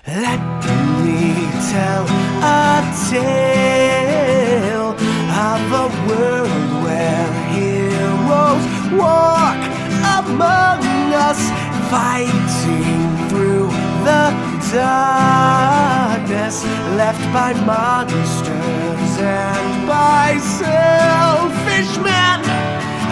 Let me tell a tale of a world where heroes walk among us, fighting through the darkness left by monsters and by selfish men.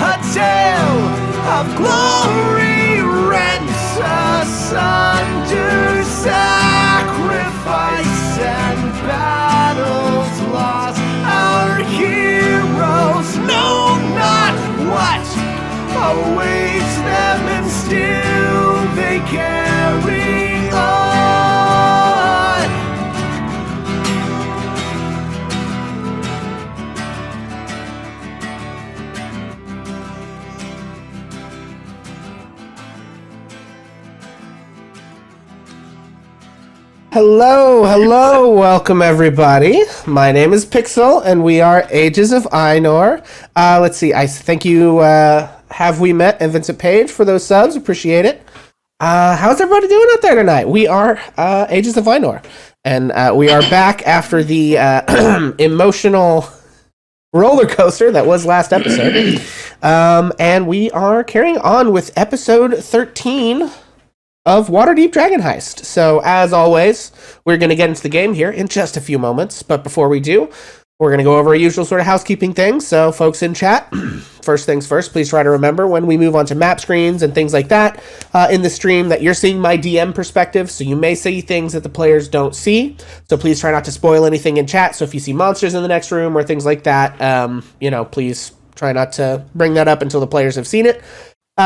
A tale of glory rent asunder, sacrifice and battles lost. Our heroes know not what awaits them, and still they carry on. Hello, welcome everybody. My name is Pixel, and we are Ages of Ainur. Let's see, I thank you, Have We Met and Vincent Page for those subs, appreciate it. How's everybody doing out there tonight? We are Ages of Ainur, and we are back after the emotional roller coaster that was last episode. And we are carrying on with episode 13 of Waterdeep Dragon Heist. So, as always, we're going to get into the game here in just a few moments. But before we do, we're going to go over our usual sort of housekeeping things. So, folks in chat, first things first, please try to remember when we move on to map screens and things like that in the stream that you're seeing my DM perspective. So, you may see things that the players don't see. So, please try not to spoil anything in chat. So, if you see monsters in the next room or things like that, please try not to bring that up until the players have seen it.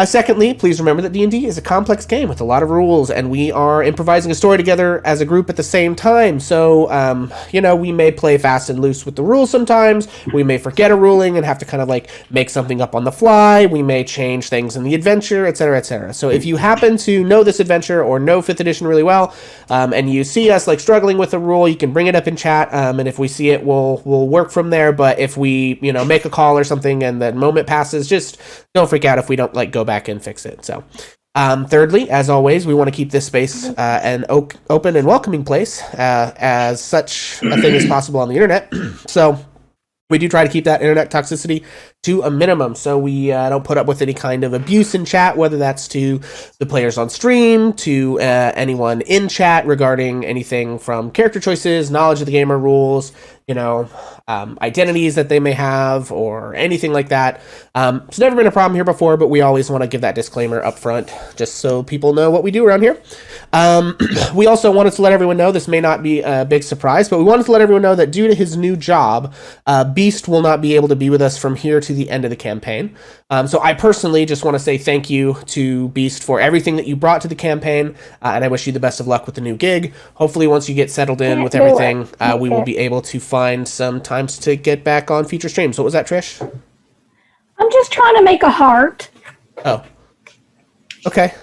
Secondly, please remember that D&D is a complex game with a lot of rules, and we are improvising a story together as a group at the same time. So, we may play fast and loose with the rules sometimes. We may forget a ruling and have to kind of like make something up on the fly. We may change things in the adventure, etc., etc. So if you happen to know this adventure or know 5th edition really well, and you see us like struggling with a rule, you can bring it up in chat, and if we see it, we'll work from there. But if we, make a call or something and the moment passes, just don't freak out if we don't go back and fix it. So, thirdly, as always, we want to keep this space an open and welcoming place as such a thing as possible on the internet. So, we do try to keep that internet toxicity to a minimum, so we don't put up with any kind of abuse in chat, whether that's to the players on stream, to anyone in chat regarding anything from character choices, knowledge of the gamer rules, identities that they may have, or anything like that. It's never been a problem here before, but we always want to give that disclaimer up front, just so people know what we do around here. We also wanted to let everyone know, this may not be a big surprise, but we wanted to let everyone know that due to his new job, Beast will not be able to be with us from here to the end of the campaign. So I personally just want to say thank you to Beast for everything that you brought to the campaign, and I wish you the best of luck with the new gig. Hopefully once you get settled in with everything, we will be able to find some times to get back on future streams. What was that, Trish? I'm just trying to make a heart. Oh. Okay.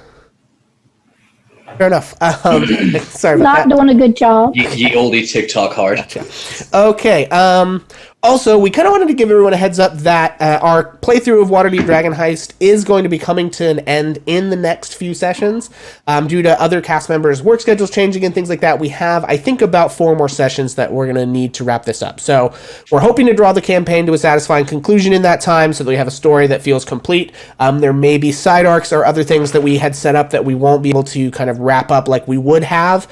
Fair enough. Sorry about that. Not doing a good job. Ye oldie TikTok hard. Gotcha. Okay. Also, we kind of wanted to give everyone a heads up that our playthrough of Waterdeep Dragon Heist is going to be coming to an end in the next few sessions. Due to other cast members' work schedules changing and things like that, we have, I think, about 4 more sessions that we're going to need to wrap this up. So we're hoping to draw the campaign to a satisfying conclusion in that time so that we have a story that feels complete. There may be side arcs or other things that we had set up that we won't be able to kind of wrap up like we would have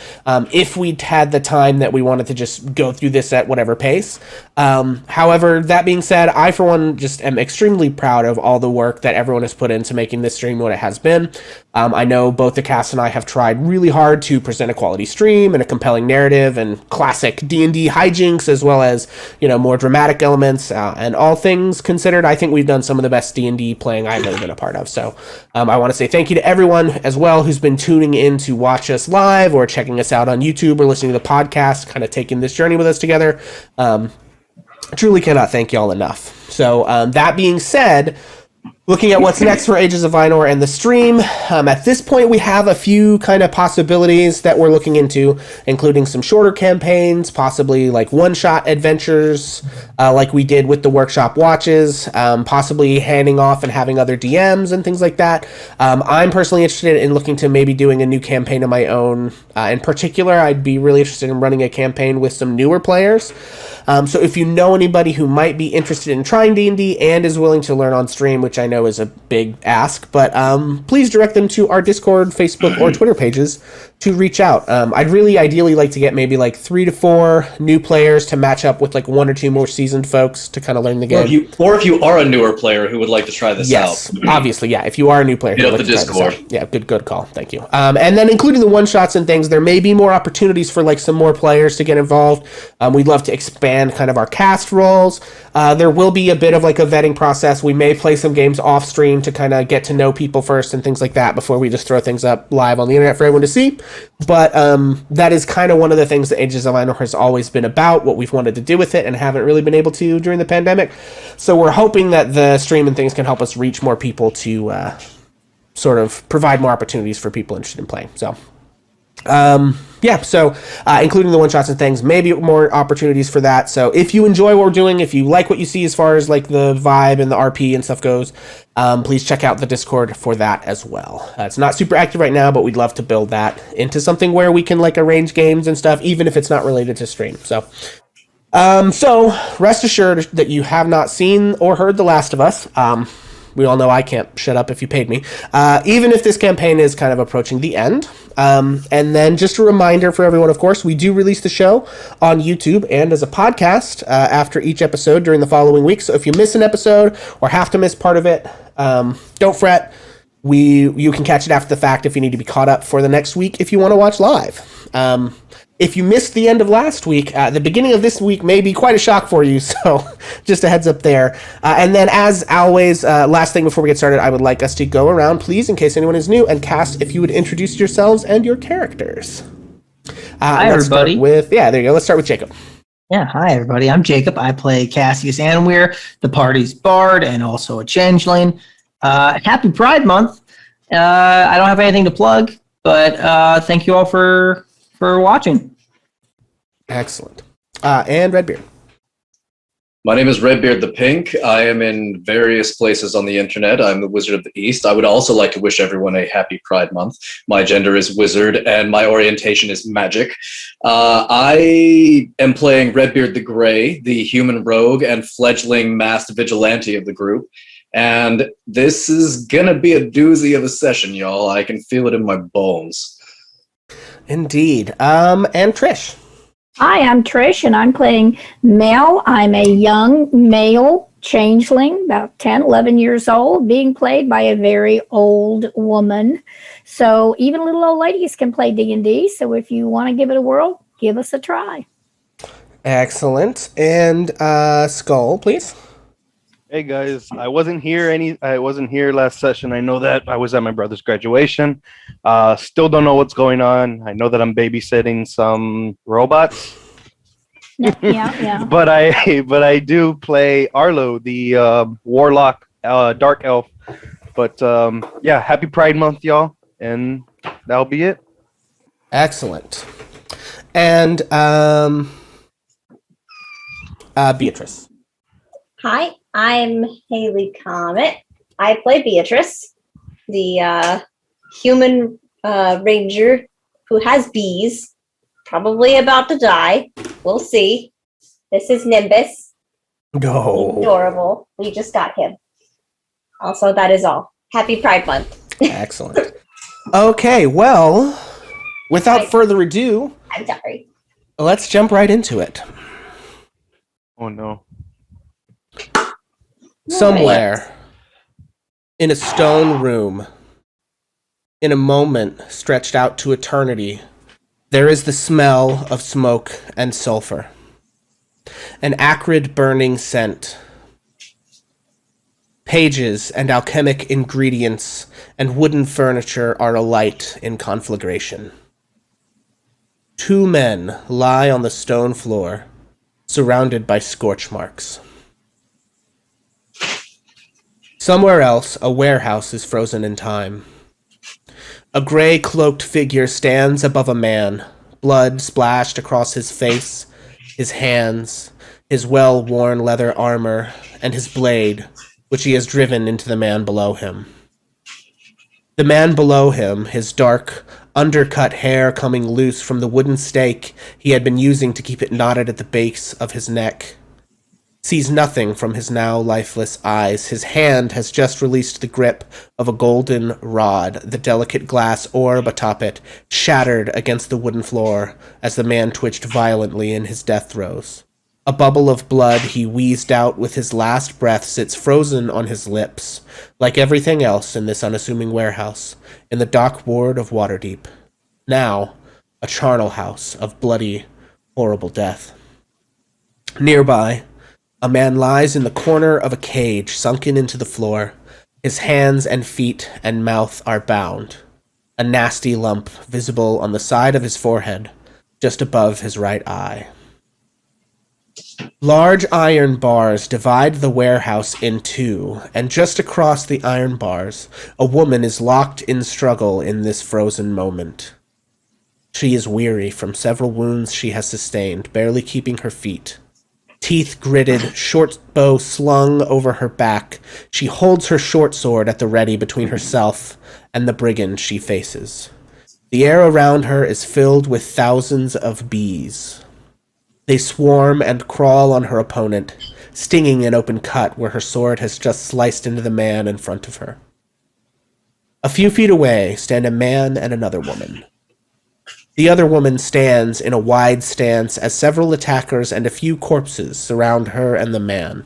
if we'd had the time that we wanted to just go through this at whatever pace. However, that being said, I, for one, just am extremely proud of all the work that everyone has put into making this stream what it has been. I know both the cast and I have tried really hard to present a quality stream and a compelling narrative and classic D&D hijinks, as well as, more dramatic elements. And all things considered, I think we've done some of the best D&D playing I've ever been a part of. So I want to say thank you to everyone as well who's been tuning in to watch us live or checking us out on YouTube or listening to the podcast, kind of taking this journey with us together. Truly cannot thank y'all enough. So that being said, looking at what's next for Ages of Ainur and the stream. At this point, we have a few kind of possibilities that we're looking into, including some shorter campaigns, possibly like one-shot adventures, like we did with the workshop watches, possibly handing off and having other DMs and things like that. I'm personally interested in looking to maybe doing a new campaign of my own. In particular, I'd be really interested in running a campaign with some newer players. So if you know anybody who might be interested in trying D&D and is willing to learn on stream, which I know is a big ask, but please direct them to our Discord, Facebook, or Twitter pages to reach out. I'd really ideally like to get maybe like 3 to 4 new players to match up with like 1 or 2 more seasoned folks to kind of learn the game. Or if you are a newer player who would like to try this out. Yes, obviously, yeah. If you are a new player, hit up the Discord. Yeah, good call. Thank you. And then including the one-shots and things, there may be more opportunities for like some more players to get involved. We'd love to expand kind of our cast roles. There will be a bit of like a vetting process. We may play some games off stream to kind of get to know people first and things like that before we just throw things up live on the internet for everyone to see. But that is kind of one of the things that Ages of Ainur has always been about, what we've wanted to do with it and haven't really been able to during the pandemic. So we're hoping that the stream and things can help us reach more people to sort of provide more opportunities for people interested in playing. So including the one-shots and things, maybe more opportunities for that. So if you enjoy what we're doing, if you like what you see as far as like the vibe and the RP and stuff goes, please check out the Discord for that as well. It's not super active right now, but we'd love to build that into something where we can like arrange games and stuff, even if it's not related to stream. So rest assured that you have not seen or heard The Last of Us. We all know I can't shut up if you paid me. Even if this campaign is kind of approaching the end. And then just a reminder for everyone, of course, we do release the show on YouTube and as a podcast after each episode during the following week. So if you miss an episode or have to miss part of it, don't fret. You can catch it after the fact if you need to be caught up for the next week if you want to watch live. If you missed the end of last week, the beginning of this week may be quite a shock for you, so just a heads up there. And then, as always, last thing before we get started, I would like us to go around, please, in case anyone is new, and cast if you would introduce yourselves and your characters. Hi, everybody. There you go. Let's start with Jacob. Yeah, hi, everybody. I'm Jacob. I play Cassius Anweir, the party's bard, and also a changeling. Happy Pride Month. I don't have anything to plug, but thank you all for watching. Excellent. And Redbeard. My name is Redbeard the Pink. I am in various places on the internet. I'm the Wizard of the East. I would also like to wish everyone a happy Pride Month. My gender is wizard, and my orientation is magic. I am playing Redbeard the Grey, the human rogue and fledgling masked vigilante of the group. And this is gonna be a doozy of a session, y'all. I can feel it in my bones. Indeed. And Trish. Hi, I'm Trish, and I'm playing Mel. I'm a young male changeling, about 10, 11 years old, being played by a very old woman. So even little old ladies can play D&D. So if you want to give it a whirl, give us a try. Excellent. And Skull, please. Hey guys, I wasn't here last session. I know that I was at my brother's graduation. Still don't know what's going on. I know that I'm babysitting some robots. Yeah. But I do play Arlo, the warlock, dark elf. But happy Pride Month, y'all, and that'll be it. Excellent. And Beatrice. Hi, I'm Haley Comet. I play Beatrice, the human ranger who has bees, probably about to die. We'll see. This is Nimbus. No. He's adorable. We just got him. Also, that is all. Happy Pride Month. Excellent. Okay, well, without further ado, I'm sorry. Let's jump right into it. Oh no. Somewhere in a stone room, in a moment stretched out to eternity, there is the smell of smoke and sulfur. An acrid burning scent. Pages and alchemic ingredients and wooden furniture are alight in conflagration. 2 men lie on the stone floor, surrounded by scorch marks. Somewhere else, a warehouse is frozen in time. A gray-cloaked figure stands above a man, blood splashed across his face, his hands, his well-worn leather armor, and his blade, which he has driven into the man below him. The man below him, his dark, undercut hair coming loose from the wooden stake he had been using to keep it knotted at the base of his neck, sees nothing from his now lifeless eyes. His hand has just released the grip of a golden rod, the delicate glass orb atop it shattered against the wooden floor as the man twitched violently in his death throes. A bubble of blood he wheezed out with his last breath sits frozen on his lips, like everything else in this unassuming warehouse, in the dock ward of Waterdeep. Now, a charnel house of bloody, horrible death. Nearby, a man lies in the corner of a cage sunken into the floor. His hands and feet and mouth are bound. A nasty lump visible on the side of his forehead, just above his right eye. Large iron bars divide the warehouse in two, and just across the iron bars, a woman is locked in struggle in this frozen moment. She is weary from several wounds she has sustained, barely keeping her feet. Teeth gritted, short bow slung over her back, she holds her short sword at the ready between herself and the brigand she faces. The air around her is filled with thousands of bees. They swarm and crawl on her opponent, stinging an open cut where her sword has just sliced into the man in front of her. A few feet away stand a man and another woman. The other woman stands in a wide stance as several attackers and a few corpses surround her and the man.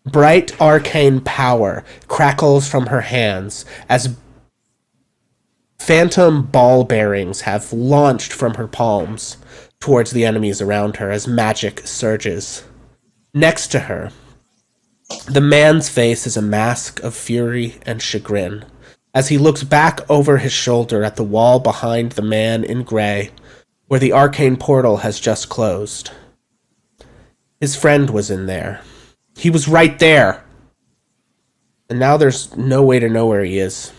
Bright arcane power crackles from her hands as phantom ball bearings have launched from her palms towards the enemies around her as magic surges. Next to her, the man's face is a mask of fury and chagrin, as he looks back over his shoulder at the wall behind the man in gray, where the arcane portal has just closed. His friend was in there. He was right there! And now there's no way to know where he is.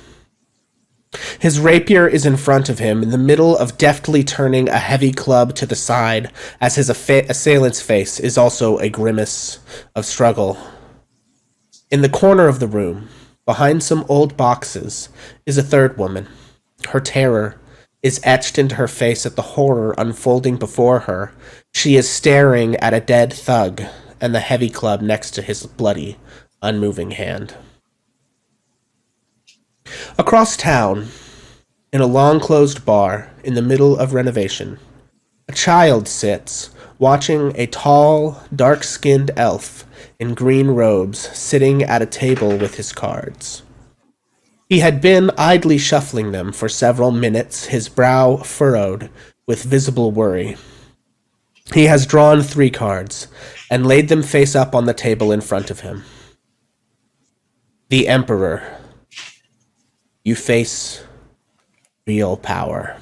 His rapier is in front of him, in the middle of deftly turning a heavy club to the side, as his assailant's face is also a grimace of struggle. In the corner of the room, behind some old boxes, is a third woman. Her terror is etched into her face at the horror unfolding before her. She is staring at a dead thug and the heavy club next to his bloody, unmoving hand. Across town, in a long-closed bar in the middle of renovation, a child sits, watching a tall, dark-skinned elf in green robes sitting at a table with his cards. He had been idly shuffling them for several minutes, his brow furrowed with visible worry. He has drawn 3 cards and laid them face up on the table in front of him. The Emperor. You face real power.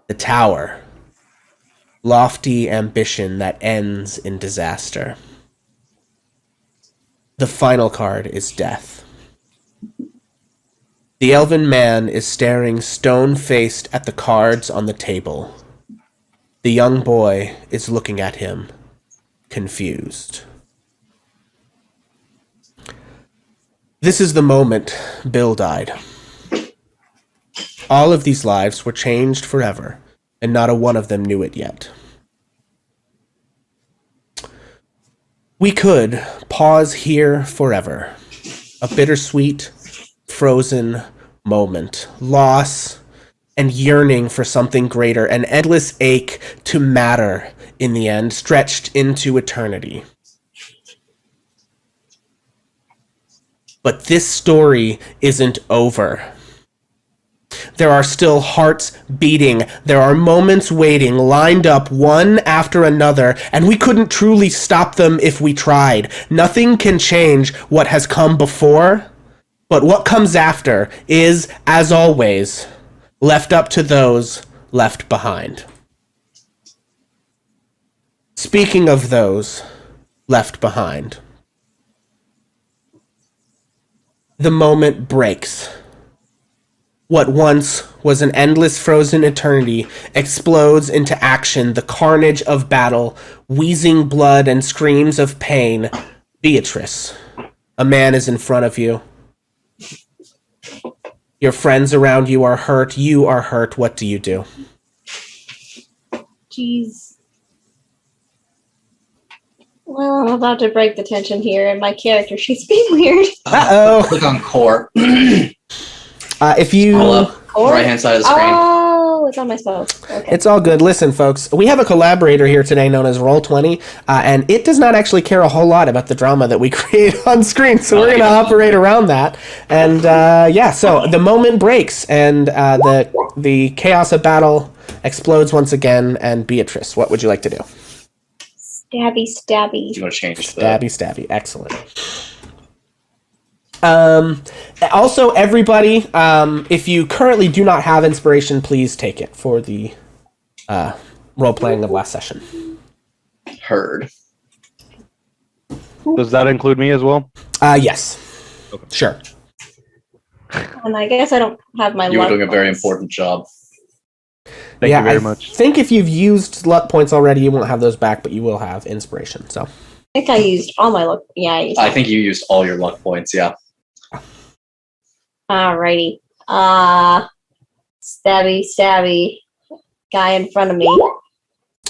The Tower. Lofty ambition that ends in disaster. The final card is Death. The elven man is staring stone-faced at the cards on the table. The young boy is looking at him, confused. This is the moment Bill died. All of these lives were changed forever, and not a one of them knew it yet. We could pause here forever. A bittersweet, frozen moment. Loss and yearning for something greater. An endless ache to matter in the end, stretched into eternity. But this story isn't over. There are still hearts beating. There are moments waiting, lined up one after another, and we couldn't truly stop them if we tried. Nothing can change what has come before, but what comes after is, as always, left up to those left behind. Speaking of those left behind, the moment breaks. What once was an endless frozen eternity explodes into action, the carnage of battle, wheezing blood and screams of pain. Beatrice, a man is in front of you. Your friends around you are hurt. You are hurt. What do you do? Jeez. Well, I'm about to break the tension here, and my character, she's being weird. Uh-oh. Click on core. If you... Scroll up, right hand side of the screen. Oh, it's on my spells. Okay. It's all good. Listen, folks, we have a collaborator here today known as Roll20, and it does not actually care a whole lot about the drama that we create on screen, so we're going to operate around that. And, so the moment breaks, and the chaos of battle explodes once again, and Beatrice, what would you like to do? Stabby, stabby. Do you want to change the... Stabby. Excellent. Also, everybody, if you currently do not have inspiration, please take it for the role-playing of last session. Heard. Does that include me as well? Yes. Okay. Sure. And I guess I don't have my You were luck doing a very points. important job. Thank you very much. I think if you've used luck points already, you won't have those back, but you will have inspiration, so... I think I used all my luck. Yeah, I used I think you used all your luck points, yeah. Alrighty. Stabby. Guy in front of me.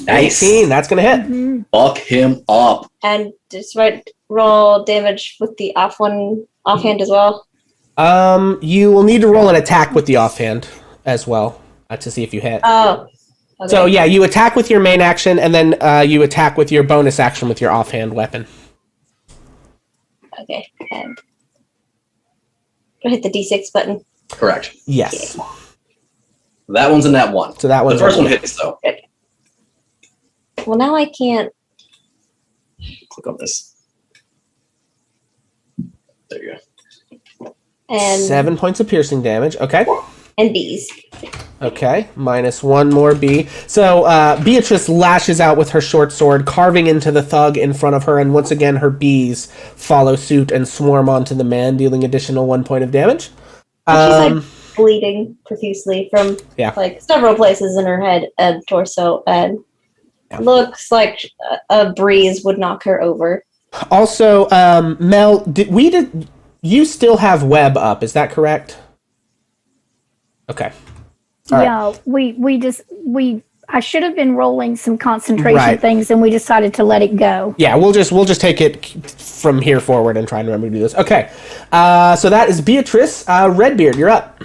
Nice. 18, that's going to hit. Mhm. Fuck him up. And just roll damage with the offhand as well. You will need to roll an attack with the offhand as well to see if you hit. Oh. Okay. So, yeah, you attack with your main action, and then you attack with your bonus action with your offhand weapon. Okay. And do I hit the D6 button? Correct. Yes. That one's in that one. So that The one's first one hits, though. Well, now I can't. Click on this. There you go. And 7 points of piercing damage. Okay. and bees. Okay, minus one more B. So Beatrice lashes out with her short sword, carving into the thug in front of her, and once again her bees follow suit and swarm onto the man, dealing additional 1 point of damage. She's like bleeding profusely from like several places in her head and torso, and looks like a breeze would knock her over. Also, Mel, you still have web up? Is that correct? Okay. All Yeah, we I should have been rolling some concentration Right. things, and we decided to let it go. Yeah, we'll just take it from here forward and try and remember to do this. Okay, so that is Beatrice. Redbeard, you're up.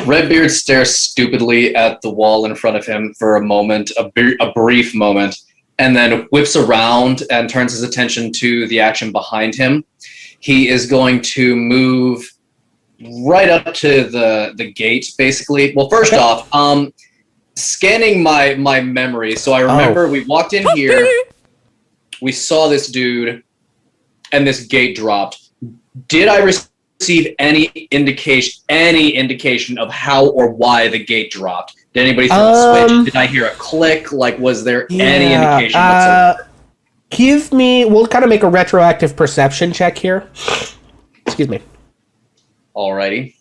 Redbeard stares stupidly at the wall in front of him for a moment, a brief moment, and then whips around and turns his attention to the action behind him. He is going to move right up to the gate, basically. Well, first off, scanning my memory. So I remember we walked in here, we saw this dude, and this gate dropped. Did I receive any indication of how or why the gate dropped? Did anybody throw a switch? Did I hear a click? Like, was there any indication whatsoever? We'll kind of make a retroactive perception check here. Excuse me. Alrighty.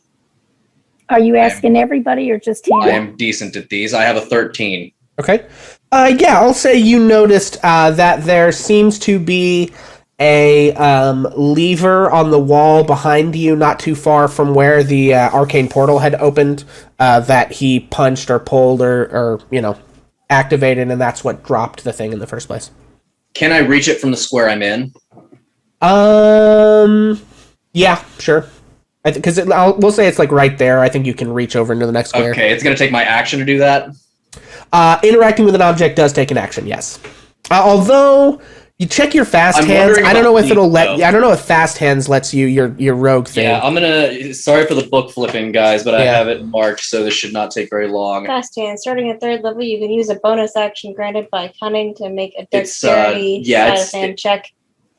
Are you asking everybody or just him? I am decent at these. I have a 13. Okay. I'll say you noticed that there seems to be a lever on the wall behind you, not too far from where the arcane portal had opened, that he punched or pulled or activated, and that's what dropped the thing in the first place. Can I reach it from the square I'm in? Yeah, sure. Because we'll say it's like right there. I think you can reach over into the next square. Okay, it's going to take my action to do that. Interacting with an object does take an action, yes. Although you check your fast I'm hands, wondering I don't know about if it'll deep, let. though. I don't know if fast hands lets you your rogue thing. Yeah, I'm gonna. Sorry for the book flipping, guys, but I have it marked, so this should not take very long. Fast hand. Starting at 3rd level, you can use a bonus action granted by cunning to make a It's, dexterity sleight of hand it's- check.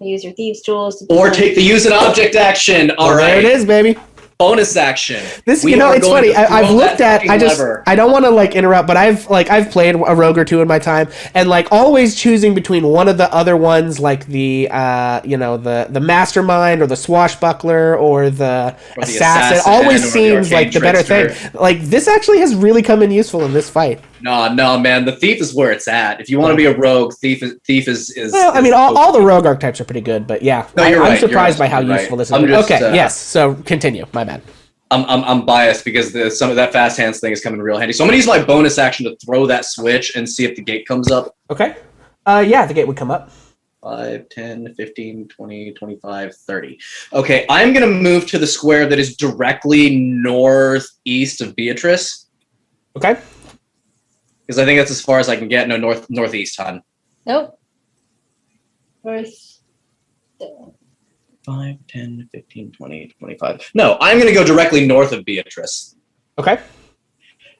Use your thieves' tools to Or take the use an object action. All Well, right. there it is, baby. bonus action. This, We you know, are it's going funny. to throw I've looked that at. fucking lever. I don't want to like interrupt, but I've played a rogue or two in my time, and like always choosing between one of the other ones, like the the mastermind or the swashbuckler or the assassin, always seems like the better thing. Like this actually has really come in useful in this fight. No, man. The thief is where it's at. If you want to be a rogue, thief is. Well, I mean, all the rogue archetypes are pretty good, but yeah, No, you're right. I'm surprised by how useful this is. Okay, yes. So continue. My bad. I'm biased because some of that fast hands thing is coming real handy. So I'm gonna use my bonus action to throw that switch and see if the gate comes up. Okay. Yeah, the gate would come up. 5, 10, 15, 20, 25, 30. Okay, I'm gonna move to the square that is directly northeast of Beatrice. Okay. Because I think that's as far as I can get. No, northeast, hon. Nope. First. 5, 10, 15, 20, 25. No, I'm going to go directly north of Beatrice. Okay.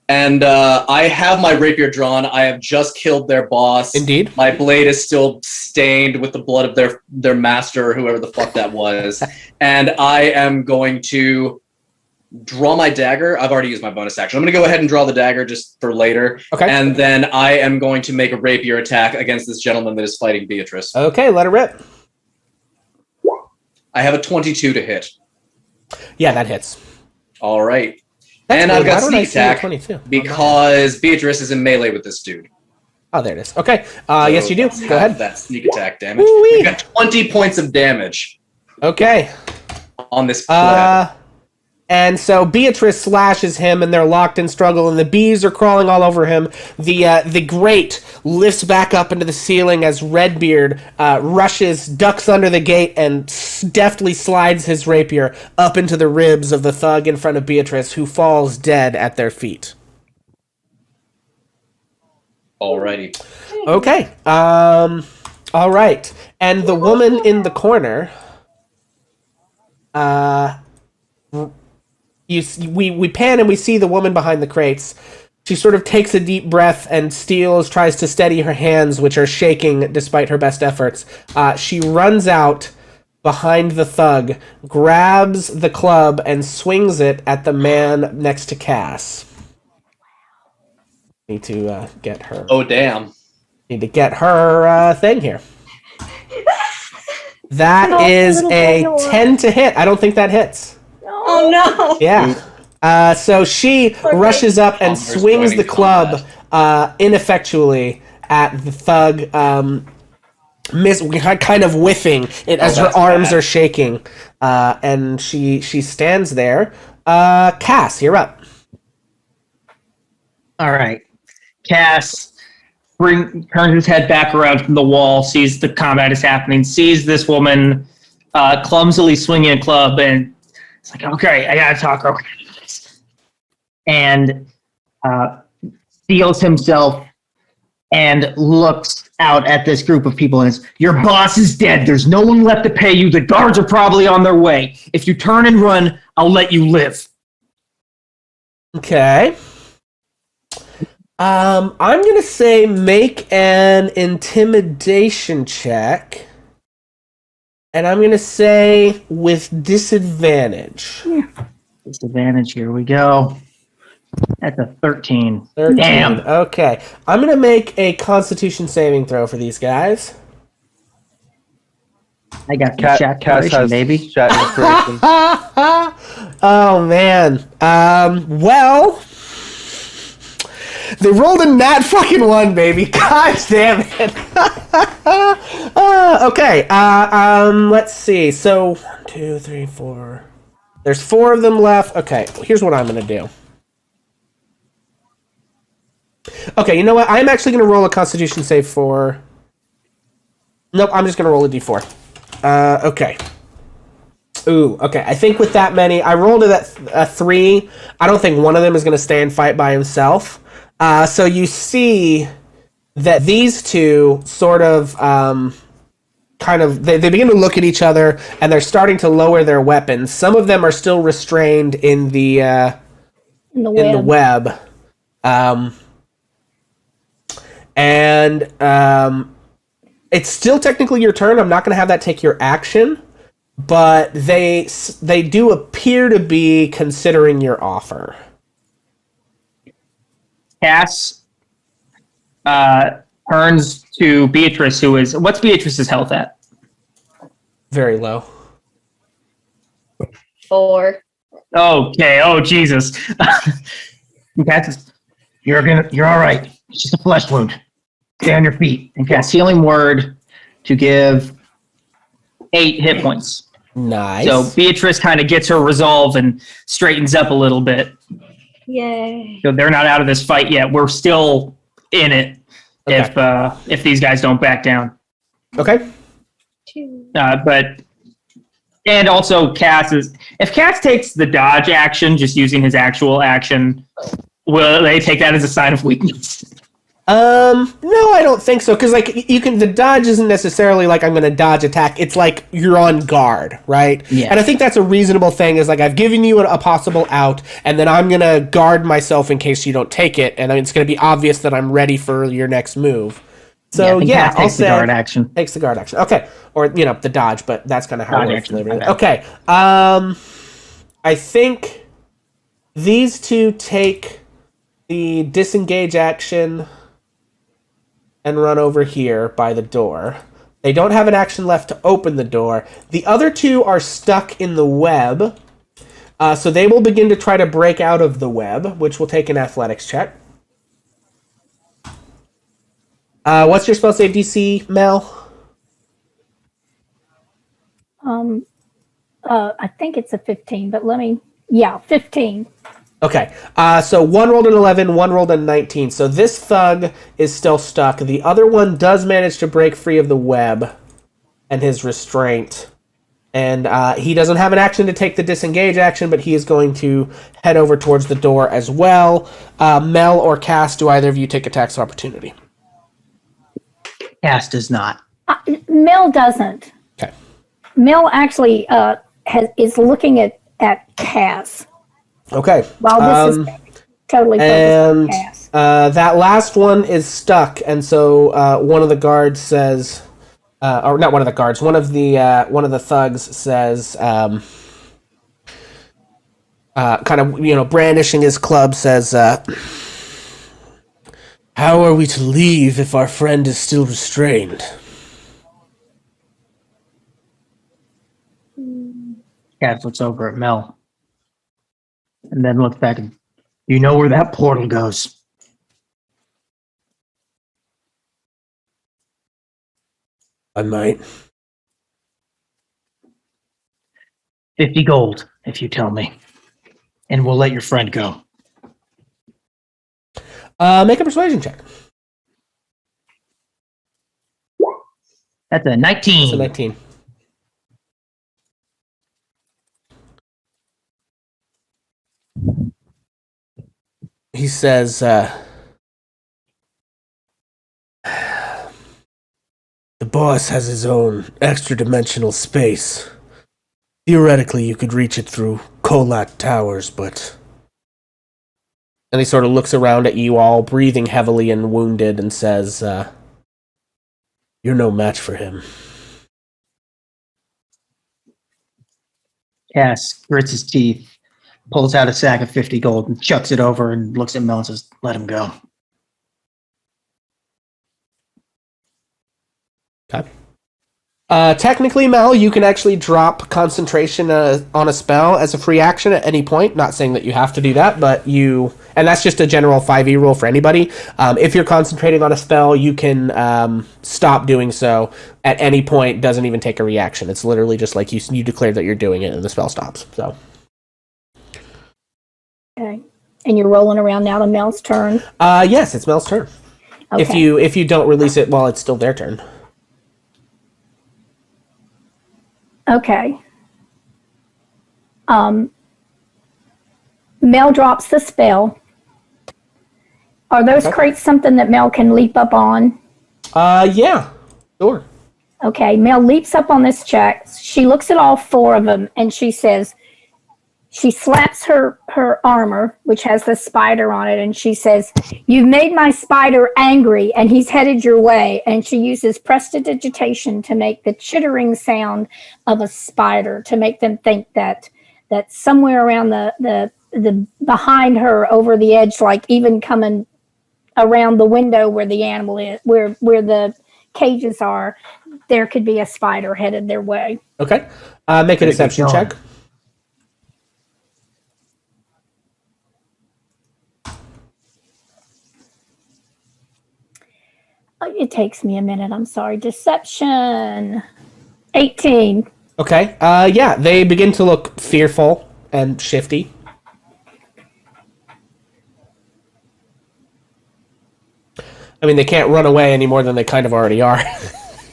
And I have my rapier drawn. I have just killed their boss. Indeed. My blade is still stained with the blood of their master, whoever the fuck that was. And I am going to draw my dagger. I've already used my bonus action. I'm going to go ahead and draw the dagger just for later. Okay. And then I am going to make a rapier attack against this gentleman that is fighting Beatrice. Okay, let her rip. I have a 22 to hit. Yeah, that hits. All right. That's and weird. I've got Why don't I sneak see a attack 22? because Beatrice is in melee with this dude. Oh, there it is. Okay. Yes, you do. Go ahead. That sneak attack damage. Woo-wee. We've got 20 points of damage Okay. on this pleb. And so Beatrice slashes him, and they're locked in struggle, and the bees are crawling all over him. The grate lifts back up into the ceiling as Redbeard rushes, ducks under the gate, and deftly slides his rapier up into the ribs of the thug in front of Beatrice, who falls dead at their feet. Alrighty. Okay. All right. And the woman in the corner. We pan and we see the woman behind the crates. She sort of takes a deep breath and tries to steady her hands, which are shaking despite her best efforts. She runs out behind the thug, grabs the club, and swings it at the man next to Cass. Need to get her. Oh, damn. Need to get her thing here. That is a 10 to hit. I don't think that hits. Oh no! Yeah. So she rushes up and swings the club ineffectually at the thug, kind of whiffing it as her arms are shaking. And she stands there. Cass, you're up. All right. Cass turns his head back around from the wall, sees the combat is happening, sees this woman clumsily swinging a club, and it's like, okay, I gotta talk over this. And steels himself and looks out at this group of people and says, your boss is dead. There's no one left to pay you. The guards are probably on their way. If you turn and run, I'll let you live. Okay. I'm going to say make an intimidation check. And I'm going to say with disadvantage. Disadvantage, here we go. That's a 13. 13. Damn. Okay. I'm going to make a Constitution saving throw for these guys. I got the chat inspiration, baby. Chat inspiration. Oh, man. Well... They rolled a nat fucking 1, baby. God damn it. Okay. Let's see. So, 1, 2, 3, 4. There's 4 of them left. Okay. Here's what I'm going to do. Okay, you know what? I'm actually going to roll a Constitution save for... Nope, I'm just going to roll a d4. Okay. Ooh, okay. I think with that many... I rolled it at a 3. I don't think one of them is going to stay and fight by himself. So you see that these two sort of they begin to look at each other, and they're starting to lower their weapons. Some of them are still restrained in the web. It's still technically your turn. I'm not going to have that take your action. but they do appear to be considering your offer. Cass turns to Beatrice, what's Beatrice's health at? Very low. 4. Okay. Oh Jesus. Cass, you're all right. It's just a flesh wound. Stay on your feet. And Cass healing word to give 8 hit points. Nice. So Beatrice kind of gets her resolve and straightens up a little bit. Yay. So they're not out of this fight yet. We're still in it. Okay. If these guys don't back down. Okay. And also if Cass takes the dodge action, just using his actual action, will they take that as a sign of weakness? No, I don't think so. Because the dodge isn't necessarily like I'm going to dodge attack. It's like you're on guard, right? Yeah. And I think that's a reasonable thing. Is like I've given you a possible out, and then I'm going to guard myself in case you don't take it, and it's going to be obvious that I'm ready for your next move. So yeah, I'll say the guard action. Takes the guard action. Okay, or the dodge, but that's kind of how it works. Okay. Okay. I think these two take the disengage action and run over here by the door. They don't have an action left to open the door. The other two are stuck in the web, so they will begin to try to break out of the web, which will take an athletics check. What's your spell save DC, Mel? I think it's a 15, but 15. Okay, so one rolled an 11, one rolled a 19. So this thug is still stuck. The other one does manage to break free of the web and his restraint. And he doesn't have an action to take the disengage action, but he is going to head over towards the door as well. Mel or Cass, do either of you take attacks of opportunity? Cass does not. Mel doesn't. Okay. Mel actually is looking at Cass. Okay. While this is totally focused on Cass. That last one is stuck, and so one of the guards says, or not one of the guards, one of the thugs says, kind of brandishing his club, says, "How are we to leave if our friend is still restrained?" Cass looks over at Mel. And then looks back and, you know where that portal goes? I might. 50 gold, if you tell me. And we'll let your friend go. Make a persuasion check. That's a 19. That's a 19. He says, the boss has his own extra-dimensional space. Theoretically, you could reach it through Kolat Towers, but... And he sort of looks around at you all, breathing heavily and wounded, and says, you're no match for him. Cass grits his teeth, pulls out a sack of 50 gold and chucks it over and looks at Mel and says, let him go. Okay. Technically, Mel, you can actually drop concentration on a spell as a free action at any point. Not saying that you have to do that, but and that's just a general 5e rule for anybody. If you're concentrating on a spell, you can stop doing so at any point. Doesn't even take a reaction. It's literally just like you declared that you're doing it and the spell stops. So. Okay. And you're rolling around now to Mel's turn? Yes, it's Mel's turn. Okay. If you don't release it while it's still their turn. Okay. Mel drops the spell. Are those crates something that Mel can leap up on? Yeah. Sure. Okay, Mel leaps up on this check. She looks at all 4 of them and she says, she slaps her armor, which has the spider on it, and she says, "You've made my spider angry, and he's headed your way." And she uses prestidigitation to make the chittering sound of a spider to make them think that somewhere around the behind her, over the edge, like even coming around the window where the animal is, where the cages are, there could be a spider headed their way. Okay. Make a deception check. It takes me a minute. I'm sorry. Deception. 18. Okay. Yeah, they begin to look fearful and shifty. I mean, they can't run away any more than they kind of already are,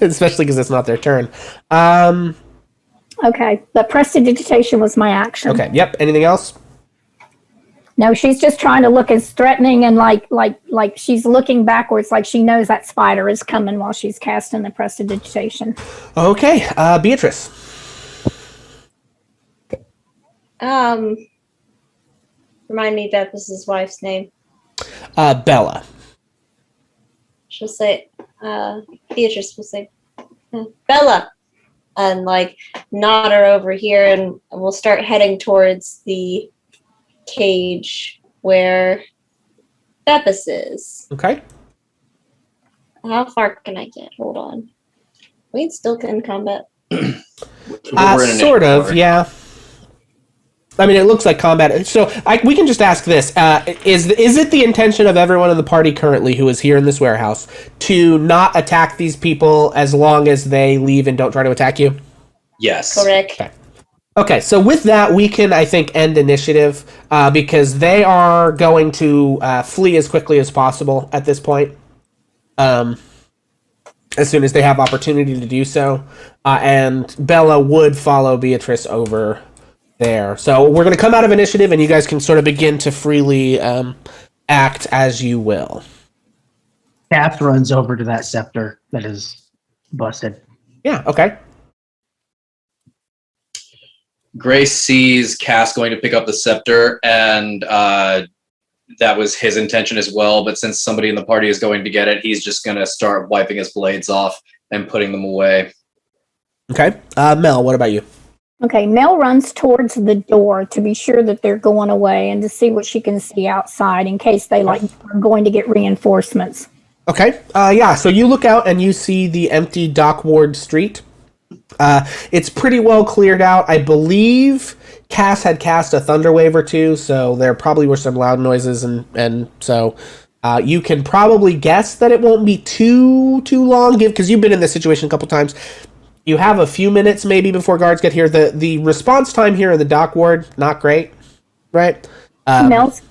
especially because it's not their turn. Okay, but prestidigitation was my action. Okay. Yep. Anything else? No, she's just trying to look as threatening and like she's looking backwards, like she knows that spider is coming while she's casting the prestidigitation. Okay. Beatrice. Remind me Beppis' wife's name. Bella. She'll say, Beatrice will say, Bella, and like nod her over here, and we'll start heading towards the cage where Beppis is. Okay. How far can I get? Hold on. We still can combat. Sort of, yeah. I mean, it looks like combat. So we can just ask this: is it the intention of everyone in the party currently who is here in this warehouse to not attack these people as long as they leave and don't try to attack you? Yes. Correct. Okay. So with that, we can, I think, end initiative because they are going to flee as quickly as possible at this point. As soon as they have opportunity to do so, and Bella would follow Beatrice over there. So we're going to come out of initiative, and you guys can sort of begin to freely act as you will. Cass runs over to that scepter that is busted. Yeah, okay. Grace sees Cass going to pick up the scepter, and that was his intention as well, but since somebody in the party is going to get it, he's just going to start wiping his blades off and putting them away. Okay. Mel, what about you? Okay, Mel runs towards the door to be sure that they're going away and to see what she can see outside in case they are going to get reinforcements. Okay. Yeah, so you look out and you see the empty Dock Ward street. It's pretty well cleared out. I believe Cass had cast a thunder wave or two, so there probably were some loud noises, and so you can probably guess that it won't be too long, because you've been in this situation a couple times. You have a few minutes maybe before guards get here. The response time here in the Dock Ward, not great, right? Mel's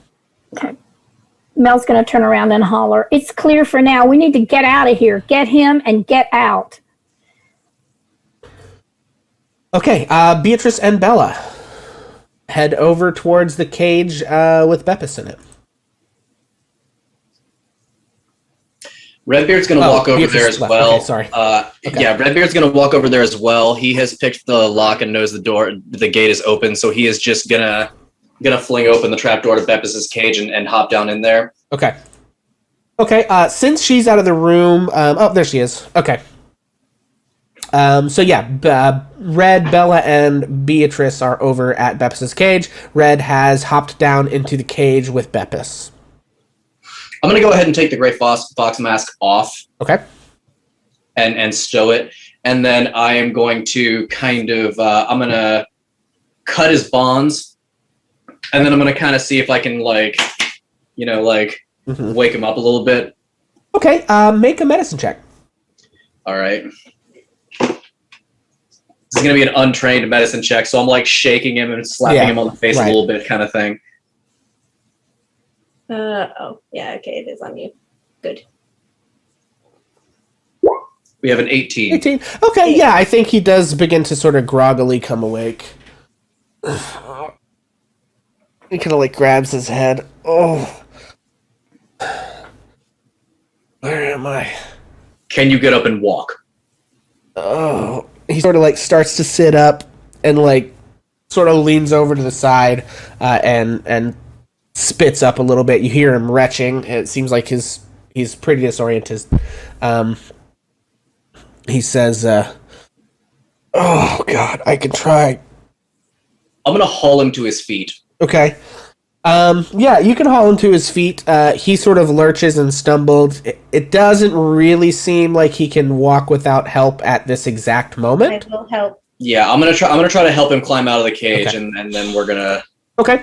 going to turn around and holler, "It's clear for now. We need to get out of here. Get him and get out." Okay, Beatrice and Bella head over towards the cage with Beppis in it. Redbeard's going to walk over there as well. Okay, sorry. Yeah, Redbeard's going to walk over there as well. He has picked the lock and knows the gate is open, so he is just gonna fling open the trapdoor to Beppis' cage and hop down in there. Okay. Since she's out of the room, there she is. Okay. So yeah, Red, Bella, and Beatrice are over at Beppis' cage. Red has hopped down into the cage with Beppis. I'm going to go ahead and take the gray fox mask off. Okay. And stow it. And then I am going to kind of, I'm going to cut his bonds. And then I'm going to kind of see if I can, wake him up a little bit. Okay. Make a medicine check. All right. This is going to be an untrained medicine check. So I'm shaking him and slapping him on the face a little bit kind of thing. Okay, it is on you. Good. We have an 18. 18. Okay, yeah, I think he does begin to sort of groggily come awake. He kind of grabs his head. Oh. Where am I? Can you get up and walk? Oh. He sort of starts to sit up and sort of leans over to the side and spits up a little bit. You hear him retching. It seems like he's pretty disoriented. He says, "Oh God, I can try." I'm gonna haul him to his feet. Okay. Yeah, you can haul him to his feet. He sort of lurches and stumbles. It doesn't really seem like he can walk without help at this exact moment. I will help. Yeah, I'm gonna try to help him climb out of the cage, Okay. and then we're gonna. Okay.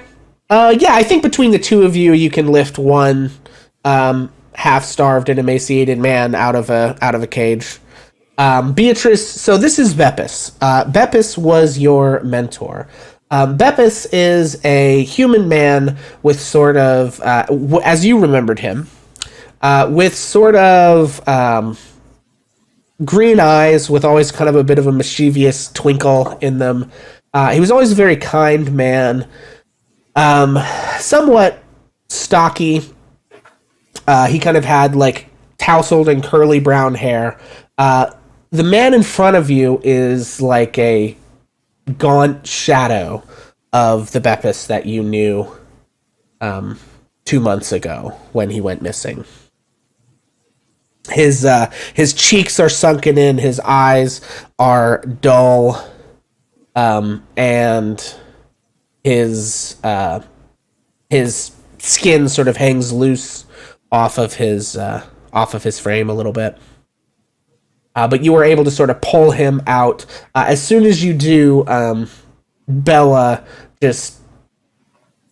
Yeah, I think between the two of you, you can lift one half-starved and emaciated man out of a cage. Beatrice, so this is Beppis. Beppis was your mentor. Beppis is a human man with sort of, as you remembered him, with sort of green eyes with always kind of a bit of a mischievous twinkle in them. He was always a very kind man, somewhat stocky. He kind of had like tousled and curly brown hair. The man in front of you is like a gaunt shadow of the Beppis that you knew 2 months ago when he went missing. His cheeks are sunken in, his eyes are dull, and his skin sort of hangs loose off of his frame a little bit. But you were able to sort of pull him out. As soon as you do, Bella just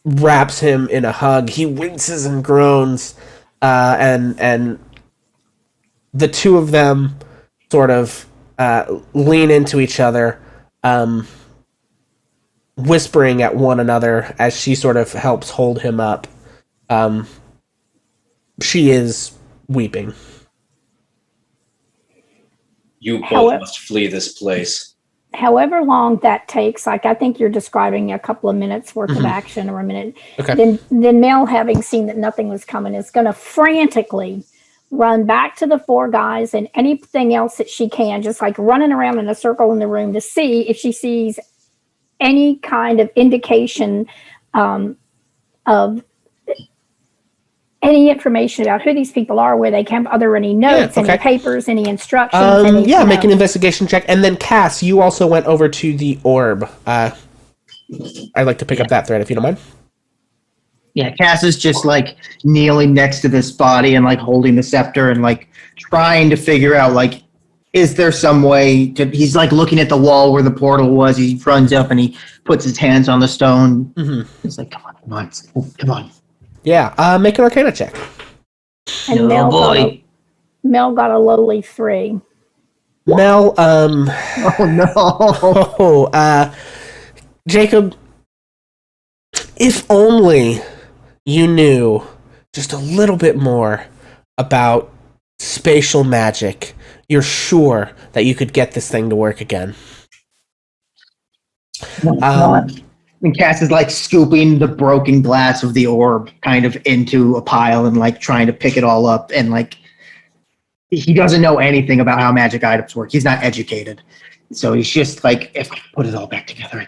wraps him in a hug. He winces and groans, and the two of them sort of lean into each other, whispering at one another as she sort of helps hold him up. She is weeping. You both must flee this place. However long that takes, like I think you're describing a couple of minutes worth of action or a minute. Okay. Then Mel, having seen that nothing was coming, is going to frantically run back to the four guys and anything else that she can, just like running around in a circle in the room to see if she sees any kind of indication of any information about who these people are, where they came. Are there any notes, any papers, any instructions? Make an investigation check. And then Cass, you also went over to the orb. I'd like to pick up that thread if you don't mind. Yeah, Cass is just like kneeling next to this body and like holding the scepter and like trying to figure out like, is there some way to, he's like looking at the wall where the portal was. He runs up and he puts his hands on the stone. He's like, come on. Yeah, make an Arcana check. And Mel got a lowly 3. Mel, Oh no. Jacob, if only you knew just a little bit more about spatial magic, you're sure that you could get this thing to work again. And Cass is like scooping the broken glass of the orb kind of into a pile and like trying to pick it all up. And like, he doesn't know anything about how magic items work. He's not educated. So he's just like, if I put it all back together.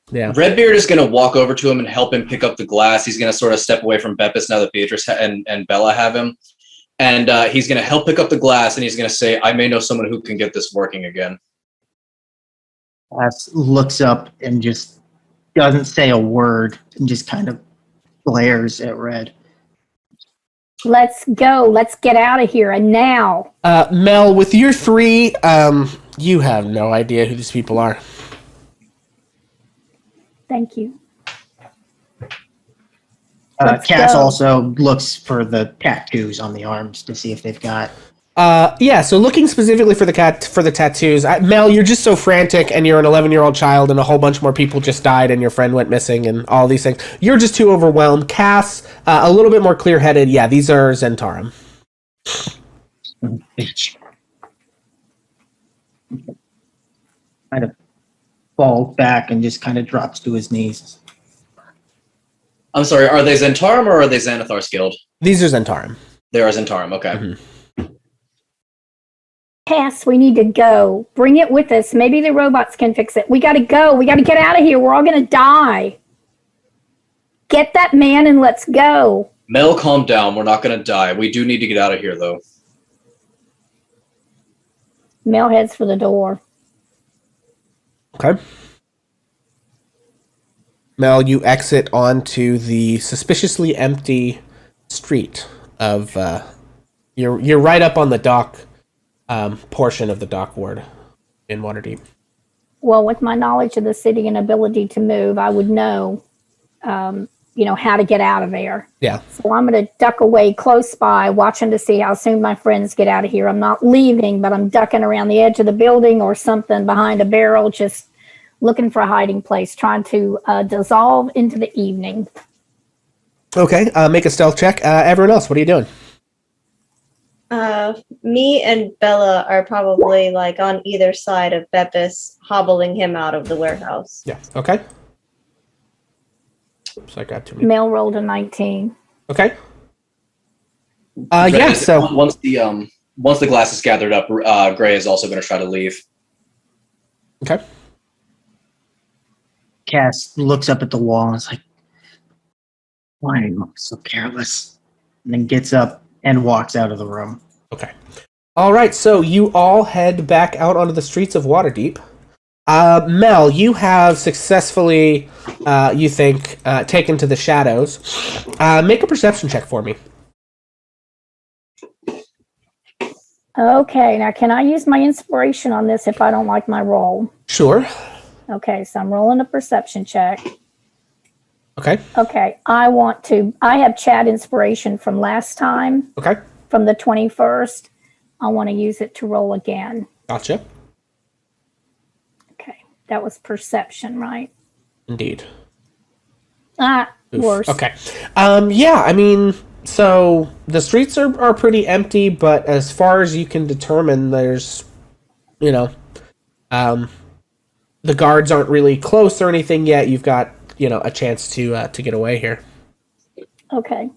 Yeah. Redbeard is going to walk over to him and help him pick up the glass. He's going to sort of step away from Beppis now that Beatrice and Bella have him. And he's going to help pick up the glass, and he's going to say, I may know someone who can get this working again. Cass looks up and just doesn't say a word and just kind of glares at Red. Let's go. Let's get out of here. And now. Mel, with your 3, you have no idea who these people are. Thank you. Cass also looks for the tattoos on the arms to see if they've got. So looking specifically for the tattoos, Mel, you're just so frantic, and you're an 11-year-old child, and a whole bunch more people just died, and your friend went missing, and all these things. You're just too overwhelmed. Cass, a little bit more clear-headed. Yeah, these are Zentarum. Bitch. Kind of falls back and just kind of drops to his knees. I'm sorry, are they Zentarum or are they Xanathar's guild? These are Zentarum. They are Zentarum, okay. Cass, we need to go. Bring it with us. Maybe the robots can fix it. We got to go. We got to get out of here. We're all going to die. Get that man and let's go. Mel, calm down. We're not going to die. We do need to get out of here, though. Mel heads for the door. Okay. Mel, you exit onto the suspiciously empty street of. You're right up on the dock portion of the dock ward in Waterdeep. Well, with my knowledge of the city and ability to move, I would know, how to get out of there. Yeah. So I'm going to duck away close by, watching to see how soon my friends get out of here. I'm not leaving, but I'm ducking around the edge of the building or something behind a barrel, just looking for a hiding place, trying to dissolve into the evening. Okay, make a stealth check. Everyone else, what are you doing? Me and Bella are probably like on either side of Beppis, hobbling him out of the warehouse. Yeah. Okay. Oops, I got too many. Mel rolled a 19. Okay. Yeah. So once the glass is gathered up, Gray is also going to try to leave. Okay. Cass looks up at the wall and is like, "Why are you so careless?" And then gets up and walks out of the room. Okay. All right. So you all head back out onto the streets of Waterdeep. Mel, you have successfully, you think, taken to the shadows. Make a perception check for me. Okay, now can I use my inspiration on this if I don't like my roll? Sure. Okay, so I'm rolling a perception check. Okay. Okay, I have chat inspiration from last time, Okay. from the 21st. I want to use it to roll again. Gotcha. Okay, that was perception, right? Indeed. Oof. Worse. Okay. Yeah, I mean, so the streets are pretty empty, but as far as you can determine, there's, the guards aren't really close or anything yet. You've got, a chance to get away here. Okay.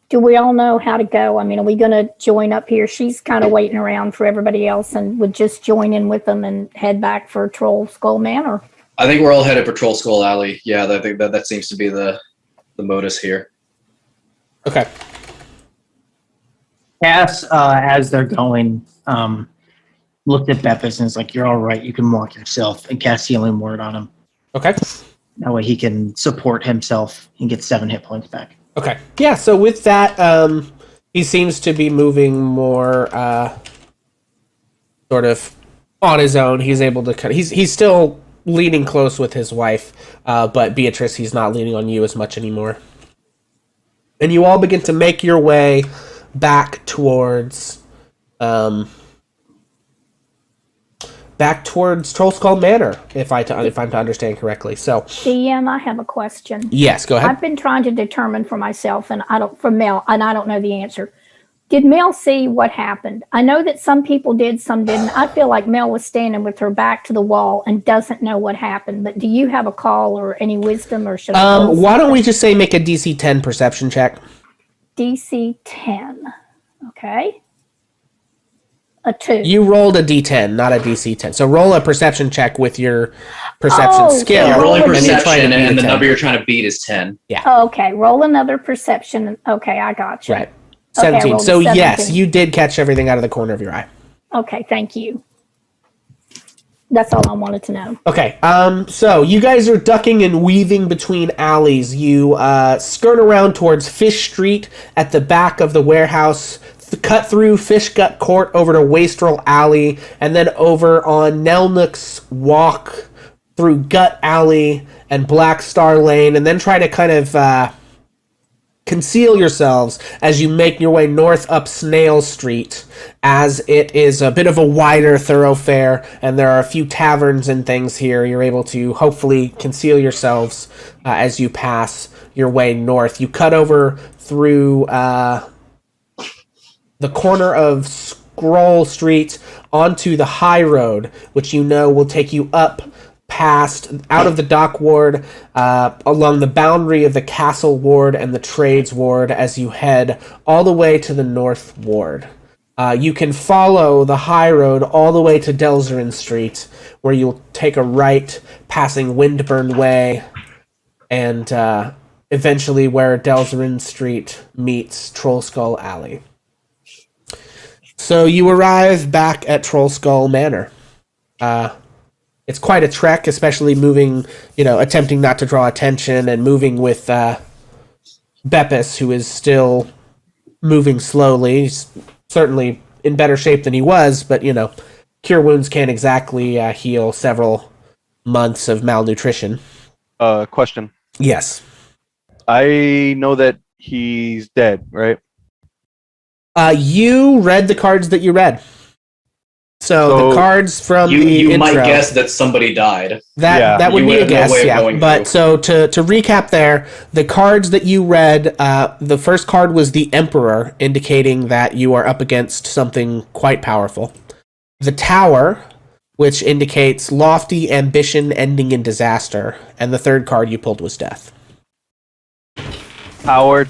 Do we all know how to go? I mean, are we going to join up here? She's kind of waiting around for everybody else and would just join in with them and head back for Troll Skull Manor. I think we're all headed for Troll Skull Alley. Yeah, I think that seems to be the modus here. Okay. Cass, as they're going, looked at Beppis and is like, "You're all right. You can walk yourself." And cast healing word on him. Okay. That way he can support himself and get 7 hit points back. Okay. Yeah, so with that, he seems to be moving more sort of on his own. He's able to he's still leaning close with his wife, but Beatrice, he's not leaning on you as much anymore. And you all begin to make your way back towards Troll Skull Manor, if I'm to understand correctly. So, DM, I have a question. Yes, go ahead. I've been trying to determine for myself, and for Mel, and I don't know the answer. Did Mel see what happened? I know that some people did, some didn't. I feel like Mel was standing with her back to the wall and doesn't know what happened. But do you have a call or any wisdom, or should I? Why don't we just say make a DC 10 perception check? DC 10. Okay. A 2. You rolled a D10, not a DC 10. So roll a perception check with your perception skill. Yeah, rolling and you try to perception, beat and a the 10. number you're trying to beat is 10. Yeah. Okay, roll another perception. Okay, I got you. Right. 17. rolled a So 17. yes, you did catch everything out of the corner of your eye. Okay, thank you. That's all I wanted to know. Okay, so you guys are ducking and weaving between alleys. You skirt around towards Fish Street at the back of the warehouse, cut through Fish Gut Court over to Wastrel Alley, and then over on Nelnook's Walk through Gut Alley and Black Star Lane, and then try to kind of conceal yourselves as you make your way north up Snail Street, as it is a bit of a wider thoroughfare and there are a few taverns and things here. You're able to hopefully conceal yourselves as you pass your way north. You cut over through the corner of Scroll Street onto the high road, which you know will take you up past, out of the dock ward, along the boundary of the castle ward and the trades ward as you head all the way to the north ward. You can follow the high road all the way to Delzerin Street, where you'll take a right, passing Windburn Way, and eventually where Delzerin Street meets Trollskull Alley. So you arrive back at Trollskull Manor. It's quite a trek, especially moving, attempting not to draw attention and moving with Beppis, who is still moving slowly. He's certainly in better shape than he was, but, cure wounds can't exactly heal several months of malnutrition. Question. Yes. I know that he's dead, right? You read the cards that you read. So the cards from you intro, might guess that somebody died. That would You be would a have no guess, way of yeah. knowing But who. so to recap there, the cards that you read, the first card was the Emperor, indicating that you are up against something quite powerful. The Tower, which indicates lofty ambition ending in disaster. And the third card you pulled was Death. Tower.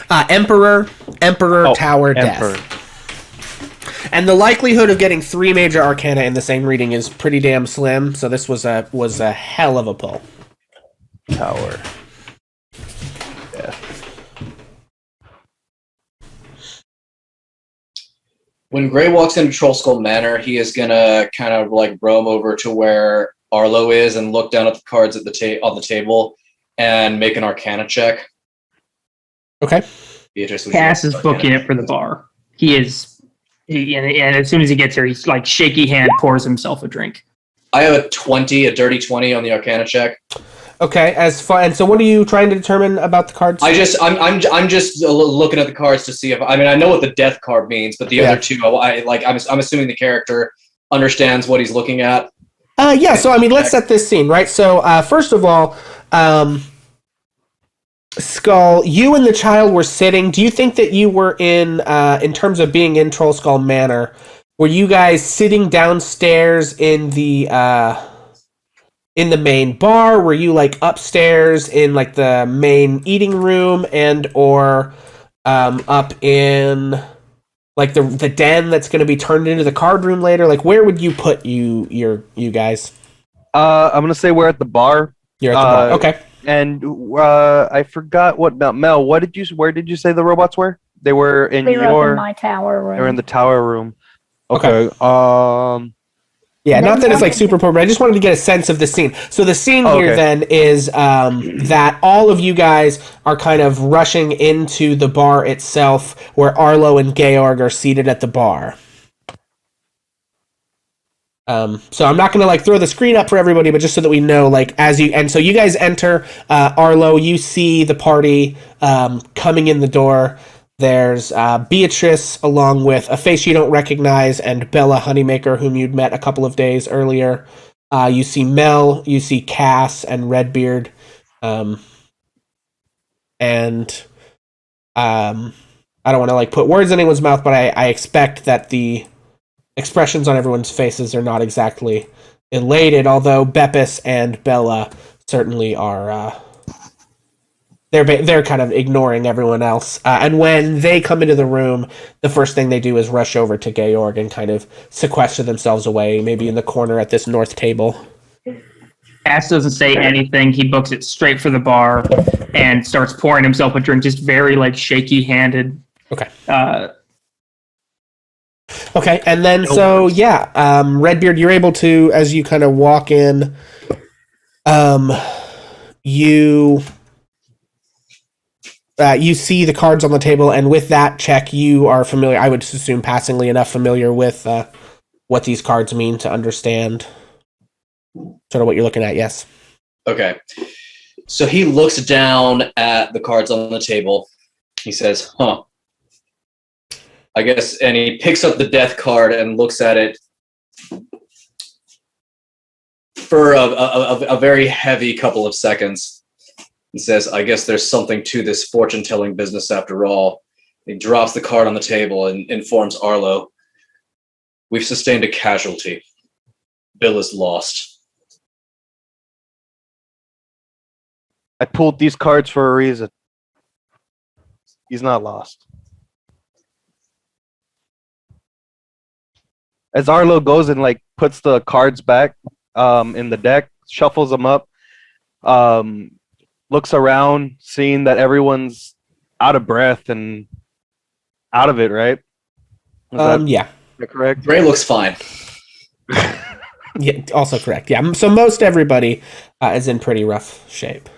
Emperor, Tower, Emperor. Death. And the likelihood of getting 3 major arcana in the same reading is pretty damn slim, so this was a hell of a pull. Tower. Yeah. When Gray walks into Trollskull Manor, he is gonna kind of like roam over to where Arlo is and look down at the cards at on the table and make an arcana check. Okay. Beatrice, Cass is booking it for the bar. And as soon as he gets here, he's like shaky hand pours himself a drink. I have a dirty 20 on the arcana check. Okay, and so what are you trying to determine about the cards? I'm just looking at the cards to see if I know what the death card means, but the other two, I'm assuming the character understands what he's looking at. Yeah. So let's set this scene, right? So first of all, Skull, you and the child were sitting. Do you think that you were in terms of being in Trollskull Manor? Were you guys sitting downstairs in the main bar? Were you like upstairs in like the main eating room and or up in like the den that's going to be turned into the card room later? Like where would you put you guys? I'm gonna say we're at the bar. You're at the bar. Okay. And I forgot what about Mel. Where did you say the robots were? They were in They were up in my tower room. They were in the tower room. Okay. Yeah, not that it's like super important, but I just wanted to get a sense of the scene. So the scene here then is that all of you guys are kind of rushing into the bar itself, where Arlo and Georg are seated at the bar. So I'm not going to like throw the screen up for everybody, but just so that we know, like so you guys enter. Arlo, you see the party coming in the door. There's Beatrice, along with a face you don't recognize, and Bella Honeymaker, whom you'd met a couple of days earlier. You see Mel, you see Cass and Redbeard, and I don't want to like put words in anyone's mouth, but I expect that the expressions on everyone's faces are not exactly elated, although Beppis and Bella certainly are. They're kind of ignoring everyone else. And when they come into the room, the first thing they do is rush over to Georg and kind of sequester themselves away, maybe in the corner at this north table. Cass doesn't say anything. He books it straight for the bar and starts pouring himself a drink, just very like shaky-handed. Okay. Okay, and then Redbeard, you're able to, as you kind of walk in, you see the cards on the table, and with that check, you are familiar, I would assume passingly enough familiar with what these cards mean to understand sort of what you're looking at, yes. Okay. So he looks down at the cards on the table. He says, I guess, and he picks up the death card and looks at it for a very heavy couple of seconds. He says, I guess there's something to this fortune-telling business after all. He drops the card on the table and informs Arlo, we've sustained a casualty. Bill is lost. I pulled these cards for a reason. He's not lost. as Arlo goes and like puts the cards back in the deck, shuffles them up, looks around, seeing that everyone's out of breath and out of it, right? Yeah. Is that correct? Gray looks fine. Yeah, also correct. Yeah, so most everybody is in pretty rough shape.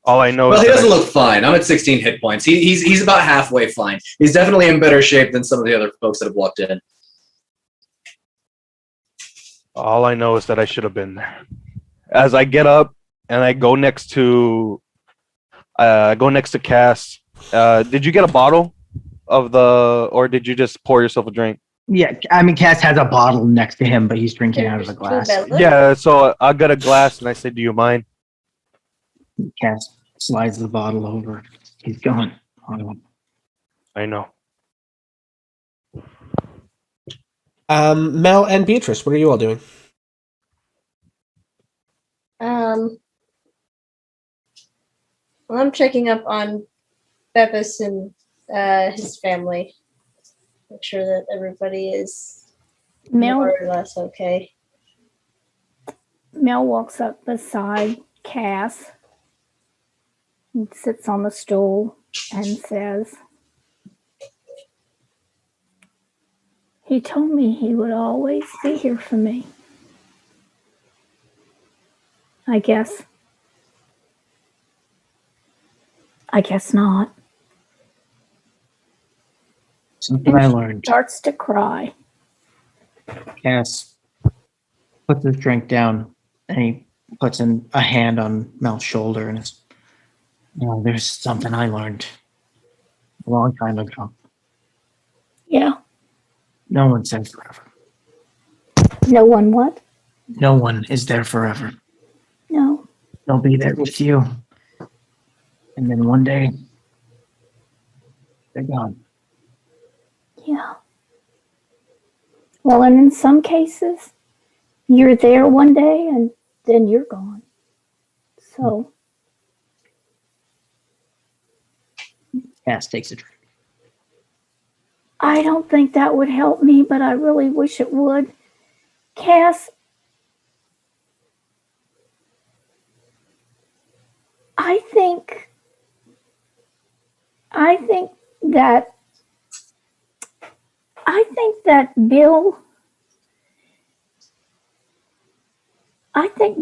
All I know Well, is he that doesn't look fine. I'm at 16 hit points. He's about halfway fine. He's definitely in better shape than some of the other folks that have walked in. all I know is that I should have been there. As I get up and I go next to Cass. Did you get a bottle of or did you just pour yourself a drink? Yeah, I mean, Cass has a bottle next to him, but he's drinking out of a glass. Yeah, so I got a glass and I said, "Do you mind?" Cass slides the bottle over. He's going. I know. Mel and Beatrice, what are you all doing? Well, I'm checking up on Bevis and his family. Make sure that everybody is more or less okay. Mel walks up beside Cass and sits on the stool and says, "He told me he would always be here for me. I guess not." Something I learned. Starts to cry. Cass puts his drink down and he puts a hand on Mel's shoulder and it's, there's something I learned a long time ago. Yeah. No one's there forever. No one what? No one is there forever. No. They'll be there with you. And then one day, they're gone. Yeah. Well, and in some cases, you're there one day and then you're gone. So. Cass takes a drink. I don't think that would help me, but I really wish it would. Cass, I think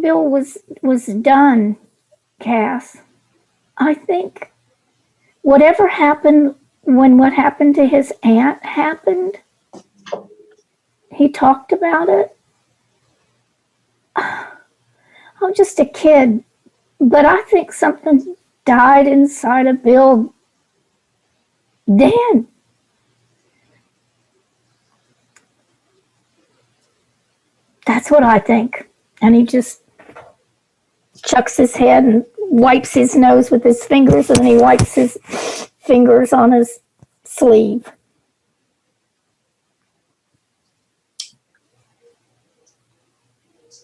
Bill was done, Cass. I think whatever happened when what happened to his aunt happened, he talked about it. I'm just a kid, but I think something died inside of Bill then. That's what I think. And he just chucks his head and wipes his nose with his fingers, and then he wipes his fingers on his sleeve.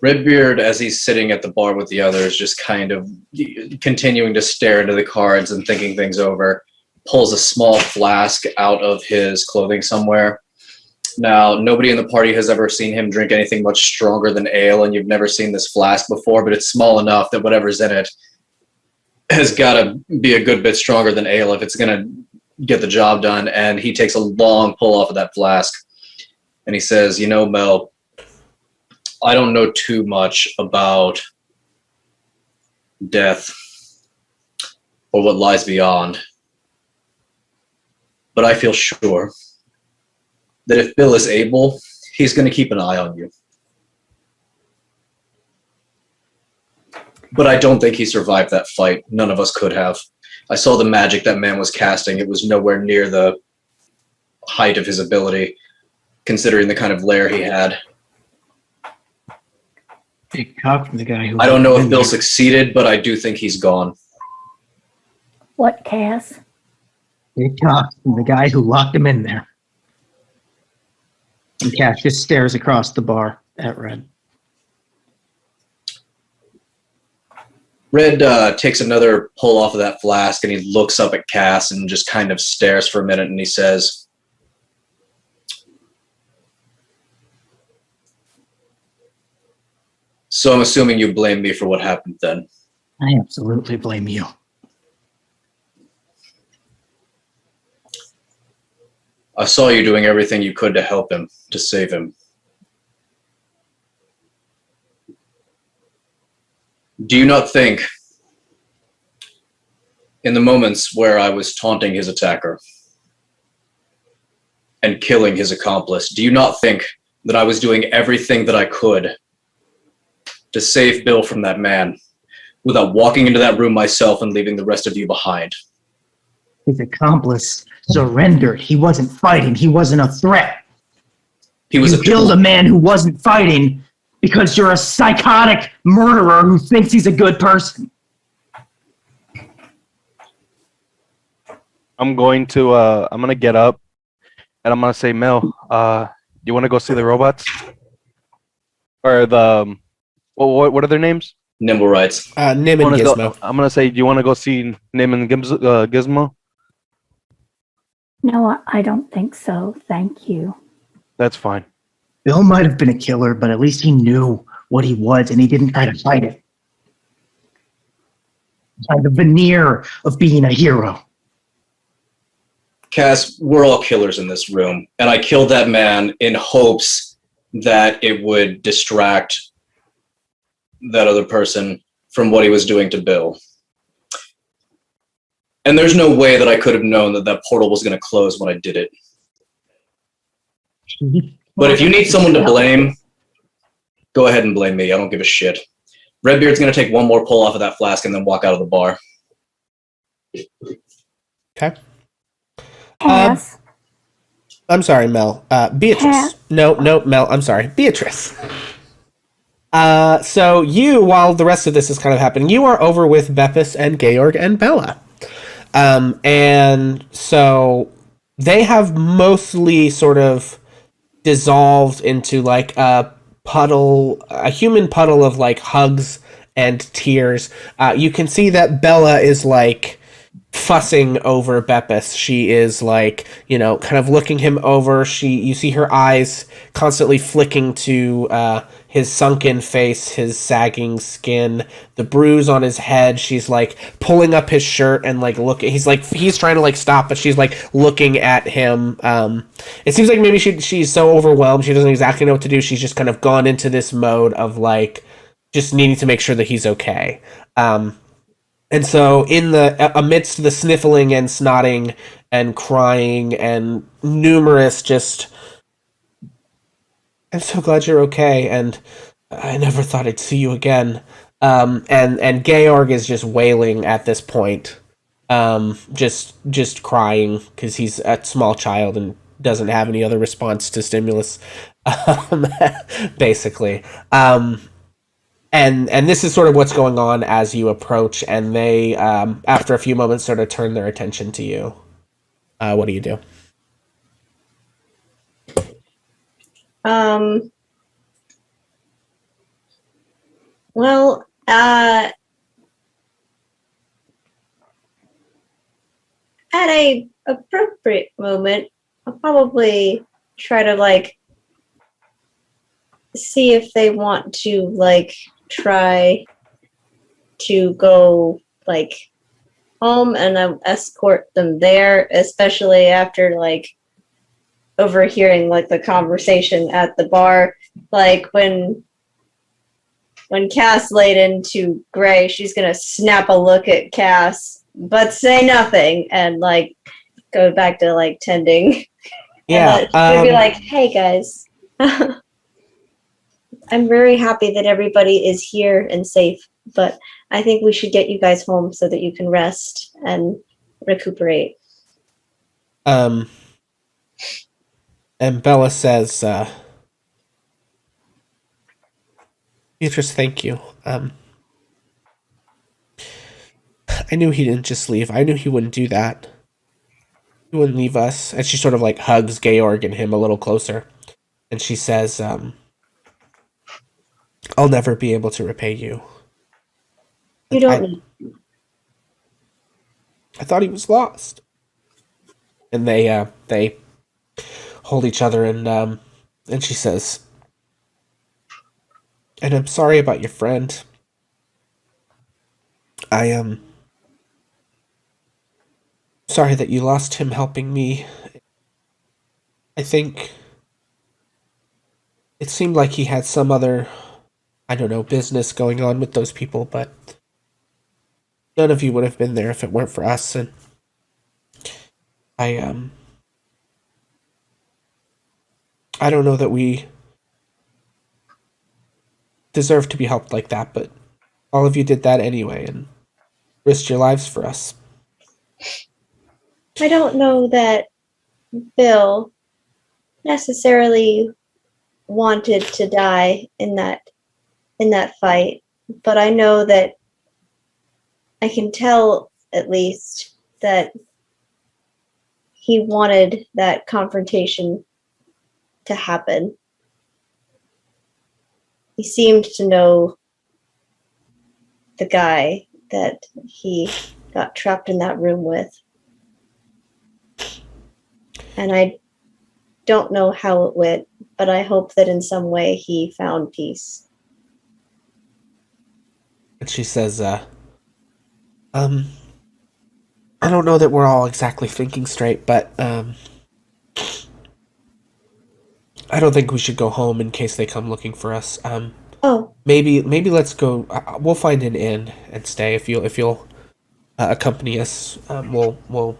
Redbeard, as he's sitting at the bar with the others, just kind of continuing to stare into the cards and thinking things over, pulls a small flask out of his clothing somewhere. Now, nobody in the party has ever seen him drink anything much stronger than ale, and you've never seen this flask before, but it's small enough that whatever's in it has got to be a good bit stronger than ale if it's going to get the job done. And he takes a long pull off of that flask, and he says, Mel, I don't know too much about death or what lies beyond, but I feel sure that if Bill is able, he's going to keep an eye on you. But I don't think he survived that fight. None of us could have. I saw the magic that man was casting. It was nowhere near the height of his ability, considering the kind of lair he had. Big talk from the guy who... I don't know if Bill succeeded, but I do think he's gone. What, Cass? Big talk from the guy who locked him in there. And Cass just stares across the bar at Red. Red takes another pull off of that flask, and he looks up at Cass and just kind of stares for a minute, and he says, So I'm assuming you blame me for what happened then. I absolutely blame you. I saw you doing everything you could to help him, to save him. Do you not think, in the moments where I was taunting his attacker and killing his accomplice, do you not think that I was doing everything that I could to save Bill from that man without walking into that room myself and leaving the rest of you behind? His accomplice surrendered. He wasn't fighting. He wasn't a threat. He was You killed a man who wasn't fighting because you're a psychotic murderer who thinks he's a good person. I'm gonna get up and I'm gonna say, Mel, you want to go see the robots? Or the, what are their names? Nimble rights. Nim and Gizmo. I'm gonna say, do you want to go see Nim and Gizmo? No, I don't think so. Thank you. That's fine. Bill might have been a killer, but at least he knew what he was and he didn't try to fight it. He had the veneer of being a hero. Cass, we're all killers in this room, and I killed that man in hopes that it would distract that other person from what he was doing to Bill. And there's no way that I could have known that that portal was going to close when I did it. But if you need someone to blame, go ahead and blame me. I don't give a shit. Redbeard's going to take one more pull off of that flask and then walk out of the bar. Okay. Cass. I'm sorry, Mel. Beatrice. Cass. No, Mel. I'm sorry. Beatrice. So you, while the rest of this is kind of happening, you are over with Beppis and Georg and Bella. And so they have mostly sort of dissolved into like a human puddle of like hugs and tears. You can see that Bella is like fussing over Beppis. She is like, kind of looking him over. You see her eyes constantly flicking to his sunken face, his sagging skin, the bruise on his head. She's like pulling up his shirt and like looking. He's trying to like stop, but she's like looking at him. It seems like maybe she's so overwhelmed she doesn't exactly know what to do. She's just kind of gone into this mode of like just needing to make sure that he's okay. And so amidst the sniffling and snotting and crying and numerous just, I'm so glad you're okay, and I never thought I'd see you again. And Georg is just wailing at this point, just crying because he's a small child and doesn't have any other response to stimulus, basically. And this is sort of what's going on as you approach, and they, after a few moments, sort of turn their attention to you. What do you do? Well, at a appropriate moment, I'll probably try to like see if they want to like try to go like home, and escort them there, especially after like overhearing like the conversation at the bar. Like when Cass laid into Gray, she's gonna snap a look at Cass but say nothing and like go back to like tending. Yeah, she's gonna be like, hey guys, I'm very happy that everybody is here and safe, but I think we should get you guys home so that you can rest and recuperate. And Bella says, Beatrice, thank you. I knew he didn't just leave. I knew he wouldn't do that. He wouldn't leave us. And she sort of like hugs Georg and him a little closer. And she says, I'll never be able to repay you. You don't need. I thought he was lost. And they hold each other, and she says, And I'm sorry about your friend. I am sorry that you lost him helping me. I think it seemed like he had some other, I don't know, business going on with those people, but none of you would have been there if it weren't for us. And I I don't know that we deserve to be helped like that, but all of you did that anyway and risked your lives for us. I don't know that Bill necessarily wanted to die in that fight, but I know that I can tell at least that he wanted that confrontation to happen. He seemed to know the guy that he got trapped in that room with. And I don't know how it went, but I hope that in some way he found peace. And she says, I don't know that we're all exactly thinking straight, but, I don't think we should go home in case they come looking for us. Oh, Maybe let's go. We'll find an inn and stay if you'll accompany us. We'll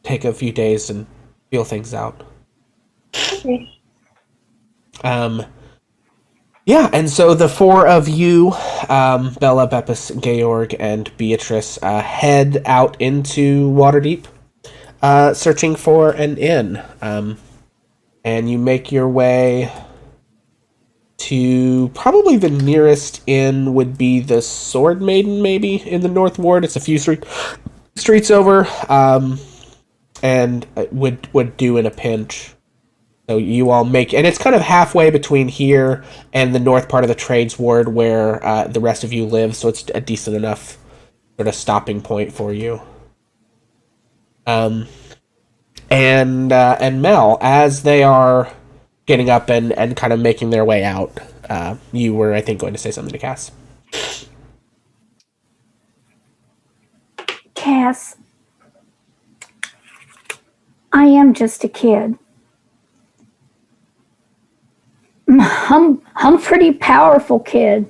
take a few days and feel things out. okay. Yeah, and so the four of you, Bella, Beppis, Georg, and Beatrice, head out into Waterdeep, searching for an inn. And you make your way to probably the nearest inn would be the Sword Maiden, maybe in the North Ward. It's a few streets over, and it would do in a pinch. So you all make, and it's kind of halfway between here and the north part of the Trades Ward where the rest of you live. So it's a decent enough sort of stopping point for you. And Mel, as they are getting up and kind of making their way out, you were, I think, going to say something to Cass. Cass, I am just a kid. I'm a pretty powerful kid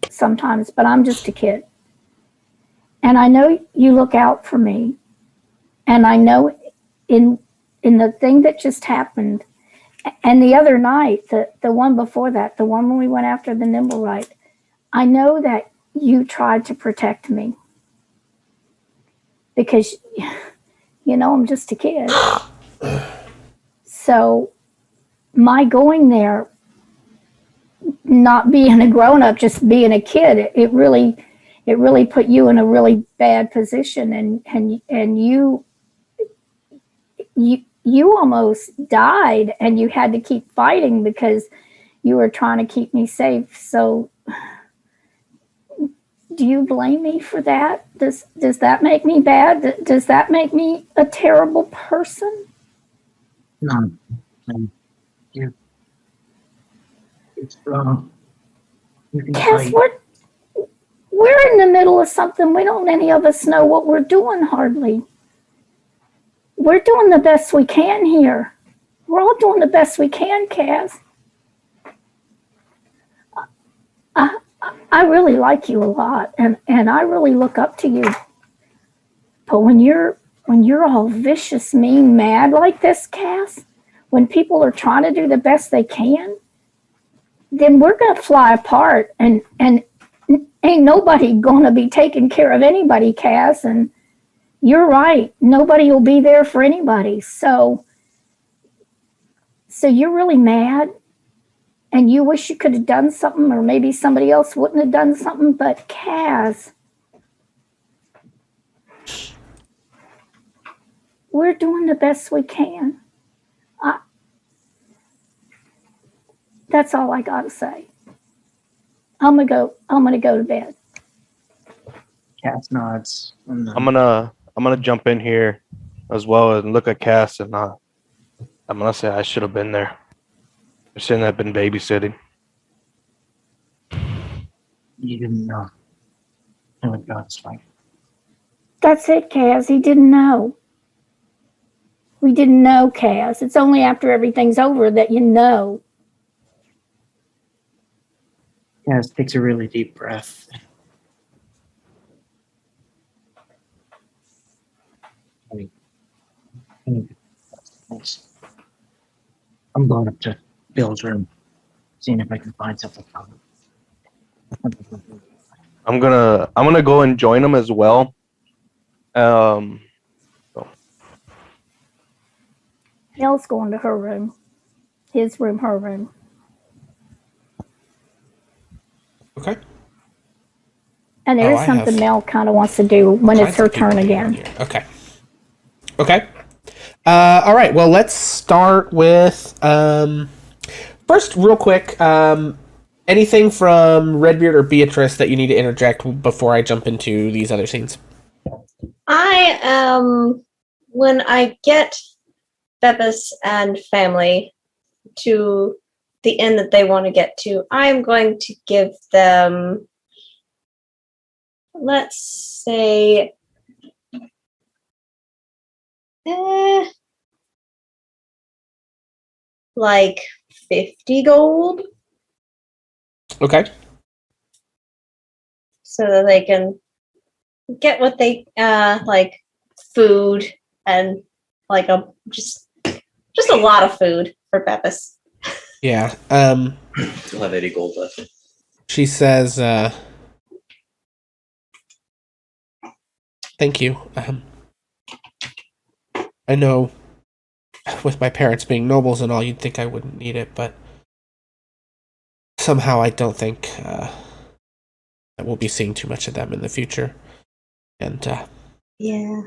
sometimes, but I'm just a kid. And I know you look out for me. And I know in the thing that just happened, and the other night, the one before that, the one when we went after the Nimblewright, I know that you tried to protect me. Because, you know, I'm just a kid. So my going there, not being a grown-up, just being a kid, it really put you in a really bad position, and you almost died, and you had to keep fighting because you were trying to keep me safe. So do you blame me for that? Does that make me bad? Does that make me a terrible person? No. It's wrong. You can Cass, fight. we're in the middle of something. We don't any of us know what we're doing hardly. We're doing the best we can here. We're all doing the best we can, Cass. I really like you a lot, and I really look up to you. But when you're all vicious, mean, mad like this, Cass, when people are trying to do the best they can, then we're gonna fly apart, and ain't nobody gonna be taking care of anybody, Cass. And you're right, nobody will be there for anybody. So you're really mad, and you wish you could have done something, or maybe somebody else wouldn't have done something. But Cass, we're doing the best we can. That's all I gotta say. I'm gonna go to bed. Cass nods. I'm gonna jump in here as well and look at Cass, and I'm gonna say I should have been there. I shouldn't have been babysitting. You didn't know. Oh my God, it's fine. That's it, Kaz. He didn't know. We didn't know, Kaz. It's only after everything's over that you know. Kaz takes a really deep breath. Thanks. I'm going up to Bill's room, seeing if I can find something from him. I'm gonna go and join him as well. Mel's going to her room. His room, her room. Okay. And there's I something have Mel kind of wants to do when it's Kinds her of people turn being on again. here. Okay. Okay. All right. Well, let's start with first, real quick. Anything from Redbeard or Beatrice that you need to interject before I jump into these other scenes? I am when I get Beppis and family to the inn that they want to get to, I'm going to give them, let's say, like 50 gold Okay. so that they can get what they like food and like just a lot of food for Beppis. Yeah. Still have 80 gold left. She says, "Thank you. I know, with my parents being nobles and all, you'd think I wouldn't need it, but somehow I don't think that we'll be seeing too much of them in the future." And Yeah.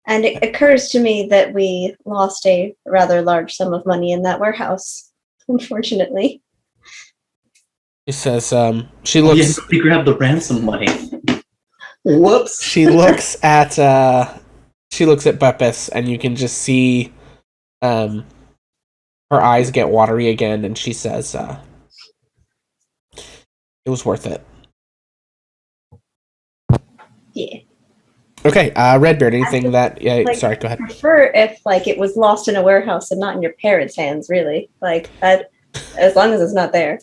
And it occurs to me that we lost a rather large sum of money in that warehouse, unfortunately. she says, she looks. we grabbed the ransom money. Whoops. She looks at Beppis, and you can just see her eyes get watery again, and she says, "It was worth it." Yeah. Okay, Redbeard, anything that... like- sorry, go ahead. Prefer if like it was lost in a warehouse and not in your parents' hands, really. Like that, as long as it's not there.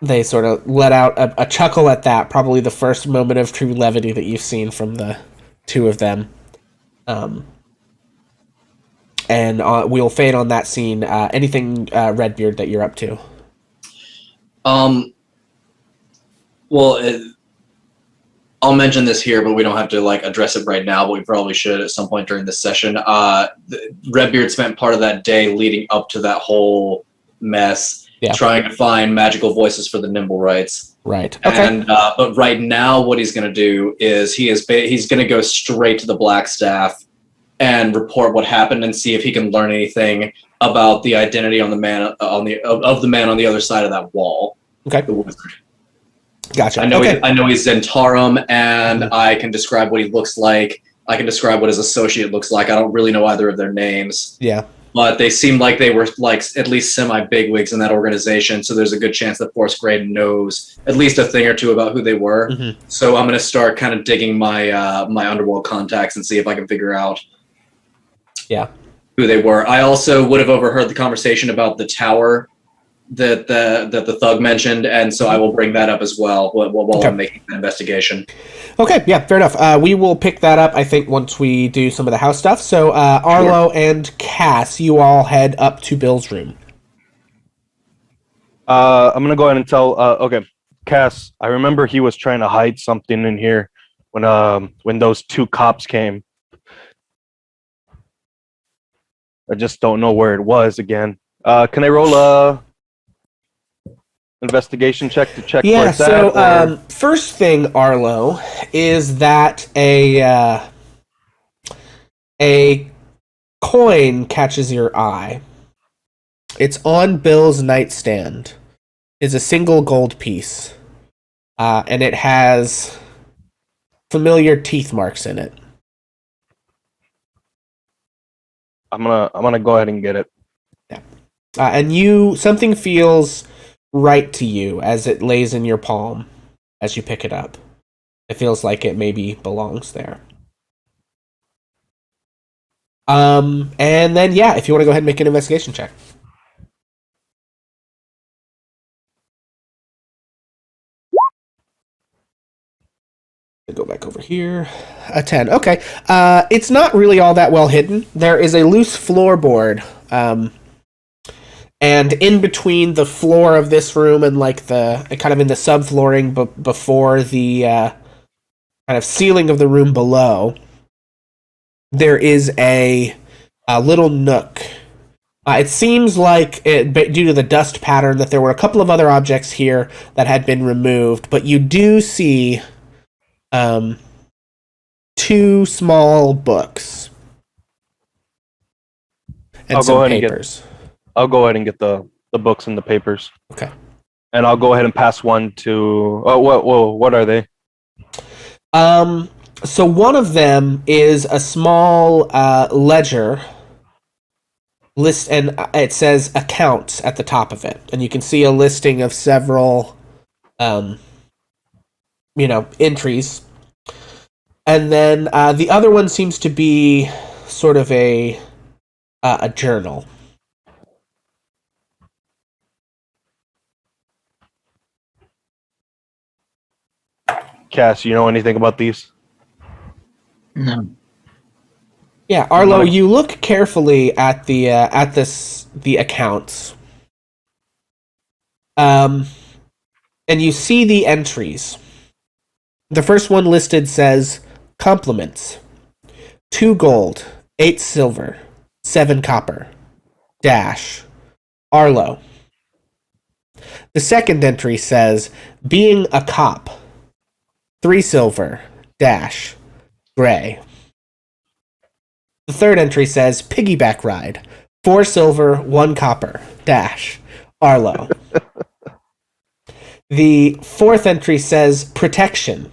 They sort of let out a chuckle at that, probably the first moment of true levity that you've seen from the two of them. And we'll fade on that scene. Anything, Redbeard, that you're up to? Well, I'll mention this here, but we don't have to like address it right now. But we probably should at some point during this session. Redbeard spent part of that day leading up to that whole mess, trying to find magical voices for the Nimble Rights. Right. Okay. And but right now, what he's going to do is he's going to go straight to the Blackstaff and report what happened and see if he can learn anything about the identity on the man of the man on the other side of that wall. Okay. The wizard. Gotcha. I know. Okay. I know he's Zentarum, and I can describe what he looks like. I can describe what his associate looks like. I don't really know either of their names. Yeah. But they seemed like they were like at least semi-bigwigs in that organization, so there's a good chance that Force Grade knows at least a thing or two about who they were. Mm-hmm. So I'm going to start kind of digging my my underworld contacts and see if I can figure out who they were. I also would have overheard the conversation about the tower that the thug mentioned, and so I will bring that up as well while I'm making the investigation. Okay, yeah, fair enough. We will pick that up, I think, once we do some of the house stuff. So, Arlo and Cass, you all head up to Bill's room. I'm gonna go ahead and tell. Okay, Cass. I remember he was trying to hide something in here when those two cops came. I just don't know where it was again. Can I roll a investigation check to check where it's at? First thing, Arlo, is that a coin catches your eye. It's on Bill's nightstand. It's a single gold piece, and it has familiar teeth marks in it. I'm gonna go ahead and get it. Yeah, and something feels right to you as it lays in your palm as you pick it up. It feels like it maybe belongs there. And then, yeah, if you want to go ahead and make an investigation check. Go back over here. A 10. Okay. It's not really all that well hidden. There is a loose floorboard. And in between the floor of this room and like the kind of in the subflooring before the kind of ceiling of the room below, there is a little nook. It seems like, due to the dust pattern, that there were a couple of other objects here that had been removed, but you do see 2 small books and some papers. I'll go ahead and get the books and the papers. Okay. And I'll go ahead and pass one to. Oh, what are they? So one of them is a small ledger list, and it says accounts at the top of it, and you can see a listing of several, entries. And then the other one seems to be sort of a journal. Cass, you know anything about these? No. Yeah, Arlo, you look carefully at the accounts, and you see the entries. The first one listed says compliments: 2 gold, 8 silver, 7 copper, dash, Arlo. The second entry says being a cop: 3 silver, dash, Gray. The third entry says piggyback ride: 4 silver, 1 copper, dash, Arlo. The fourth entry says protection.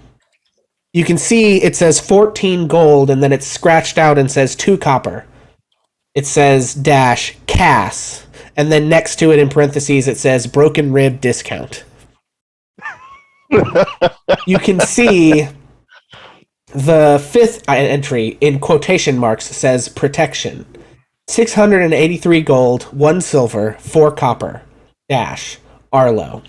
You can see it says 14 gold, and then it's scratched out and says 2 copper. It says dash Cass, and then next to it in parentheses it says broken rib discount. You can see the fifth entry in quotation marks says protection: 683 gold, 1 silver, 4 copper, dash, Arlo.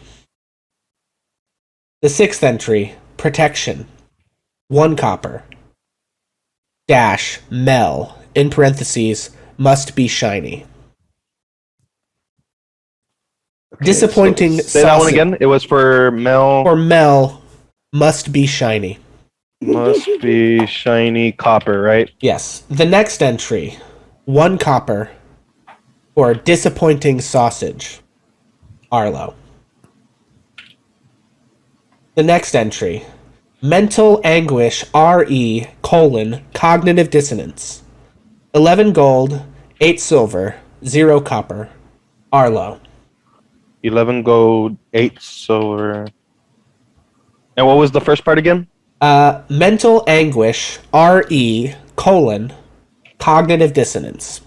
The sixth entry, protection: 1 copper, dash, Mel, in parentheses, must be shiny. Okay, Disappointing so say that one sausage. again. It was for Mel. For Mel, must be shiny. Must be shiny copper, right? Yes. The next entry, 1 copper, for disappointing sausage, Arlo. The next entry, mental anguish, RE, cognitive dissonance: 11 gold, 8 silver, 0 copper, Arlo. 11 gold, 8 silver. And what was the first part again? Mental anguish, RE, cognitive dissonance.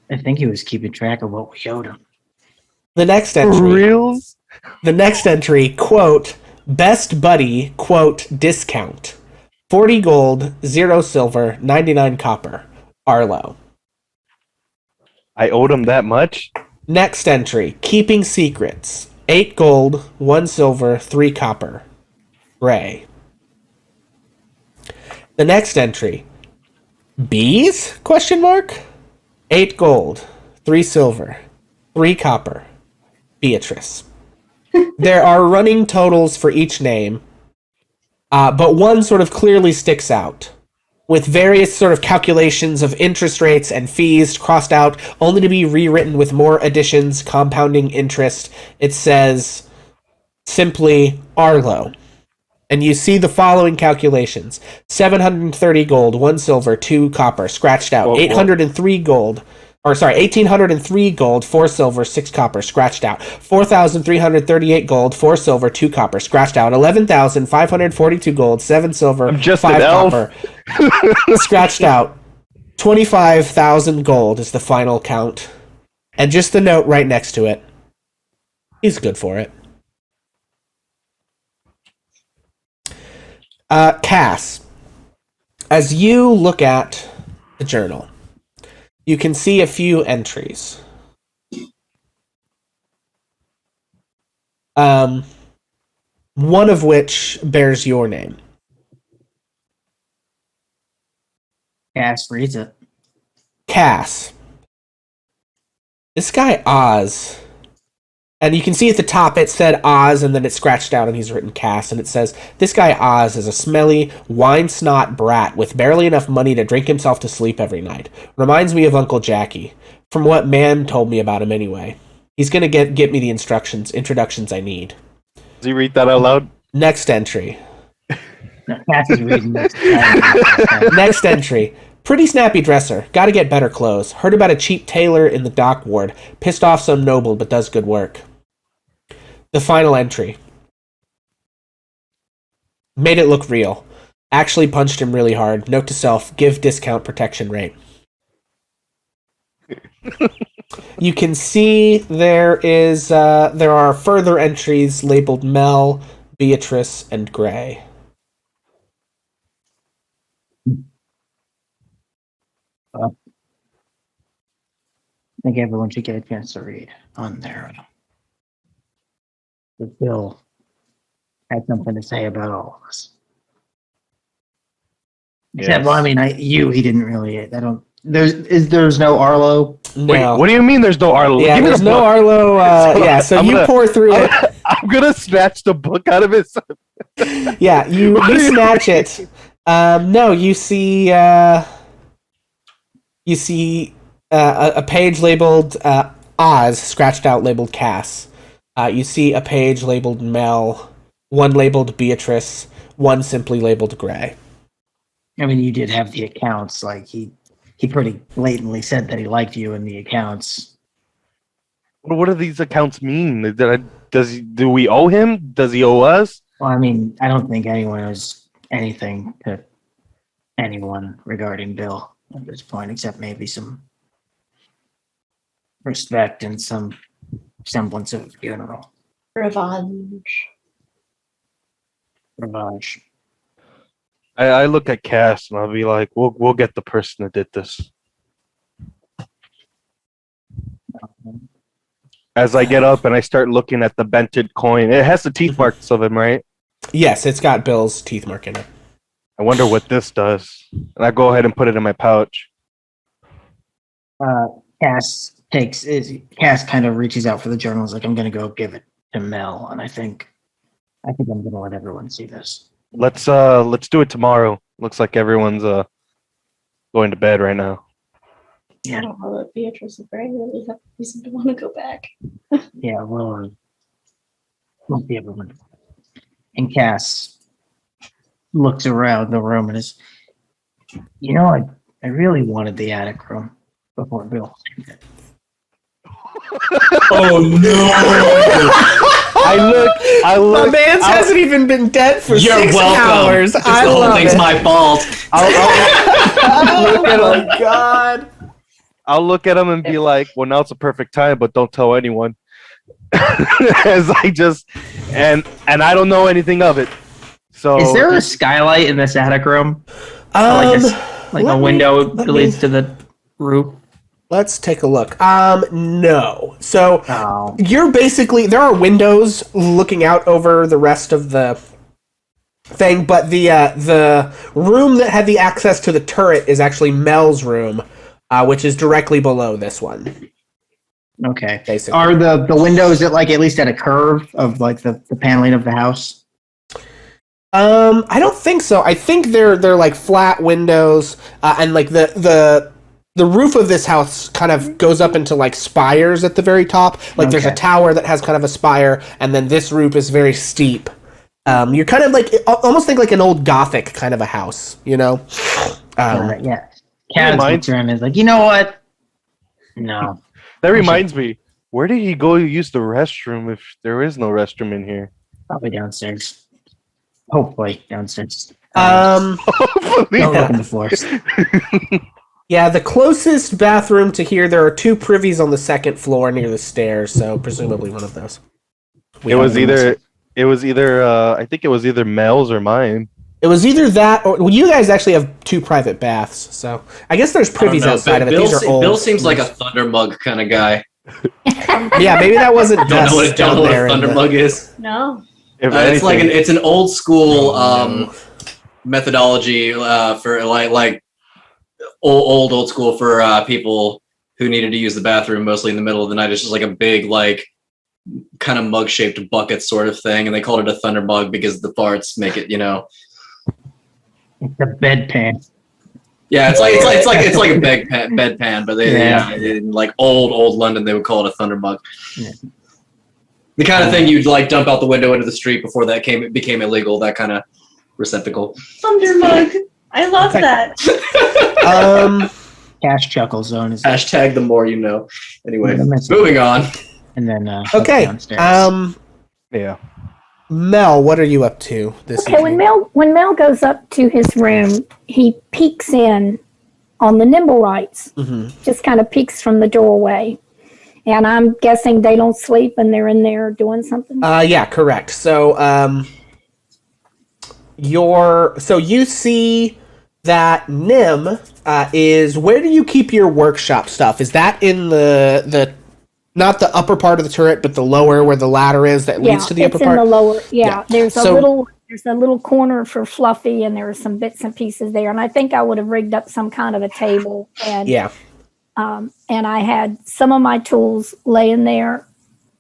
I think he was keeping track of what we owed him. The next entry. Reals? The next entry, quote, best buddy, quote, discount: 40 gold, 0 silver, 99 copper, Arlo. I owed him that much? Next entry, keeping secrets: 8 gold, 1 silver, 3 copper, Ray. The next entry, bees? Question mark. 8 gold, 3 silver, 3 copper, Beatrice. There are running totals for each name, but one sort of clearly sticks out, with various sort of calculations of interest rates and fees crossed out, only to be rewritten with more additions, compounding interest. It says simply Arlo. And you see the following calculations: 730 gold, 1 silver, 2 copper, scratched out. 803 gold, 1803 gold, 4 silver, 6 copper, scratched out. 4,338 gold, 4 silver, 2 copper, scratched out. 11,542 gold, 7 silver, I'm just 5 an elf. copper, scratched out. 25,000 gold is the final count. And just the note right next to it: He's good for it. Cass, as you look at the journal, you can see a few entries. One of which bears your name. Cass reads it. Cass. This guy Oz. And you can see at the top it said Oz, and then it's scratched out and he's written Cass, and it says, this guy Oz is a smelly, wine-snot brat with barely enough money to drink himself to sleep every night. Reminds me of Uncle Jackie. From what Man told me about him anyway. He's gonna get me the introductions I need. Does he read that out loud? Next entry. No, Cass is reading this. Next entry. Pretty snappy dresser. Gotta get better clothes. Heard about a cheap tailor in the dock ward. Pissed off some noble, but does good work. The final entry. Made it look real. Actually punched him really hard. Note to self, give discount protection rate. You can see there are further entries labeled Mel, Beatrice, and Gray. I think everyone should get a chance to read on there. The Bill had something to say about all of us. Except, well, I mean, he didn't really. I don't. There's no Arlo. No. Wait, what do you mean? There's no Arlo? Yeah, Give me there's the no book. Arlo. So you pour through it. I'm gonna snatch the book out of his. Yeah, you snatch it. No, you see a page labeled Oz, scratched out labeled Cass. You see a page labeled Mel, one labeled Beatrice, one simply labeled Gray. I mean, you did have the accounts. Like he pretty blatantly said that he liked you in the accounts. What do these accounts mean? Do we owe him? Does he owe us? Well, I mean, I don't think anyone owes anything to anyone regarding Bill at this point, except maybe some respect and some semblance of a funeral. Revenge. Revenge. I look at Cass and I'll be like, we'll get the person that did this. As I get up and I start looking at the bented coin, it has the teeth marks of him, right? Yes, it's got Bill's teeth mark in it. I wonder what this does. And I go ahead and put it in my pouch. Cass kind of reaches out for the journal. He's like, I'm going to go give it to Mel, and I think I'm going to let everyone see this. Let's do it tomorrow. Looks like everyone's going to bed right now. Yeah. I don't know that Beatrice and Gray really have reason to want to go back. Yeah, we'll be everyone. And Cass looks around the room and is, I really wanted the attic room before Bill. Oh no! I look. My man's hasn't even been dead for You're 6 welcome. hours. Just I the whole love thing's it. my fault. Oh my god. I'll look at him and be like, well, now it's a perfect time, but don't tell anyone. As I just and I don't know anything of it. So Is there a skylight in this attic room? Like a window that leads to the roof? Let's take a look. No. So Oh. you're basically, there are windows looking out over the rest of the thing, but the room that had the access to the turret is actually Mel's room, which is directly below this one. Okay. Basically. Are the windows at least at a curve of like the paneling of the house? I don't think so. I think they're like flat windows, and like the roof of this house kind of goes up into like spires at the very top. Like there's a Okay. tower that has kind of a spire, and then this roof is very steep. You're kind of like almost think like an old Gothic kind of a house, you know? Yeah. Cass looks around and is like, you know what? No. that reminds me. Where did he go use the restroom if there is no restroom in here? Probably downstairs. Hopefully downstairs. Hopefully. Don't look in the floors. Yeah, the closest bathroom to here, there are 2 privies on the second floor near the stairs, so presumably one of those. It was either. I think it was either Mel's or mine. It was either that or you guys actually have 2 private baths, so I guess there's privies outside of it. These are old. Bill seems like a thunder mug kind of guy. Yeah, maybe that wasn't Don't know what down a there in thunder the- mug is. No. It's an old school methodology for like old school for people who needed to use the bathroom mostly in the middle of the night. It's just like a big like kind of mug shaped bucket sort of thing, and they called it a thunder mug because the farts make it, The bedpan. Yeah, it's like a bedpan, but in like old London they would call it a thunder mug. Yeah. The kind of thing you'd like dump out the window into the street before that became illegal. That kind of receptacle. Thunder mug. I love that. Cash chuckle zone is Hashtag the more you know. Anyway, Yeah, moving on. and then Okay. downstairs. Yeah. Mel, what are you up to this Okay, evening? when Mel goes up to his room, he peeks in on the Nimblewrights. Just kind of peeks from the doorway. And I'm guessing they don't sleep and they're in there doing something. Yeah, correct. So, you see that Nim is. Where do you keep your workshop stuff? Is that in the not the upper part of the turret, but the lower where the ladder is that leads to the upper it's part? in the lower. Yeah, Yeah. there's So- a little corner for Fluffy, and there are some bits and pieces there. And I think I would have rigged up some kind of a table. And Yeah. and I had some of my tools laying there,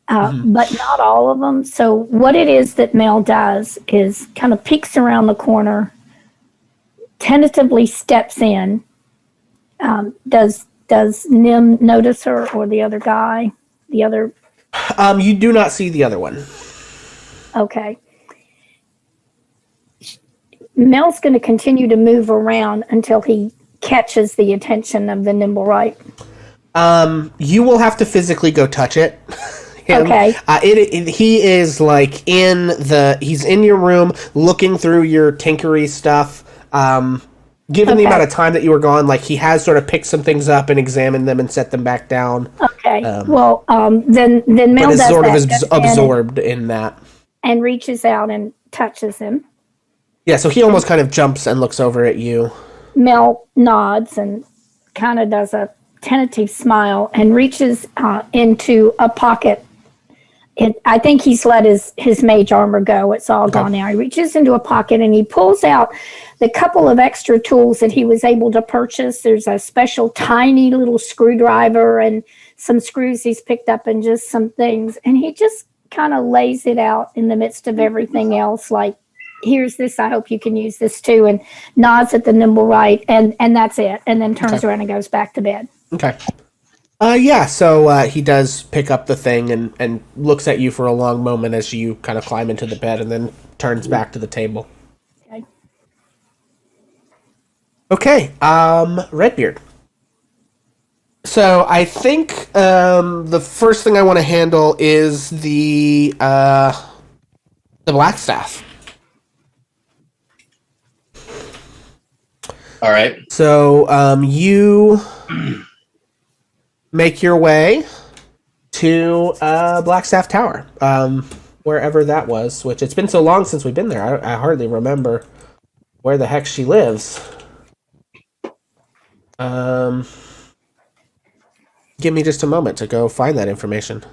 but not all of them. So what it is that Mel does is kind of peeks around the corner, tentatively steps in. Does Nim notice her or the other guy? The other. You do not see the other one. Okay. Mel's going to continue to move around until he catches the attention of the Nimblewright. You will have to physically go touch it. Him. Okay. He is like he's in your room looking through your tinkery stuff. Given the Okay. amount of time that you were gone, like he has sort of picked some things up and examined them and set them back down. Okay. Then Mel But is does sort of that, goes in absorbed in that. and reaches out and touches him. Yeah, so he almost kind of jumps and looks over at you. Mel nods and kind of does a tentative smile and reaches into a pocket. I think he's let his mage armor go. It's all gone now. He reaches into a pocket and he pulls out the couple of extra tools that he was able to purchase. There's a special tiny little screwdriver and some screws he's picked up and just some things. And he just kind of lays it out in the midst of everything else, like, here's this, I hope you can use this too, and nods at the Nimblewright, and that's it, and then turns around and goes back to bed. Okay. Yeah, so he does pick up the thing and looks at you for a long moment as you kind of climb into the bed and then turns back to the table. Okay, Redbeard. So I think the first thing I want to handle is the Blackstaff. All right. So you make your way to Blackstaff Tower, wherever that was, which it's been so long since we've been there, I hardly remember where the heck she lives. Give me just a moment to go find that information.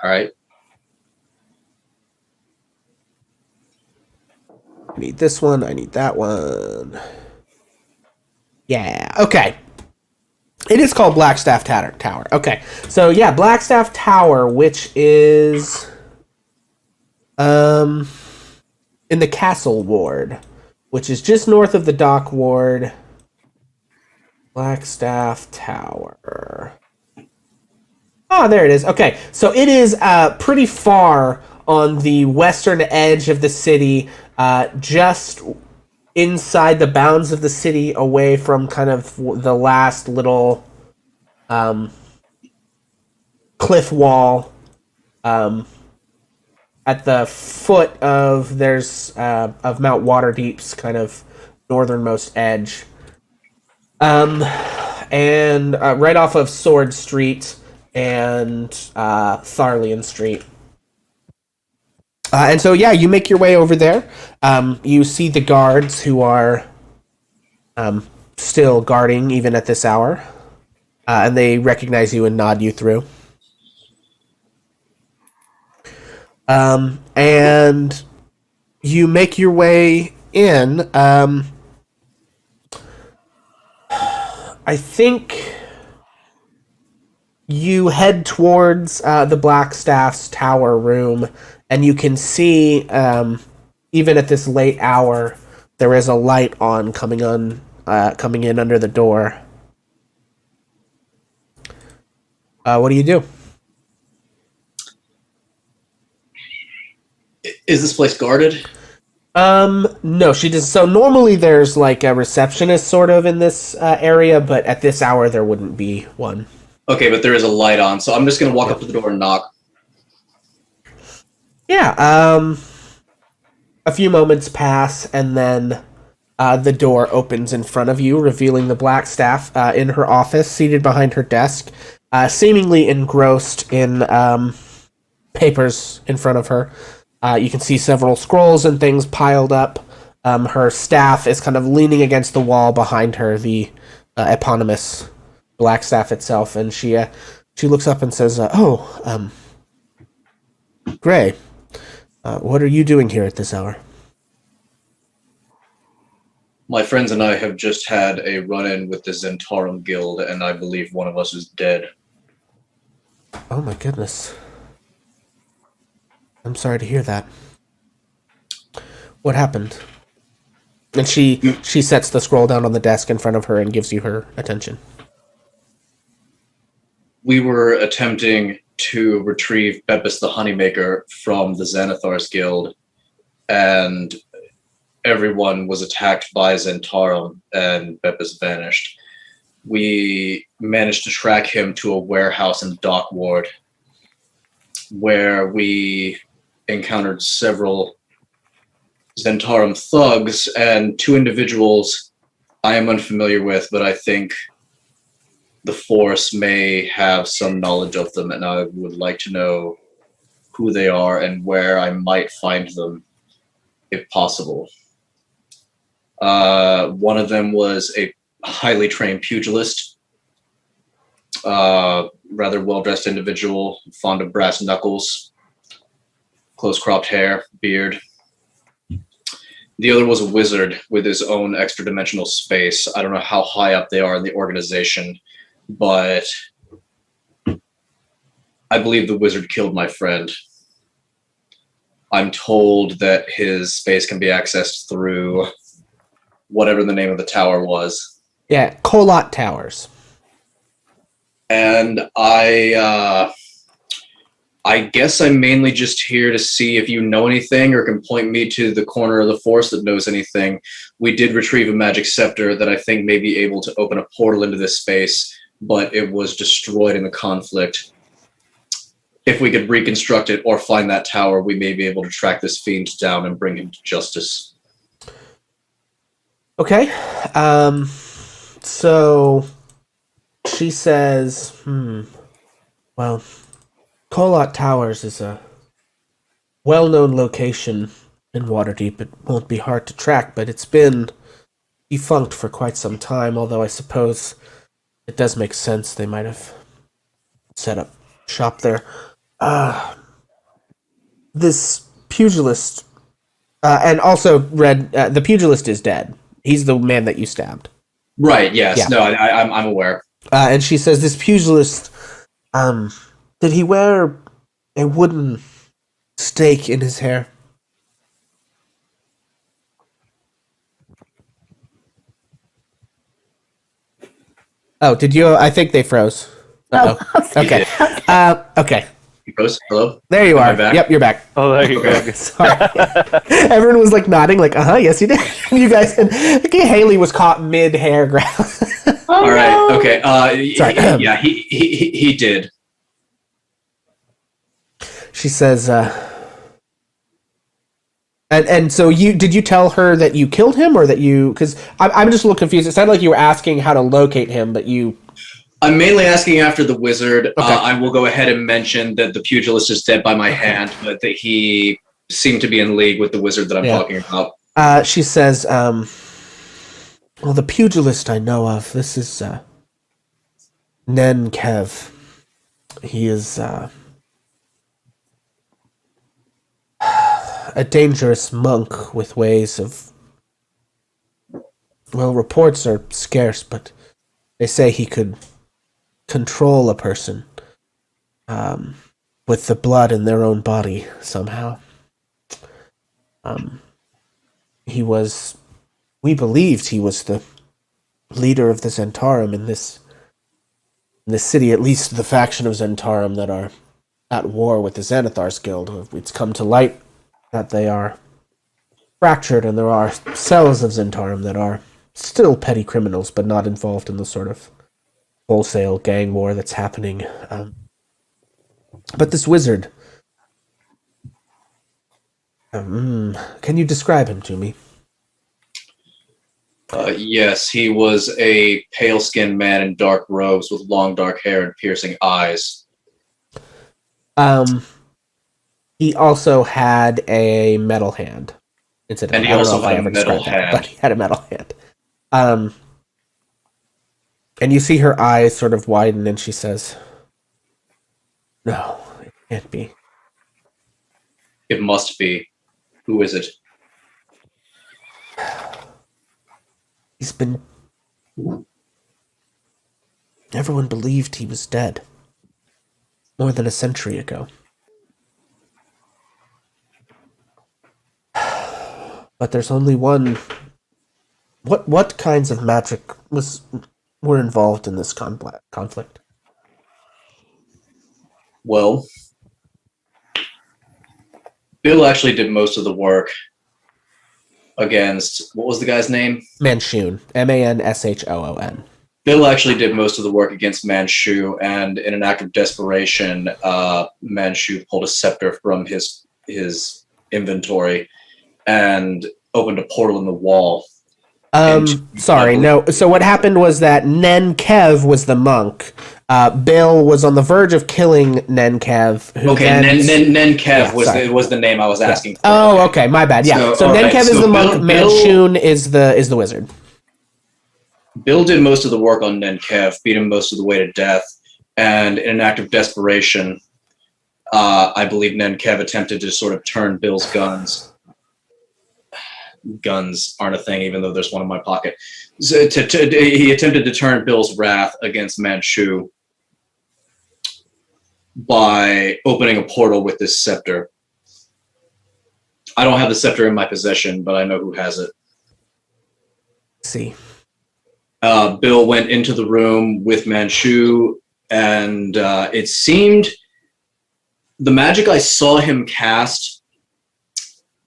All right. I need this one, I need that one. Yeah, okay. It is called Blackstaff Tower. Okay, so yeah, Blackstaff Tower, which is in the Castle Ward, which is just north of the Dock Ward. Blackstaff Tower. Oh, there it is. Okay, so it is pretty far on the western edge of the city, just inside the bounds of the city, away from kind of the last little cliff wall at the foot of Mount Waterdeep's kind of northernmost edge, and right off of Sword Street and Tharlian Street. And so, yeah, you make your way over there. You see the guards who are still guarding even at this hour. And they recognize you and nod you through. And you make your way in. I think you head towards the Blackstaff's tower room, and you can see, even at this late hour, there is a light on coming in under the door. What do you do? Is this place guarded? No, she does. So normally there's like a receptionist sort of in this area, but at this hour there wouldn't be one. Okay, but there is a light on, so I'm just gonna walk up to the door and knock. Yeah, a few moments pass, and then the door opens in front of you, revealing the Blackstaff in her office, seated behind her desk, seemingly engrossed in papers in front of her. You can see several scrolls and things piled up. Her staff is kind of leaning against the wall behind her, the eponymous Blackstaff itself, and she looks up and says, Gray, what are you doing here at this hour? My friends and I have just had a run-in with the Zentarum Guild, and I believe one of us is dead. Oh my goodness. I'm sorry to hear that. What happened? And she sets the scroll down on the desk in front of her and gives you her attention. We were attempting to retrieve Bepis the Honeymaker from the Xanathar's Guild, and everyone was attacked by Zentarum, and Bepis vanished. We managed to track him to a warehouse in the dock ward, where we encountered several Zentarum thugs and two individuals I am unfamiliar with, but I think the Force may have some knowledge of them, and I would like to know who they are and where I might find them, if possible. One of them was a highly trained pugilist, rather well-dressed individual, fond of brass knuckles, close-cropped hair, beard. The other was a wizard with his own extra-dimensional space. I don't know how high up they are in the organization, but I believe the wizard killed my friend. I'm told that his space can be accessed through whatever the name of the tower was. Yeah, Colot Towers. And I guess I'm mainly just here to see if you know anything or can point me to the corner of the Force that knows anything. We did retrieve a magic scepter that I think may be able to open a portal into this space, but it was destroyed in the conflict. If we could reconstruct it or find that tower, we may be able to track this fiend down and bring him to justice. Okay. So she says, well, Colot Towers is a well-known location in Waterdeep. It won't be hard to track, but it's been defunct for quite some time, although I suppose it does make sense they might have set up shop there. This pugilist, and also Red, the pugilist is dead. He's the man that you stabbed. Right, yes. Yeah. No, I'm aware. And she says, this pugilist, did he wear a wooden stake in his hair? Oh, did you? I think they froze. Uh-oh. Oh, Okay. Okay. You froze? Hello? There you Am I are. back? Yep, you're back. Oh, there you go. Sorry. Everyone was like nodding, like, yes, you did. You guys, and okay, Haley was caught mid-hair grab. Oh, All right. no. Okay. Sorry. Yeah, he did. She says, and so did you tell her that you killed him, or that you? Because I'm just a little confused. It sounded like you were asking how to locate him, but you. I'm mainly asking after the wizard. Okay. I will go ahead and mention that the pugilist is dead by my hand, but that he seem to be in league with the wizard that I'm talking about. She says, well, the pugilist I know of, this is Nen Kev. He is a dangerous monk with ways of... Well, reports are scarce, but they say he could control a person with the blood in their own body somehow. We believed he was the leader of the Zentarum in this city, at least the faction of Zentarum that are at war with the Xanathar's Guild. It's come to light that they are fractured, and there are cells of Zentarum that are still petty criminals, but not involved in the sort of wholesale gang war that's happening. But this wizard, can you describe him to me? Yes, he was a pale-skinned man in dark robes with long dark hair and piercing eyes. He also had a metal hand. And he also had a metal hand. But he had a metal hand. And you see her eyes sort of widen, and she says, "No, it can't be." It must be. Who is it? He's been... Everyone believed he was dead. More than a century ago. But there's only one... What kinds of magic were involved in this conflict? Well, Bill actually did most of the work against... What was the guy's name? Manshoon. Manshhoon. Bill actually did most of the work against Manchu, and in an act of desperation, Manchu pulled a scepter from his inventory and opened a portal in the wall. Sorry, no. So what happened was that Nen Kev was the monk. Bill was on the verge of killing Nen Kev. Nen Kev was the name I was asking for. Oh, okay, my bad. Yeah. So Nen Kev is the monk. Manshoon is the wizard. Bill did most of the work on Nen Kev, beat him most of the way to death, and in an act of desperation, I believe Nen Kev attempted to sort of turn Bill's guns. Guns aren't a thing, even though there's one in my pocket. So he attempted to turn Bill's wrath against Manchu by opening a portal with this scepter. I don't have the scepter in my possession, but I know who has it. See. Bill went into the room with Manchu, and it seemed the magic I saw him cast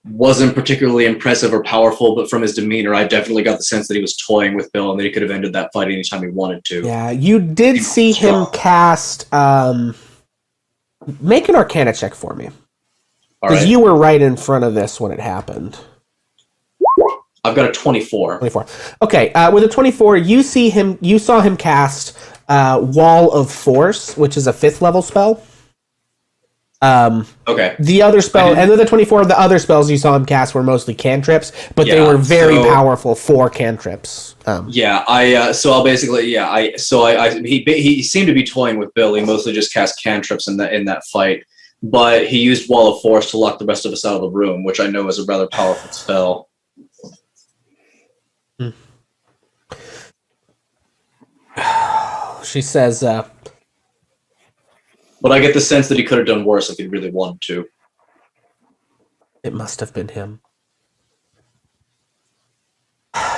wasn't particularly impressive or powerful, but from his demeanor, I definitely got the sense that he was toying with Bill and that he could have ended that fight anytime he wanted to. Yeah, you did see him cast... make an Arcana check for me. Because you were right in front of this when it happened. I've got a 24. 24. Okay, with a 24, you saw him cast Wall of Force, which is a 5th level spell. Okay. The other spell, and then the 24 of the other spells you saw him cast were mostly cantrips, but they were very powerful for cantrips. He seemed to be toying with Bill. He mostly just cast cantrips in that fight, but he used Wall of Force to lock the rest of us out of the room, which I know is a rather powerful spell. She says, but I get the sense that he could have done worse if he really wanted to. It must have been him.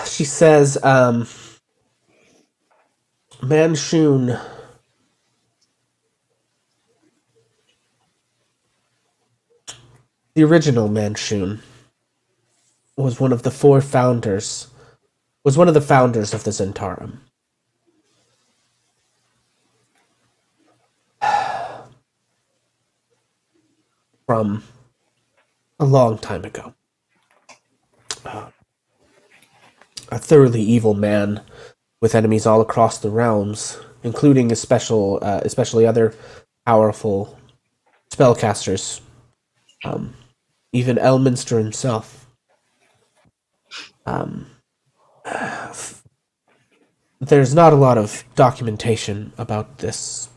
She says, Manshoon. The original Manshoon was one of the founders of the Zentarum. From a long time ago. A thoroughly evil man with enemies all across the realms, including especially other powerful spellcasters. even Elminster himself. There's not a lot of documentation about these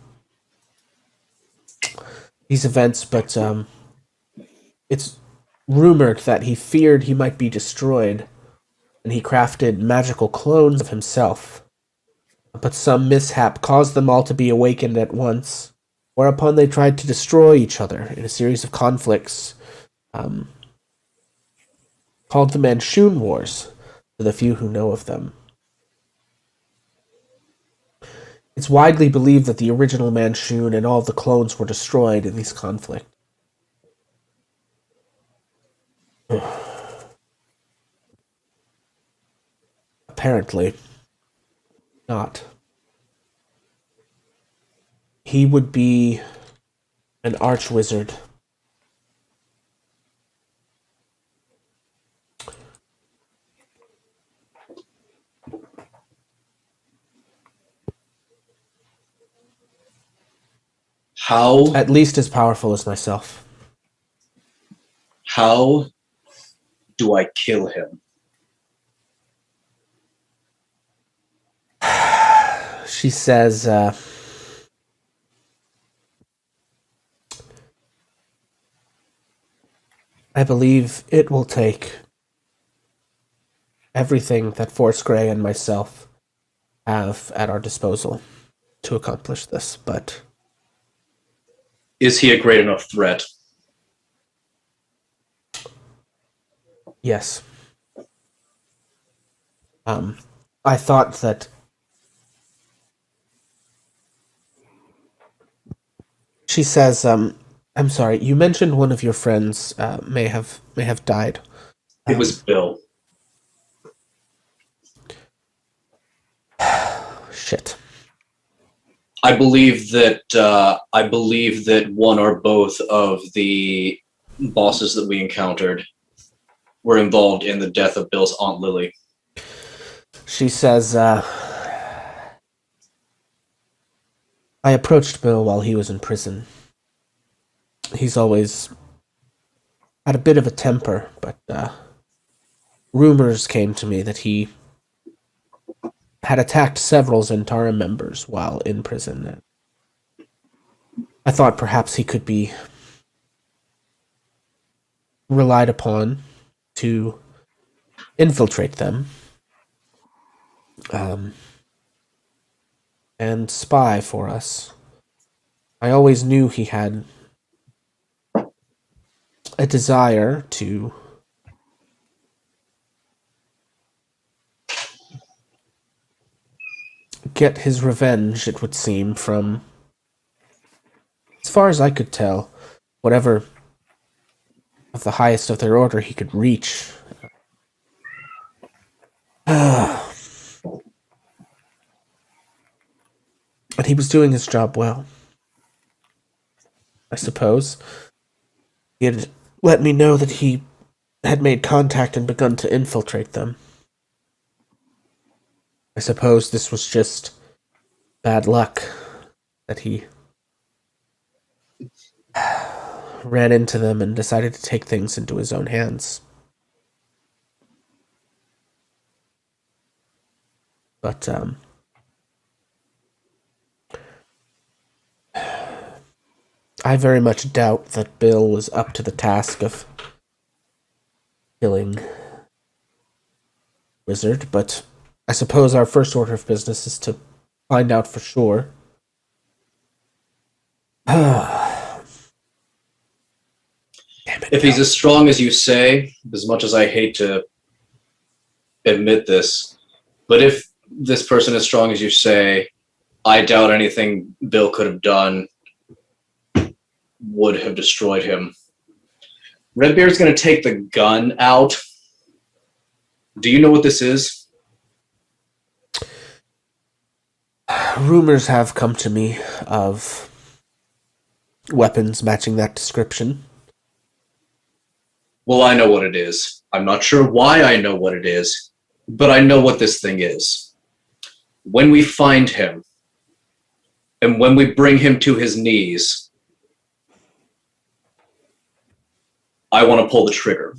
events, but it's rumored that he feared he might be destroyed, and he crafted magical clones of himself. But some mishap caused them all to be awakened at once, whereupon they tried to destroy each other in a series of conflicts called the Manchun Wars, to the few who know of them. It's widely believed that the original Manchun and all of the clones were destroyed in these conflicts. Apparently not. He would be an archwizard. How At least as powerful as myself. how do I kill him? She says, I believe it will take everything that Force Grey and myself have at our disposal to accomplish this, but Is he a great enough threat? yes. I thought that she says, I'm sorry, you mentioned one of your friends may have died. It was Bill. Shit. I believe that one or both of the bosses that we encountered were involved in the death of Bill's Aunt Lily. She says, I approached Bill while he was in prison. He's always had a bit of a temper, but rumors came to me that he had attacked several Zentara members while in prison. I thought perhaps he could be relied upon to infiltrate them and spy for us. I always knew he had a desire to get his revenge, it would seem, from, as far as I could tell, whatever of the highest of their order he could reach. And he was doing his job well, I suppose. He had let me know that he had made contact and begun to infiltrate them. I suppose this was just bad luck that he ran into them and decided to take things into his own hands. But, I very much doubt that Bill was up to the task of killing Wizard, but I suppose our first order of business is to find out for sure. If he's as strong as you say, as much as I hate to admit this, but if this person is strong as you say, I doubt anything Bill could have done would have destroyed him. Redbeard's going to take the gun out. Do you know what this is? Rumors have come to me of weapons matching that description. Well, I know what it is. I'm not sure why I know what it is, but I know what this thing is. When we find him, and when we bring him to his knees, I want to pull the trigger.